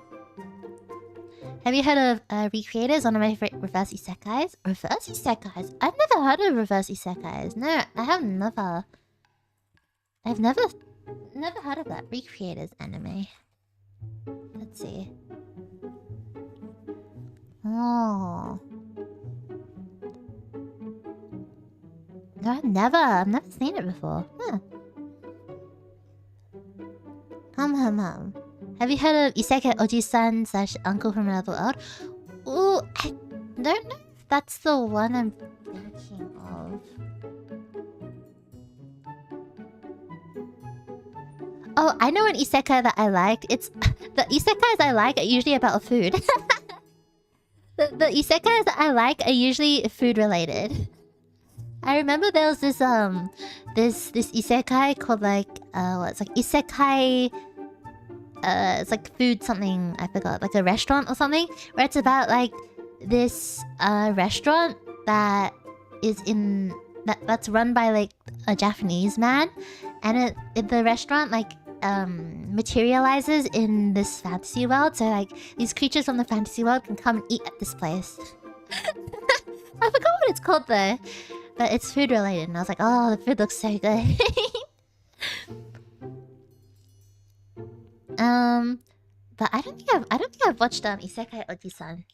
Have you heard of Recreators, one of my favorite reverse isekais? Reverse isekais? I've never heard of reverse isekais. No, I have never. I've never heard of that. Recreators anime. Let's see. Oh. No, I've never seen it before. Huh. Have you heard of Isekai Oji-san / Uncle from Another World? Ooh, I don't know if that's the one I'm thinking of. Oh, I know an isekai that I like. It's... the isekais I like are usually about food. The isekais that I like are usually food related. I remember there was this this isekai called like it's like isekai, it's like food something, I forgot, like a restaurant or something, where it's about like this restaurant that is in that's run by like a Japanese man, and the restaurant like materializes in this fantasy world, so like these creatures from the fantasy world can come and eat at this place. I forgot what it's called though, but it's food related, and I was like, oh, the food looks so good. But I don't think I've watched Isekai Oji-san.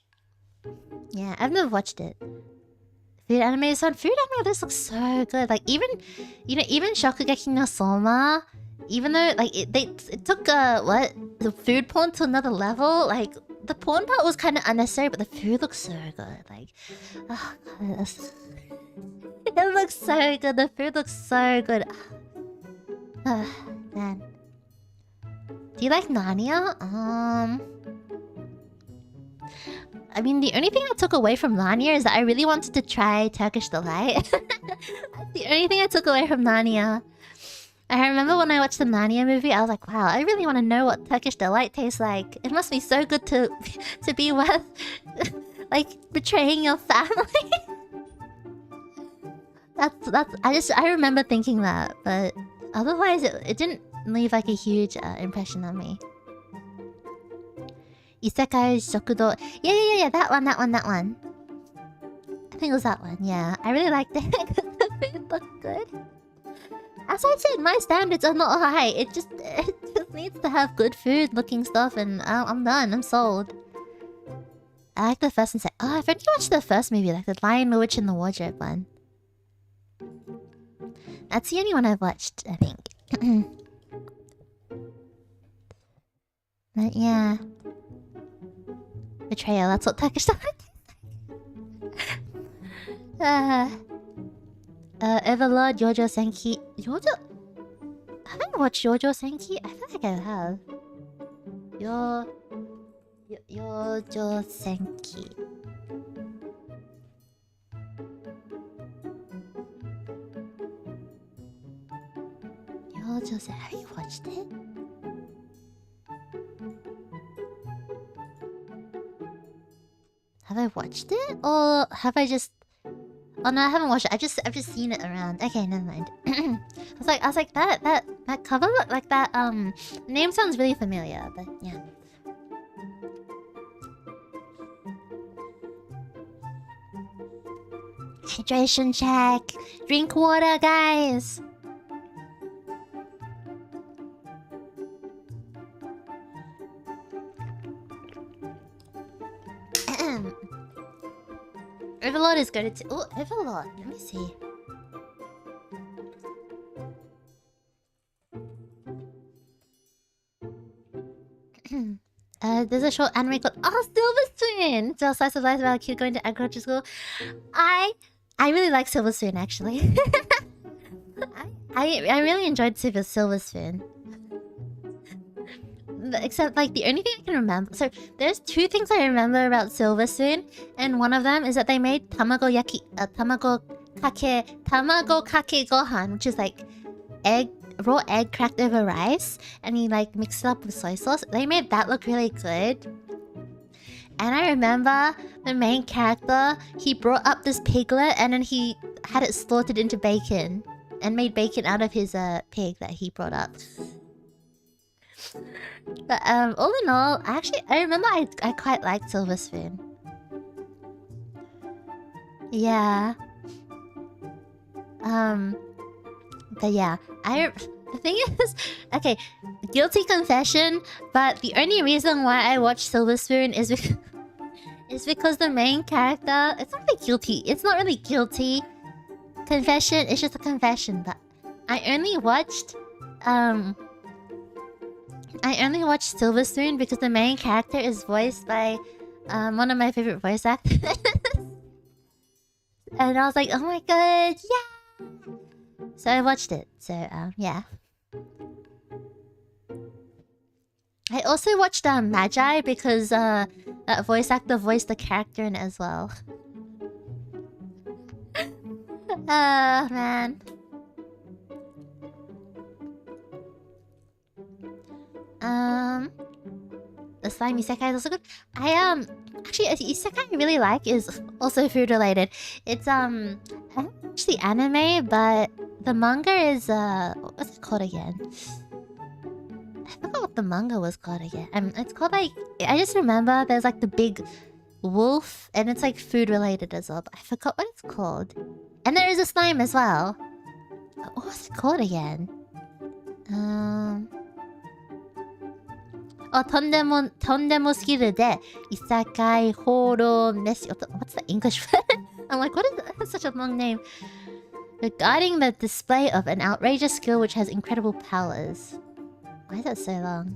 Yeah, I've never watched it. Food anime is fun. Food anime, this looks so good. Like even, you know, even Shokugeki no Soma, even though like it took the food porn to another level. Like the porn part was kind of unnecessary, but the food looks so good. Like, oh god, it looks so good. The food looks so good. Man. Do you like Narnia? I mean, the only thing I took away from Narnia is that I really wanted to try Turkish Delight. That's the only thing I took away from Narnia. I remember when I watched the Narnia movie, I was like, wow, I really want to know what Turkish Delight tastes like. It must be so good to be worth, like, betraying your family. I remember thinking that, but otherwise it didn't leave like a huge impression on me. Isekai Shokudo. Yeah, that one. I think it was that one, yeah. I really liked it. The food looked good. As I said, my standards are not high. It just needs to have good food looking stuff and I'm done. I'm sold. I like the first and second. Oh, I've only watched the first movie, like the Lion, the Witch, and the Wardrobe one. That's the only one I've watched, I think. But yeah. Betrayal, that's what Turkish Delight Everlord, Yojo Senki. Yojo? Have I watched Yojo Senki? I feel like I have. Yojo Senki. Yojo Senki. Have you watched it? Have I watched it? Or have I just... Oh no, I haven't watched it. I've just seen it around. Okay, never mind. I was like that cover, like that name sounds really familiar, but yeah. Hydration check. Drink water, guys. Everlord is good. Oh, Everlord. Let me see. There's a short anime called Silver Spoon. It's a slice of life about a kid going to agriculture school. I really like Silver Spoon actually. I really enjoyed Silver Spoon. Except, like, the only thing I can remember... So, there's two things I remember about Silver Spoon. And one of them is that they made tamago kake gohan. Which is, like, raw egg cracked over rice. And you, like, mix it up with soy sauce. They made that look really good. And I remember the main character, he brought up this piglet. And then he had it slaughtered into bacon. And made bacon out of his pig that he brought up. But all in all, I remember I quite liked Silver Spoon. Yeah. But yeah, the thing is, okay, guilty confession. But the only reason why I watched Silver Spoon is because the main character. It's not really guilty. It's not really guilty confession. It's just a confession. But I only watched Silver Spoon because the main character is voiced by one of my favorite voice actors. And I was like, oh my god, yeah! So I watched it. So, yeah. I also watched Magi because that voice actor voiced the character in it as well. Man. The slime isekai is also good. Actually, a isekai I really like is also food related. It's I haven't watched the anime, but the manga is what's it called again? I forgot what the manga was called again. It's called like, I just remember there's like the big wolf, and it's like food related as well. But I forgot what it's called. And there is a slime as well. What was it called again? とんでもすぎるで、異世界放浪ですよ。What's the English for it? I'm like, what is that? That's such a long name. Regarding the display of an outrageous skill which has incredible powers. Why is that so long?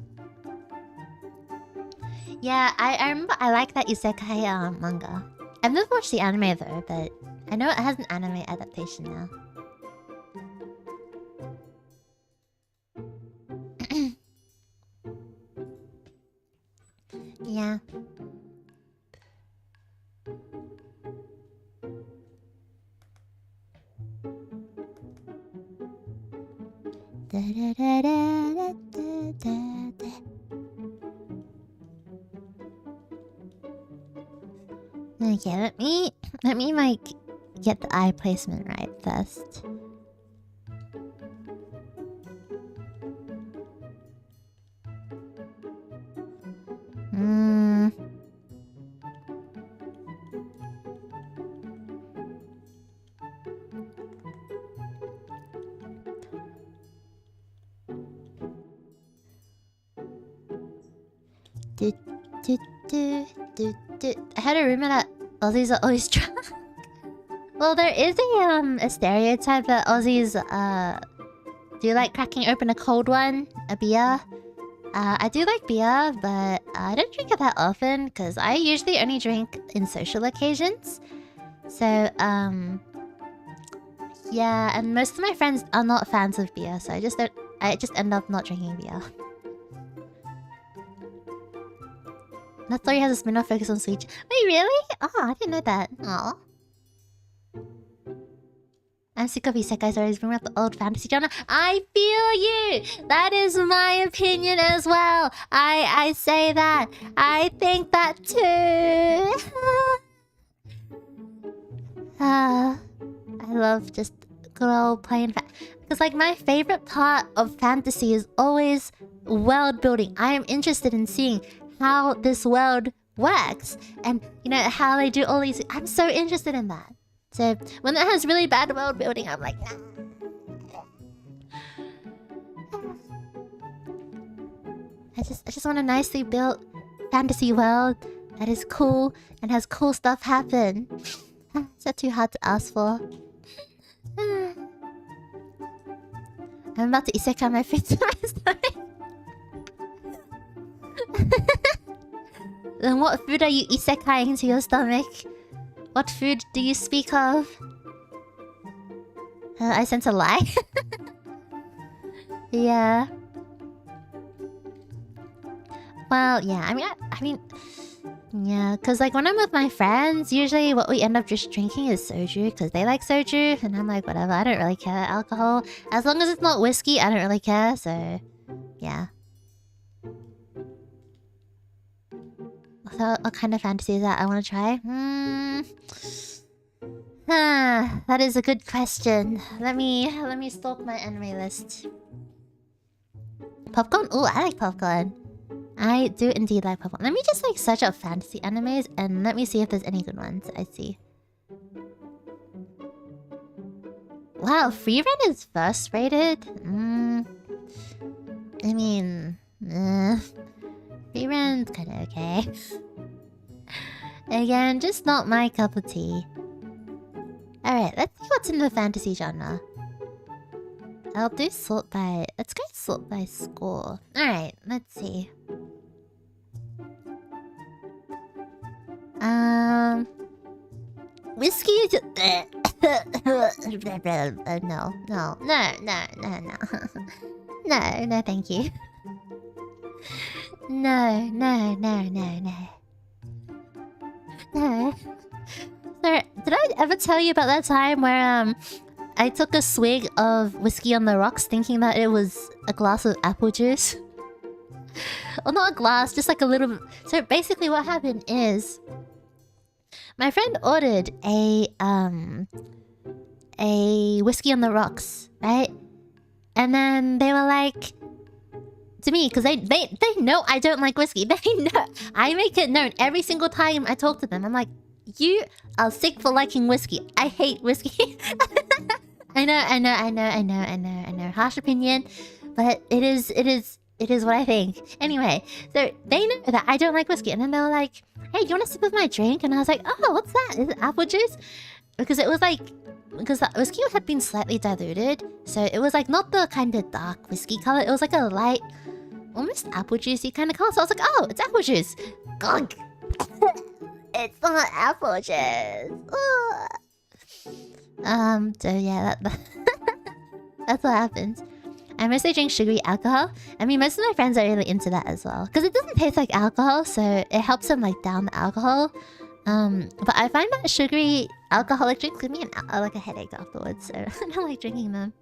Yeah, I remember I like that isekai manga. I've never watched the anime though, but I know it has an anime adaptation now. Yeah. Da, da, da, da, da, da, da. Okay, let me like get the eye placement right first. I had a rumor that Aussies are always drunk. Well, there is a stereotype that Aussies do like cracking open a cold one, a beer. I do like beer, but I don't drink it that often because I usually only drink in social occasions. So yeah, and most of my friends are not fans of beer, so I just end up not drinking beer. That story has a spin-off focus on Switch. Wait, really? Oh, I didn't know that. Aw. I'm sick of isekai stories bringing up the old fantasy genre. I feel you! That is my opinion as well. I say that. I think that too. I love just good old playing because like my favorite part of fantasy is always world building. I am interested in seeing how this world works and you know how they do all these. I'm so interested in that. So when it has really bad world building, I'm like, nah. I just want a nicely built fantasy world that is cool and has cool stuff happen. Is that too hard to ask for? I'm about to isekai my food to my stomach. Then what food are you isekaiing into your stomach? What food do you speak of? I sense a lie. Yeah. Well, yeah, I mean, yeah, because like when I'm with my friends, usually what we end up just drinking is soju because they like soju, and I'm like, whatever, I don't really care. Alcohol, as long as it's not whiskey, I don't really care. So, yeah. So, what kind of fantasy is that I want to try? That is a good question. Let me stalk my anime list. Popcorn? Ooh, I like popcorn. I do indeed like popcorn. Let me just like search up fantasy animes and let me see if there's any good ones I see. Wow, Free Run is first rated? I mean... Free Run's kinda okay. Again, just not my cup of tea. Alright, let's see what's in the fantasy genre. I'll do sort by... Let's go sort by score. Alright, let's see. Whiskey... No. No, thank you. No. Sorry, did I ever tell you about that time where I took a swig of whiskey on the rocks thinking that it was a glass of apple juice? Well, not a glass, just like a little bit. So basically what happened is my friend ordered a whiskey on the rocks, right? And then they were like to me, because they know I don't like whiskey. They know. I make it known every single time I talk to them. I'm like, you are sick for liking whiskey. I hate whiskey. I know. Harsh opinion, but it is It is what I think. Anyway, so they know that I don't like whiskey, and then they were like, "Hey, do you want to sip of my drink?" And I was like, "Oh, what's that? Is it apple juice?" Because it was like, because the whiskey had been slightly diluted, so it was like not the kind of dark whiskey color. It was like a light, almost apple juicy kind of color. So I was like, "Oh, it's apple juice." Gunk. It's not apple juice. So yeah, that's what happens. I mostly drink sugary alcohol. I mean, most of my friends are really into that as well. Because it doesn't taste like alcohol, so it helps them like down the alcohol. But I find that sugary alcoholic drinks give me like a headache afterwards, so I don't like drinking them.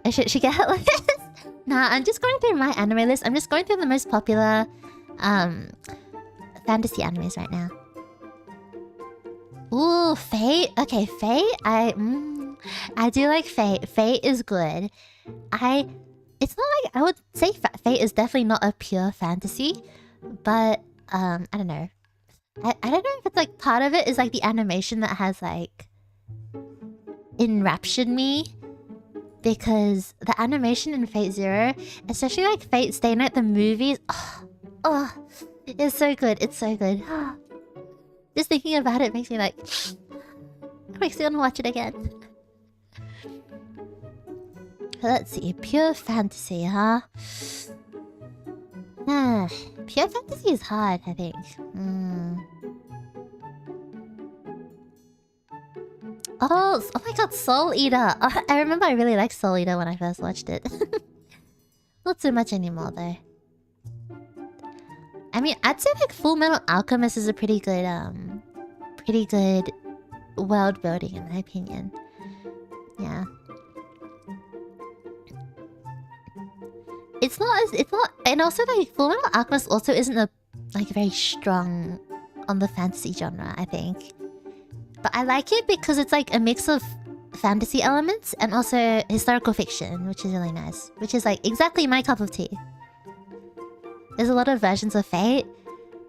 I should get a list? Nah, I'm just going through my anime list. I'm just going through the most popular fantasy animes right now. Ooh, Fate. Okay, Fate. I do like Fate. Fate is good. It's not like I would say Fate is definitely not a pure fantasy, but I don't know. I don't know if it's like part of it is like the animation that has like enraptured me, because the animation in Fate Zero, especially like Fate Stay Night, the movies, oh, it's so good. It's so good. Just thinking about it makes me like, makes me want to watch it again. Let's see, pure fantasy, huh? Pure fantasy is hard, I think. Oh my god, Soul Eater! I remember I really liked Soul Eater when I first watched it. Not so much anymore, though. I mean, I'd say like Full Metal Alchemist is a pretty good world building in my opinion. Yeah. It's not, and also like Full Metal Alchemist also isn't like very strong on the fantasy genre, I think. But I like it because it's like a mix of fantasy elements and also historical fiction, which is really nice. Which is like exactly my cup of tea. There's a lot of versions of Fate.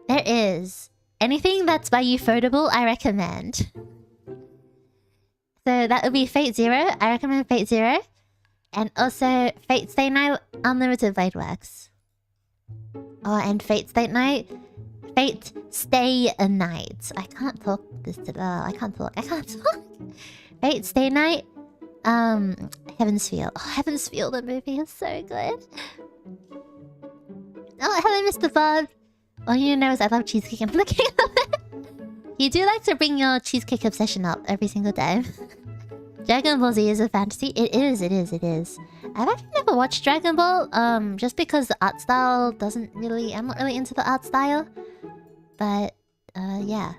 There is. Anything that's by Ufotable, I recommend. So that would be Fate Zero. I recommend Fate Zero. And also Fate Stay Night Unlimited Blade Works. Oh, and Fate Stay Night. Fate Stay a Night. I can't talk this to I can't talk. Fate Stay Night. Heaven's Feel. Oh, Heaven's Feel, the movie is so good. Oh, hello, Mr. Bob. All you know is I love cheesecake. I'm looking at it. You do like to bring your cheesecake obsession up every single time. Dragon Ball Z is a fantasy. It is. I've actually never watched Dragon Ball, just because the art style doesn't really... I'm not really into the art style. But, yeah.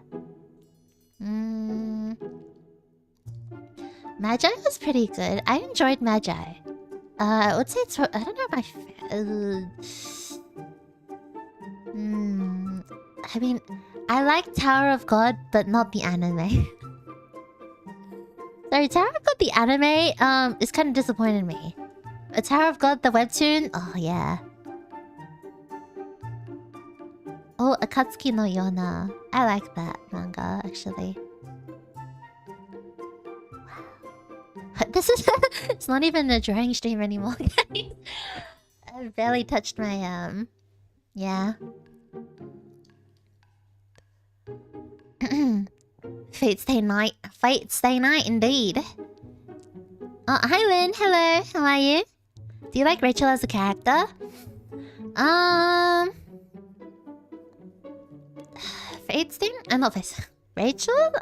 Magi was pretty good. I enjoyed Magi. I would say it's... I don't know if I mean, I like Tower of God, but not the anime. Sorry, Tower of God, the anime, is kind of disappointed me. Tower of God, the webtoon, oh yeah. Oh, Akatsuki no Yona. I like that manga, actually. Wow. This is... It's not even a drawing stream anymore, guys. I barely touched my, yeah. Fate Stay Night. Fate Stay Night, indeed. Oh, hi Lynn. Hello. How are you? Do you like Rachel as a character? Fate Stay... not Fate... Rachel?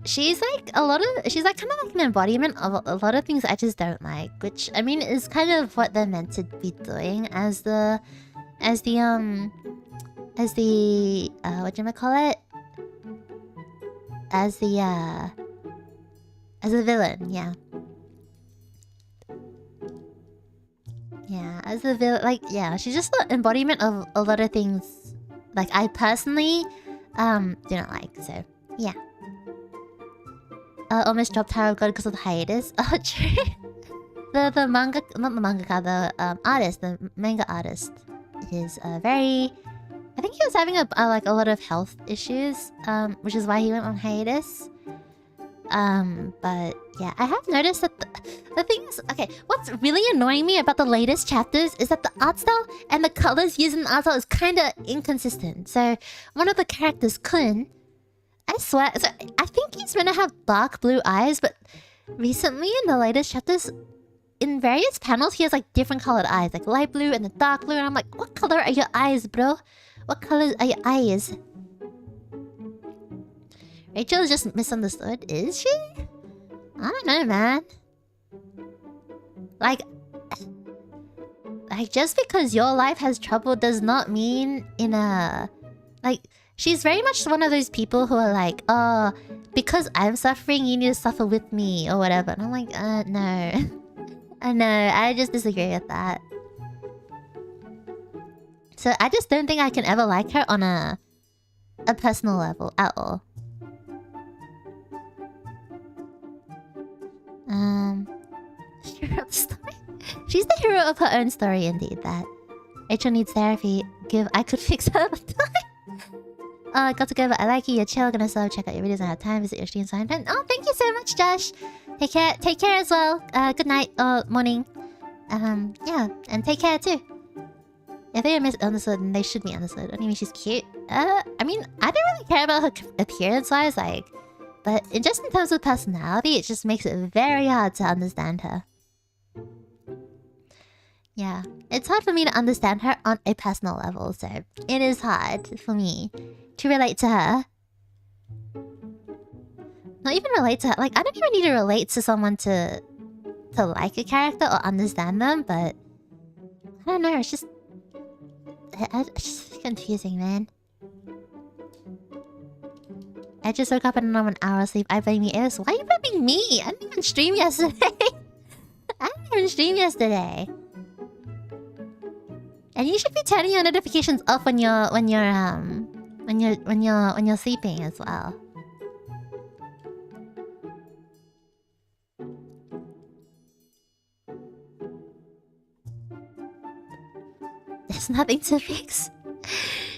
She's like a lot of... She's like kind of like an embodiment of a lot of things I just don't like. Which, I mean, is kind of what they're meant to be doing as the... whatchamacallit? As the villain, yeah. Yeah, as the villain, like, yeah, she's just the embodiment of a lot of things, like, I personally, do not like, so, yeah. Almost dropped Tower of God because of the hiatus. Oh, true. The manga, not the mangaka, the artist, the manga artist is very... I think he was having a lot of health issues, which is why he went on hiatus. But yeah, I have noticed that the thing is, okay, what's really annoying me about the latest chapters is that the art style and the colors used in the art style is kind of inconsistent. So one of the characters, Kun, I swear, so I think he's meant to have dark blue eyes, but recently in the latest chapters, in various panels, he has like different colored eyes, like light blue and the dark blue, and I'm like, what color are your eyes, bro? What colors are your eyes? Rachel is just misunderstood, is she? I don't know, man. Like just because your life has trouble does not mean in a... Like, she's very much one of those people who are like, oh, because I'm suffering, you need to suffer with me, or whatever. And I'm like, no. No, I just disagree with that. So I just don't think I can ever like her on a personal level at all. Hero of the story. She's the hero of her own story, indeed. That Rachel needs therapy. I could fix her. I got to go, but I like you. You're chill. Gonna check out your videos. I have time. Visit your stream. So oh, thank you so much, Josh. Take care. Take care as well. Good night or morning. Yeah, and take care too. If they are misunderstood, then they should be understood. I mean, she's cute. I mean, I don't really care about her appearance-wise, like, but just in terms of personality, it just makes it very hard to understand her. Yeah, it's hard for me to understand her on a personal level, so it is hard for me to relate to her. Not even relate to her. Like, I don't even need to relate to someone to like a character or understand them, but I don't know, it's just... It's just confusing, man. I just woke up and I'm an hour asleep. I blame you, Aelis. Why are you blaming me? I didn't even stream yesterday. I didn't even stream yesterday. And you should be turning your notifications off when you're sleeping as well. There's nothing to fix.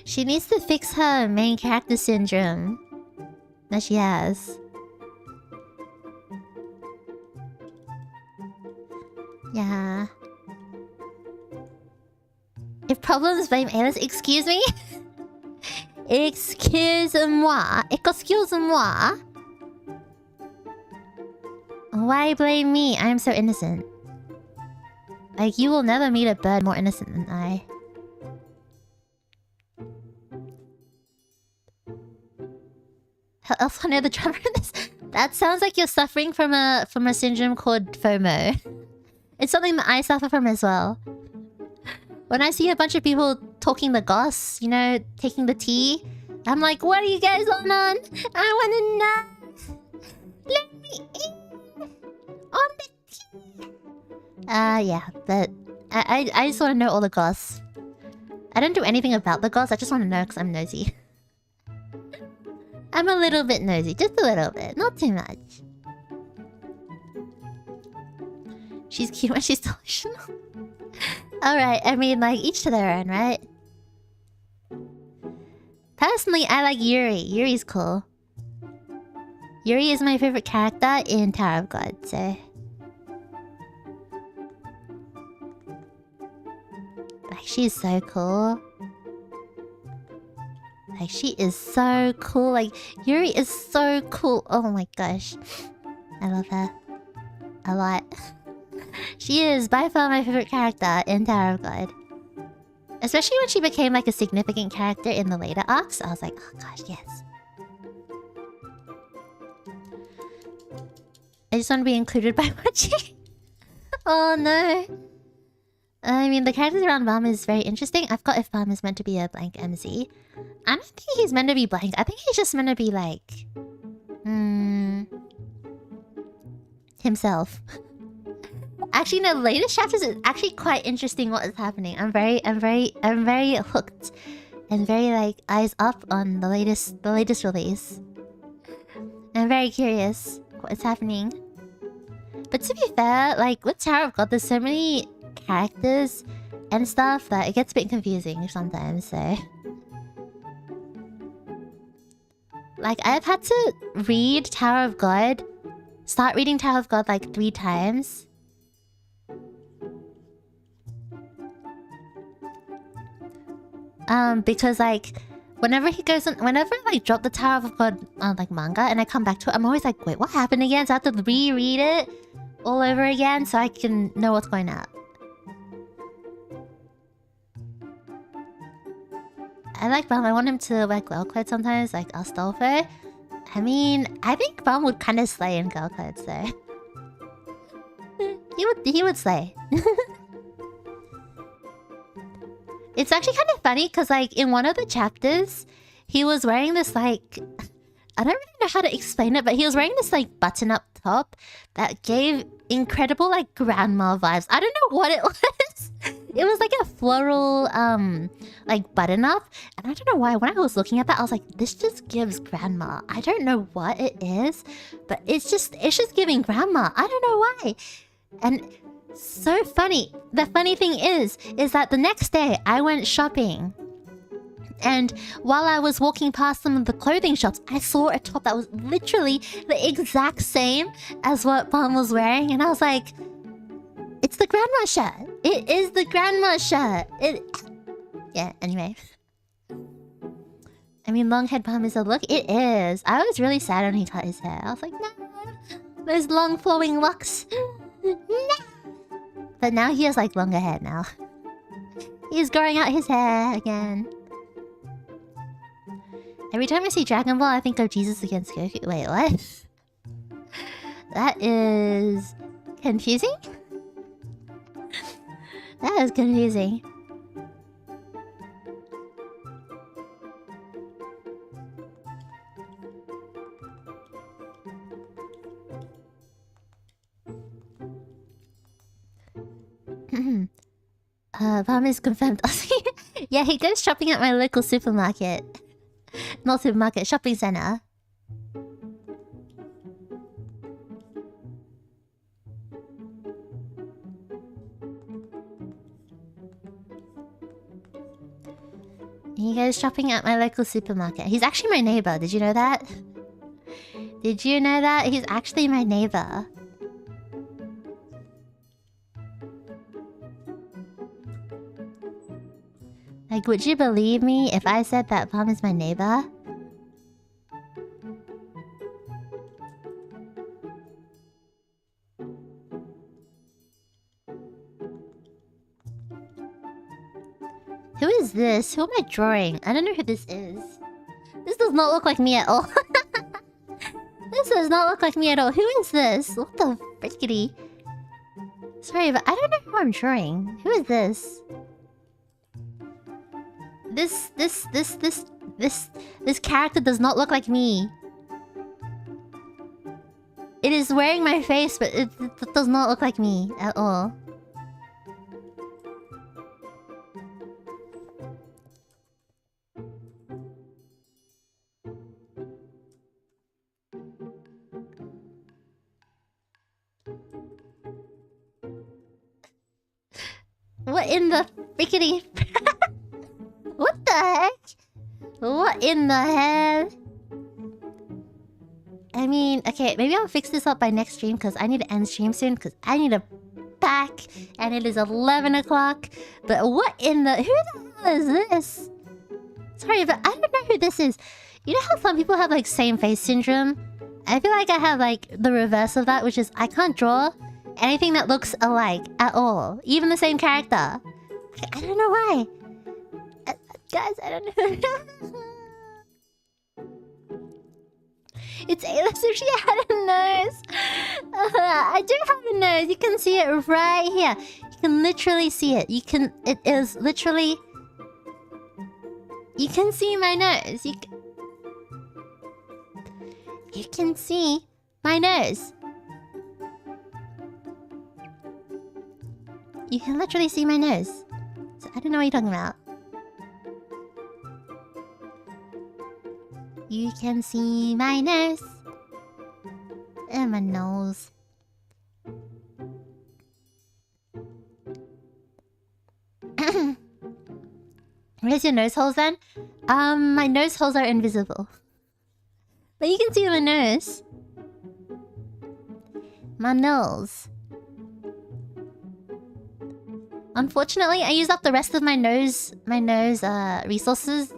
She needs to fix her main character syndrome that she has. Yeah. If problems blame Aelis, excuse me? Excuse-moi. Excuse-moi. Why blame me? I am so innocent. Like, you will never meet a bird more innocent than I. I also know the drummer in this. That sounds like you're suffering from a syndrome called FOMO. It's something that I suffer from as well. When I see a bunch of people talking the goss, you know, taking the tea, I'm like, what are you guys on? I wanna know. Let me in on the tea. Yeah, but I just want to know all the goss. I don't do anything about the goss. I just want to know because I'm nosy. I'm a little bit nosy, just a little bit, not too much. She's cute when she's delusional. Alright, I mean, like, each to their own, right? Personally, I like Yuri. Yuri's cool. Yuri is my favorite character in Tower of God, so... Like, she's so cool. Like, she is so cool. Like, Yuri is so cool. Oh my gosh. I love her. A lot. She is by far my favorite character in Tower of God. Especially when she became like a significant character in the later arcs. I was like, oh gosh, yes. I just want to be included by watching. Oh no. I mean, the characters around Balm is very interesting. I forgot if Balm is meant to be a blank MC. I don't think he's meant to be blank. I think he's just meant to be like... himself. Actually, no, the latest chapters is actually quite interesting what is happening. I'm very hooked. And very, like, eyes up on the latest release. I'm very curious what is happening. But to be fair, like, with Tower of God, there's so many characters and stuff that it gets a bit confusing sometimes, so... Like, I've had to read Tower of God start reading Tower of God like 3 times. Because like whenever he goes on, whenever I like drop the Tower of God like manga and I come back to it, I'm always like, wait, what happened again? So I have to reread it all over again so I can know what's going on. I like Bam. I want him to wear girl clothes sometimes, like Astolfo. I mean, I think Bam would kind of slay in girl clothes though. He would slay. It's actually kind of funny because like in one of the chapters, he was wearing this like... I don't really know how to explain it, but he was wearing this like button-up top that gave incredible like grandma vibes. I don't know what it was. It was like a floral like button-up, and I don't know why. When I was looking at that, I was like, this just gives grandma. I don't know what it is, but it's just giving grandma. I don't know why. And so funny. The funny thing is that the next day I went shopping. And while I was walking past some of the clothing shops, I saw a top that was literally the exact same as what Palm was wearing. And I was like, it's the grandma shirt. It is the grandma shirt. Yeah, anyway. I mean, long head Palm is a look. It is. I was really sad when he cut his hair. I was like, no. Those long flowing locks. No. But now he has like longer hair now. He's growing out his hair again. Every time I see Dragon Ball, I think of Jesus against Goku. Wait, what? That is... confusing? That is confusing. Palm is confirmed. Yeah, he goes shopping at my local supermarket. Not supermarket, shopping center. He goes shopping at my local supermarket. He's actually my neighbor. Did you know that? Did you know that? He's actually my neighbor. Like, would you believe me if I said that Palm is my neighbor? Who is this? Who am I drawing? I don't know who this is. This does not look like me at all. This does not look like me at all. Who is this? What the frickity? Sorry, but I don't know who I'm drawing. Who is this? This character does not look like me. It is wearing my face, but it does not look like me at all. What in the frickity... What the heck? What in the hell? I mean, okay, maybe I'll fix this up by next stream because I need to end stream soon because I need to pack and it is 11 o'clock. But what in the... Who the hell is this? Sorry, but I don't know who this is. You know how some people have like same face syndrome? I feel like I have like the reverse of that, which is I can't draw anything that looks alike at all. Even the same character. I don't know why. Guys, I don't know. It's Aelis if she had a nose. I do have a nose. You can see it right here. You can literally see it. It is literally... You can see my nose. You can see my nose. You can literally see my nose. So I don't know what you're talking about. You can see my nose. And my nose. Where's your nose holes then? My nose holes are invisible. But you can see my nose. My nose. Unfortunately, I used up the rest of my nose resources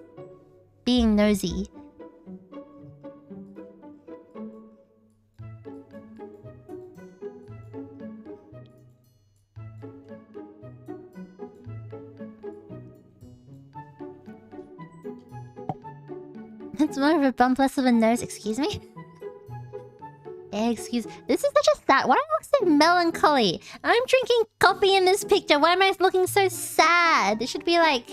being nosy. It's more of a bump, less of a nose. Excuse me? Excuse... This is such a sad... Why do I look so melancholy? I'm drinking coffee in this picture. Why am I looking so sad? It should be like...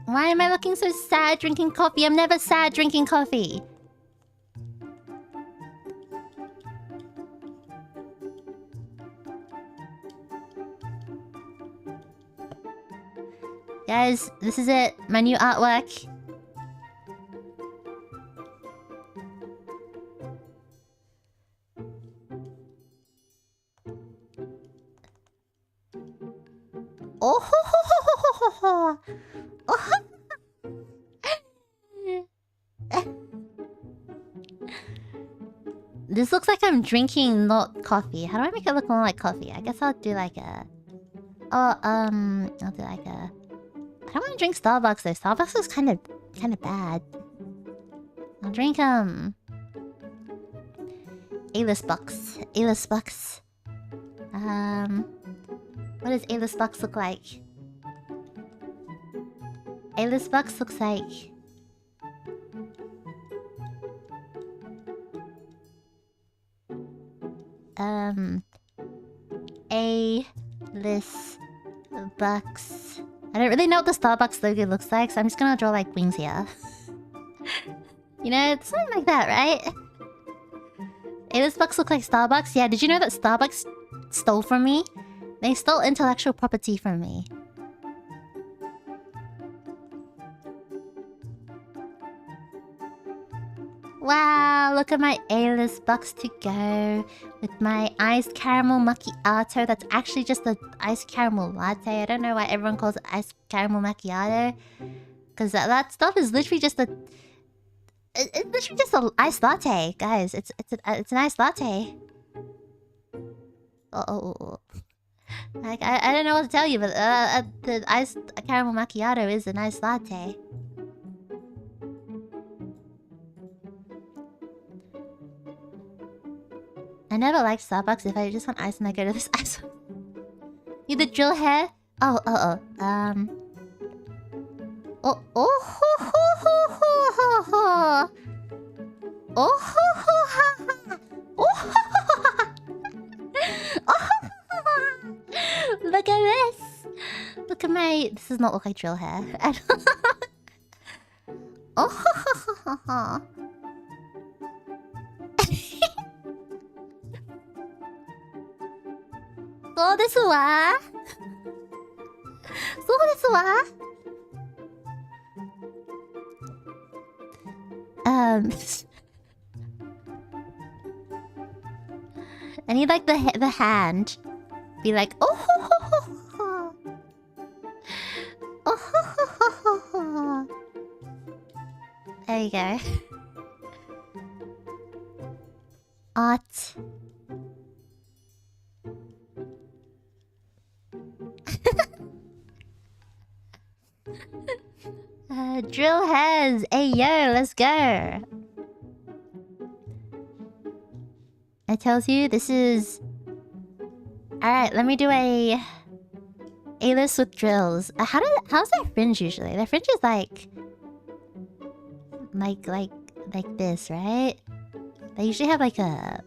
Why am I looking so sad drinking coffee? I'm never sad drinking coffee. Guys, this is it. My new artwork. Oh ho ho ho ho ho ho. Oh. This looks like I'm drinking not coffee. How do I make it look more like coffee? I guess I'll do like a... Oh, I'll do like a... I don't want to drink Starbucks though. Starbucks is kind of bad. I'll drink Aelis box. Aelis box. What does Aelis box look like? Aelis box looks like... Aelis box. I don't really know what the Starbucks logo looks like, so I'm just gonna draw like wings here. You know, it's something like that, right? Aelis box look like Starbucks? Yeah, did you know that Starbucks stole from me? They stole intellectual property from me. Wow, look at my Aelis box to go. With my iced caramel macchiato. That's actually just an iced caramel latte. I don't know why everyone calls it iced caramel macchiato. Because that stuff is literally just a... It's literally just an iced latte, guys. It's an iced latte. Oh. Like, I don't know what to tell you, but the iced caramel macchiato is an iced latte. I never liked Starbucks. If I just want ice and I go to this ice. You the drill hair? Oh. Oh ho ho ho ho ho. Oh ho ho ha ha. Oh ho ho ha. Oh. Look at this. Look at my... This does not look like drill hair. Oh ho ho ho ho. そうですわ。そうですわ。I need like the hand. Be like, oh ho ho ho ho. Oh ho ho ho ho ho. There you go. Art. Drill heads! Hey yo, let's go! It tells you this is... Alright, let me do a... Aelis with drills. How's their fringe usually? Their fringe is like this, right? They usually have like a...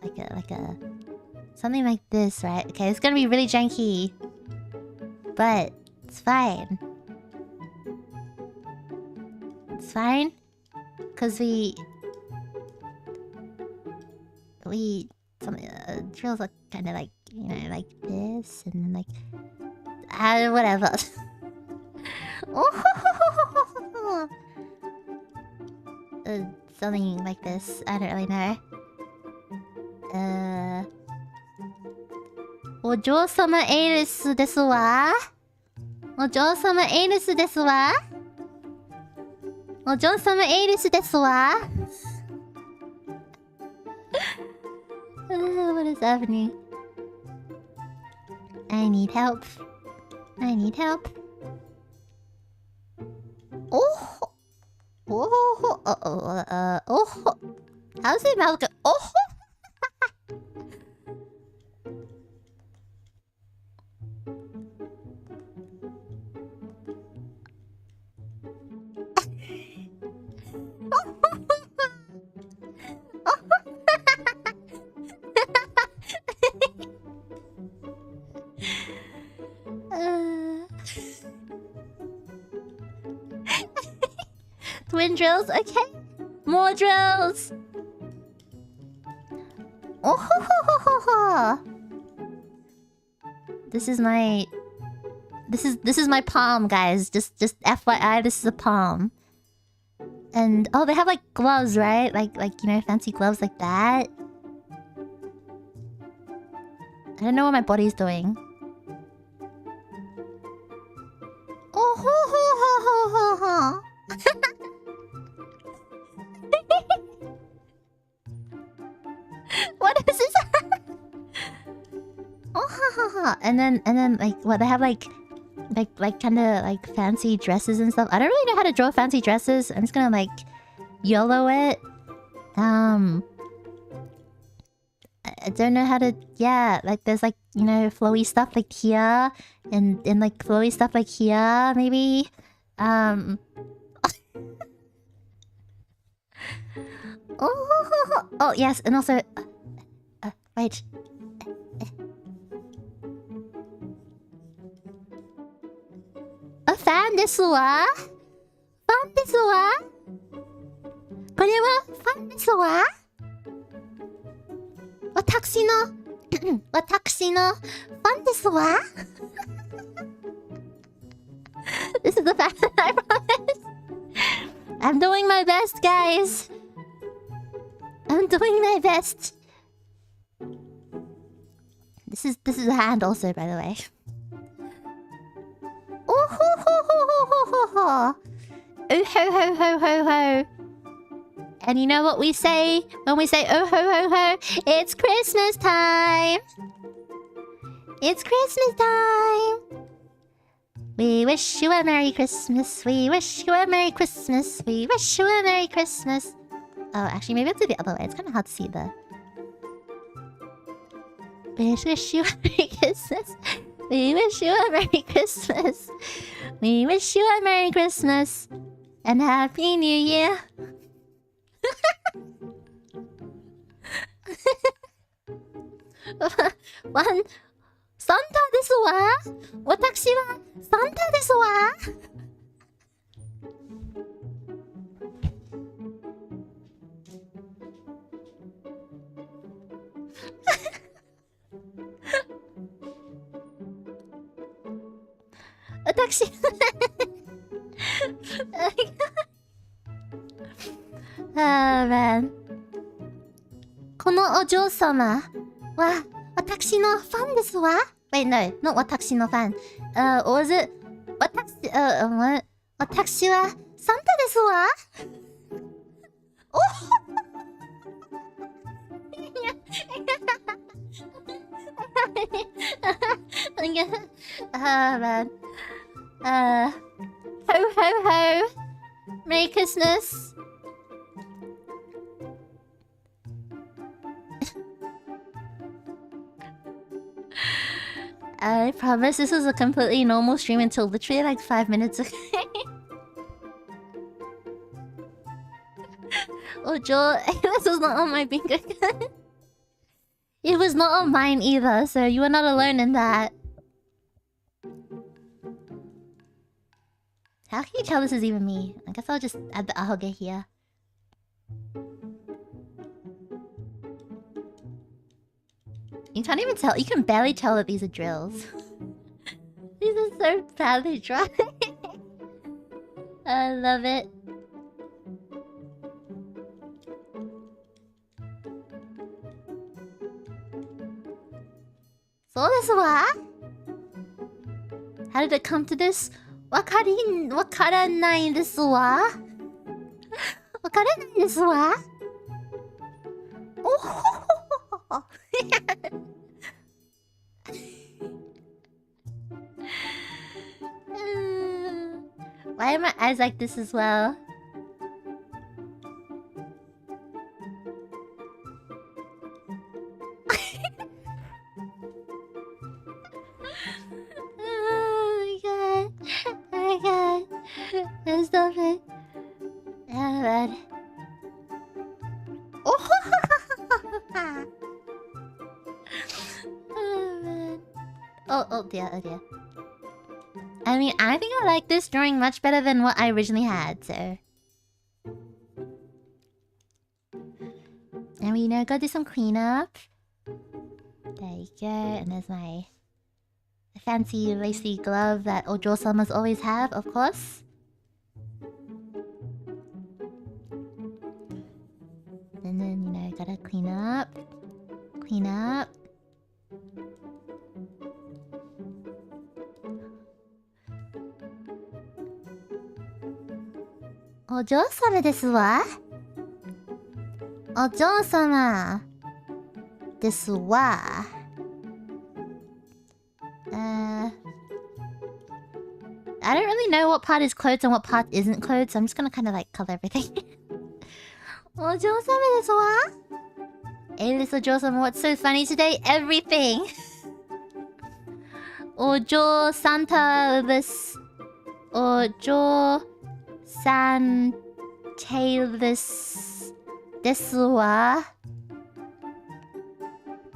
Something like this, right? Okay, it's gonna be really janky. But it's fine. It's fine. Because we... drills look kind of like, you know, like this. And then like... whatever. Something like this. I don't really know. お嬢様エイリスですわ。お嬢様エイリスですわ。お嬢様エイリスですわ。What is happening? I need help. I need help. Oh! Oh! Oh! How's it mouth go? Oh! Twin drills, okay. More drills. Oh ho ho ho ho ho. This is my palm, guys. Just FYI, this is a palm. And oh, they have like gloves, right? Like you know, fancy gloves like that. I don't know what my body's doing. Oh ho ho ho ho ho ho. What is this? Oh ha ha ha. And then like what, they have like kind of like fancy dresses and stuff. I don't really know how to draw fancy dresses. I'm just gonna like YOLO it. I don't know how to, yeah, like there's like, you know, flowy stuff like here and like flowy stuff like here maybe. Oh yes, and also wait. A fan ですわ。ファンですわ。これはファンですわ。私のファンですわ。This is the fan, I promise. I'm doing my best, guys. I'm doing my best. This is a hand also, by the way. Oh ho ho ho ho ho ho ho. Oh ho ho ho ho ho. And you know what we say when we say oh ho ho ho? It's Christmas time. It's Christmas time. We wish you a Merry Christmas. We wish you a Merry Christmas. We wish you a Merry Christmas. Oh, actually, maybe I'll do the other way. It's kind of hard to see the... We wish you a Merry Christmas. We wish you a Merry Christmas. We wish you a Merry Christmas. And Happy New Year. One... Santa ですわ。私はサンタですわ。私man. このお嬢様は私のファンですわ。Wait, no, not 私のファン。was it 私はサンタですわ。Man. Ho ho ho. Merry Christmas. I promise this was a completely normal stream until literally like 5 minutes ago. Oh, Joel, this was not on my bingo card. It was not on mine either, so you are not alone in that. How can you tell this is even me? I guess I'll just add the ahoge here. You can't even tell. You can barely tell that these are drills. These are so badly drawn. I love it. So this wa? How did it come to this? Wakaranai desu wa? Wakaranai desu wa? Oh. Why are my eyes like this as well? Oh my god. Oh my god. Stop it. Oh man. Oh. Oh man. Oh dear, oh dear. I mean, I think I like this drawing much better than what I originally had, so... And we, go do some cleanup. There you go, and there's my... fancy lacy glove that Ojo-sama's always have, of course. And then, gotta clean up. Clean up. Ojo-sama desu wa? Ojo-sama desu wa? I don't really know what part is clothes and what part isn't clothes, so I'm just gonna kind of like cover everything. Ojo-sama desu wa? Aelis Ojo-sama, what's so funny today? Everything! Ojo Santa this... Ojo... San... Tailus... Desu wa?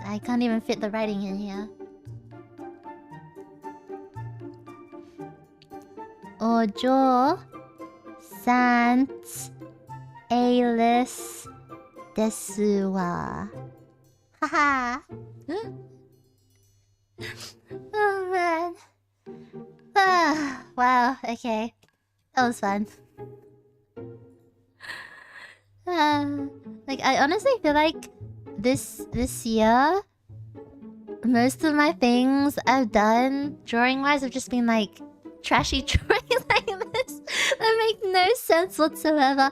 I can't even fit the writing in here. Ojo... Sant... Aelis... Desu wa. Haha. Oh man. Wow, okay. That was fun. Like, I honestly feel like this year, most of my things I've done drawing-wise have just been like trashy drawings like this that make no sense whatsoever.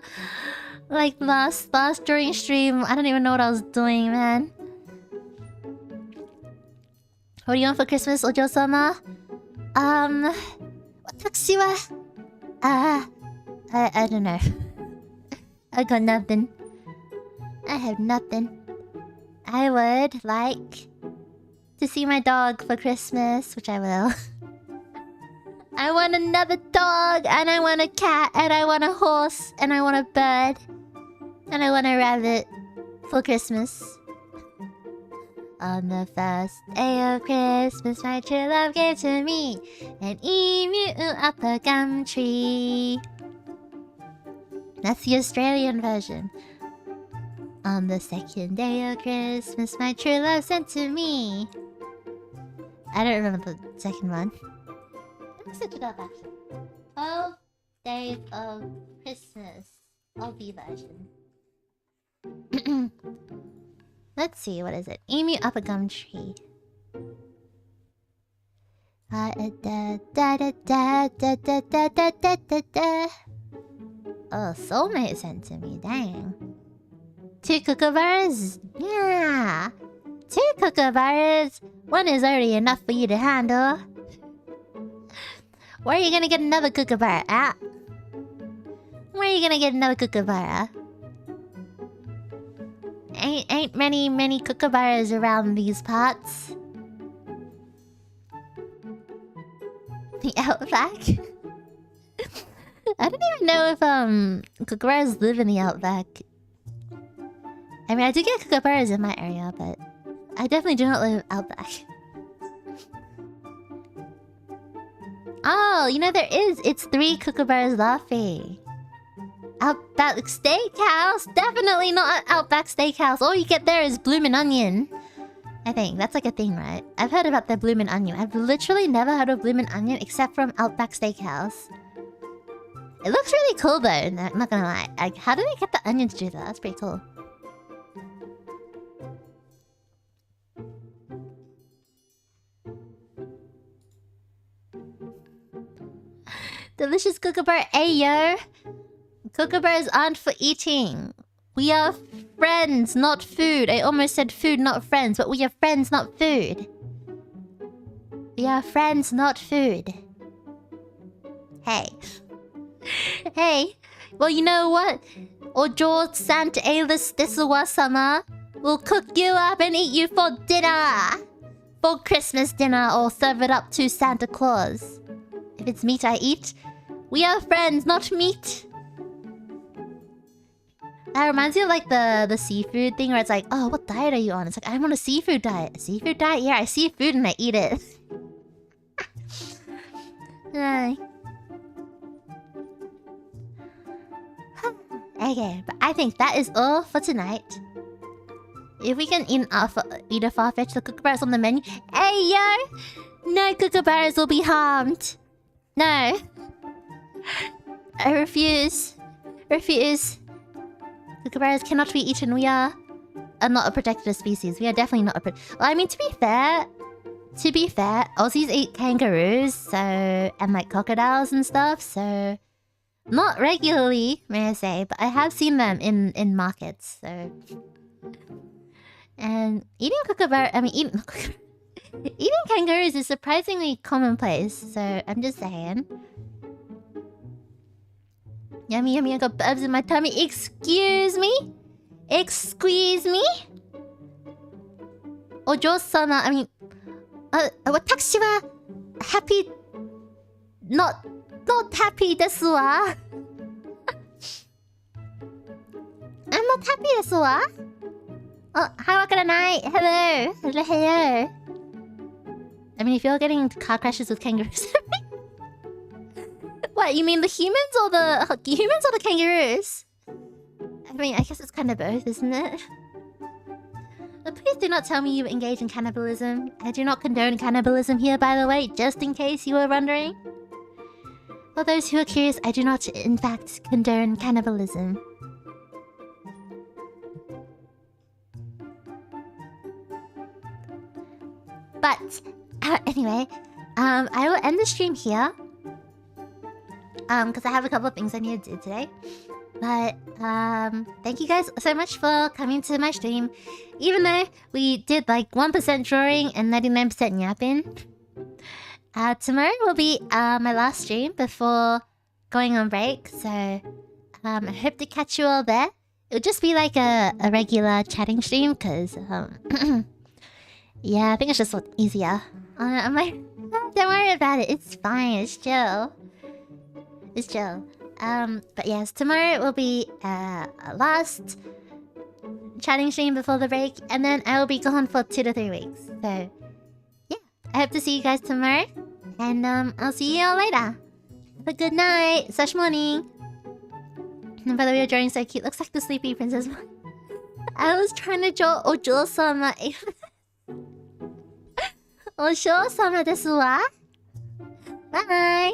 Like last drawing stream, I don't even know what I was doing, man. What do you want for Christmas, Ojo-sama? Watashi wa... I don't know. I got nothing. I have nothing. I would like to see my dog for Christmas, which I will. I want another dog, and I want a cat, and I want a horse, and I want a bird, and I want a rabbit for Christmas. On the first day of Christmas, my true love gave to me an emu up a gum tree. That's the Australian version. On the second day of Christmas, my true love sent to me. I don't remember the second one. Let me switch it up actually. 12 Days of Christmas. LB version. Let's see, what is it? Emu up a gum tree. Oh, soulmate sent to me, dang. 2 kookaburras? Yeah. 2 kookaburras? One is already enough for you to handle. Where are you gonna get another kookaburra at? Where are you gonna get another kookaburra? Ain't many kookaburras around these parts. The outback? I don't even know if kookaburras live in the outback. I mean, I do get kookaburras in my area, but I definitely do not live outback. Oh, there is. It's 3 kookaburras laughing. Outback Steakhouse? Definitely not Outback Steakhouse. All you get there is bloomin' onion. I think that's like a thing, right? I've heard about the bloomin' onion. I've literally never heard of bloomin' onion except from Outback Steakhouse. It looks really cool though, I'm not gonna lie. Like, how do they get the onion to do that? That's pretty cool. delicious kookaburra. Ayo. Kookaburras aren't for eating. We are friends, not food. I almost said food, not friends, but we are friends, not food. We are friends, not food. Hey. Hey. Well, you know what? Ojo Santa Aelis desuwa-sama will cook you up and eat you for dinner. For Christmas dinner, or serve it up to Santa Claus. If it's meat I eat, we are friends, not meat. That reminds me of like the seafood thing where it's like, oh, what diet are you on? It's like, I'm on a seafood diet. A seafood diet? Yeah, I see food and I eat it. Okay, but I think that is all for tonight. If we can eat a far-fetched, the kookaburras on the menu. Hey, yo! No kookaburras will be harmed. No. I refuse. Refuse. Kookaburras cannot be eaten. We are not a protected species. We are definitely not a well, I mean, to be fair, Aussies eat kangaroos, so... and like crocodiles and stuff, so... Not regularly, may I say, but I have seen them in markets, so... And eating kookaburra... I mean, eating kangaroos is surprisingly commonplace, so I'm just saying. Yummy, yummy, I got bugs in my tummy. Excuse me? Excuse me? Ojo-sama, I mean... watashi wa... happy... Not happy desu wa. I'm not happy desu wa. Oh, hi, wakaranai. Hello. Hello, hello. I mean, if you're getting into car crashes with kangaroos... What, you mean the humans or the kangaroos? I mean, I guess it's kind of both, isn't it? But please do not tell me you engage in cannibalism. I do not condone cannibalism here, by the way, just in case you were wondering. For those who are curious, I do not, in fact, condone cannibalism. But, anyway, I will end the stream here. Because I have a couple of things I need to do today. But, thank you guys so much for coming to my stream. Even though we did like 1% drawing and 99% yapping. Tomorrow will be my last stream before going on break. So, I hope to catch you all there. It'll just be like a regular chatting stream because, yeah, I think it's just easier. I'm like, don't worry about it. It's fine. It's chill. It's chill. But yes, tomorrow will be last chatting stream before the break, and then I will be gone for 2 to 3 weeks. So yeah, I hope to see you guys tomorrow, and I'll see you all later. Have a good night / morning. And by the way, your drawing so cute. Looks like the Sleepy Princess one. I was trying to draw Ojo-sama. Ojo-sama desu wa. Bye.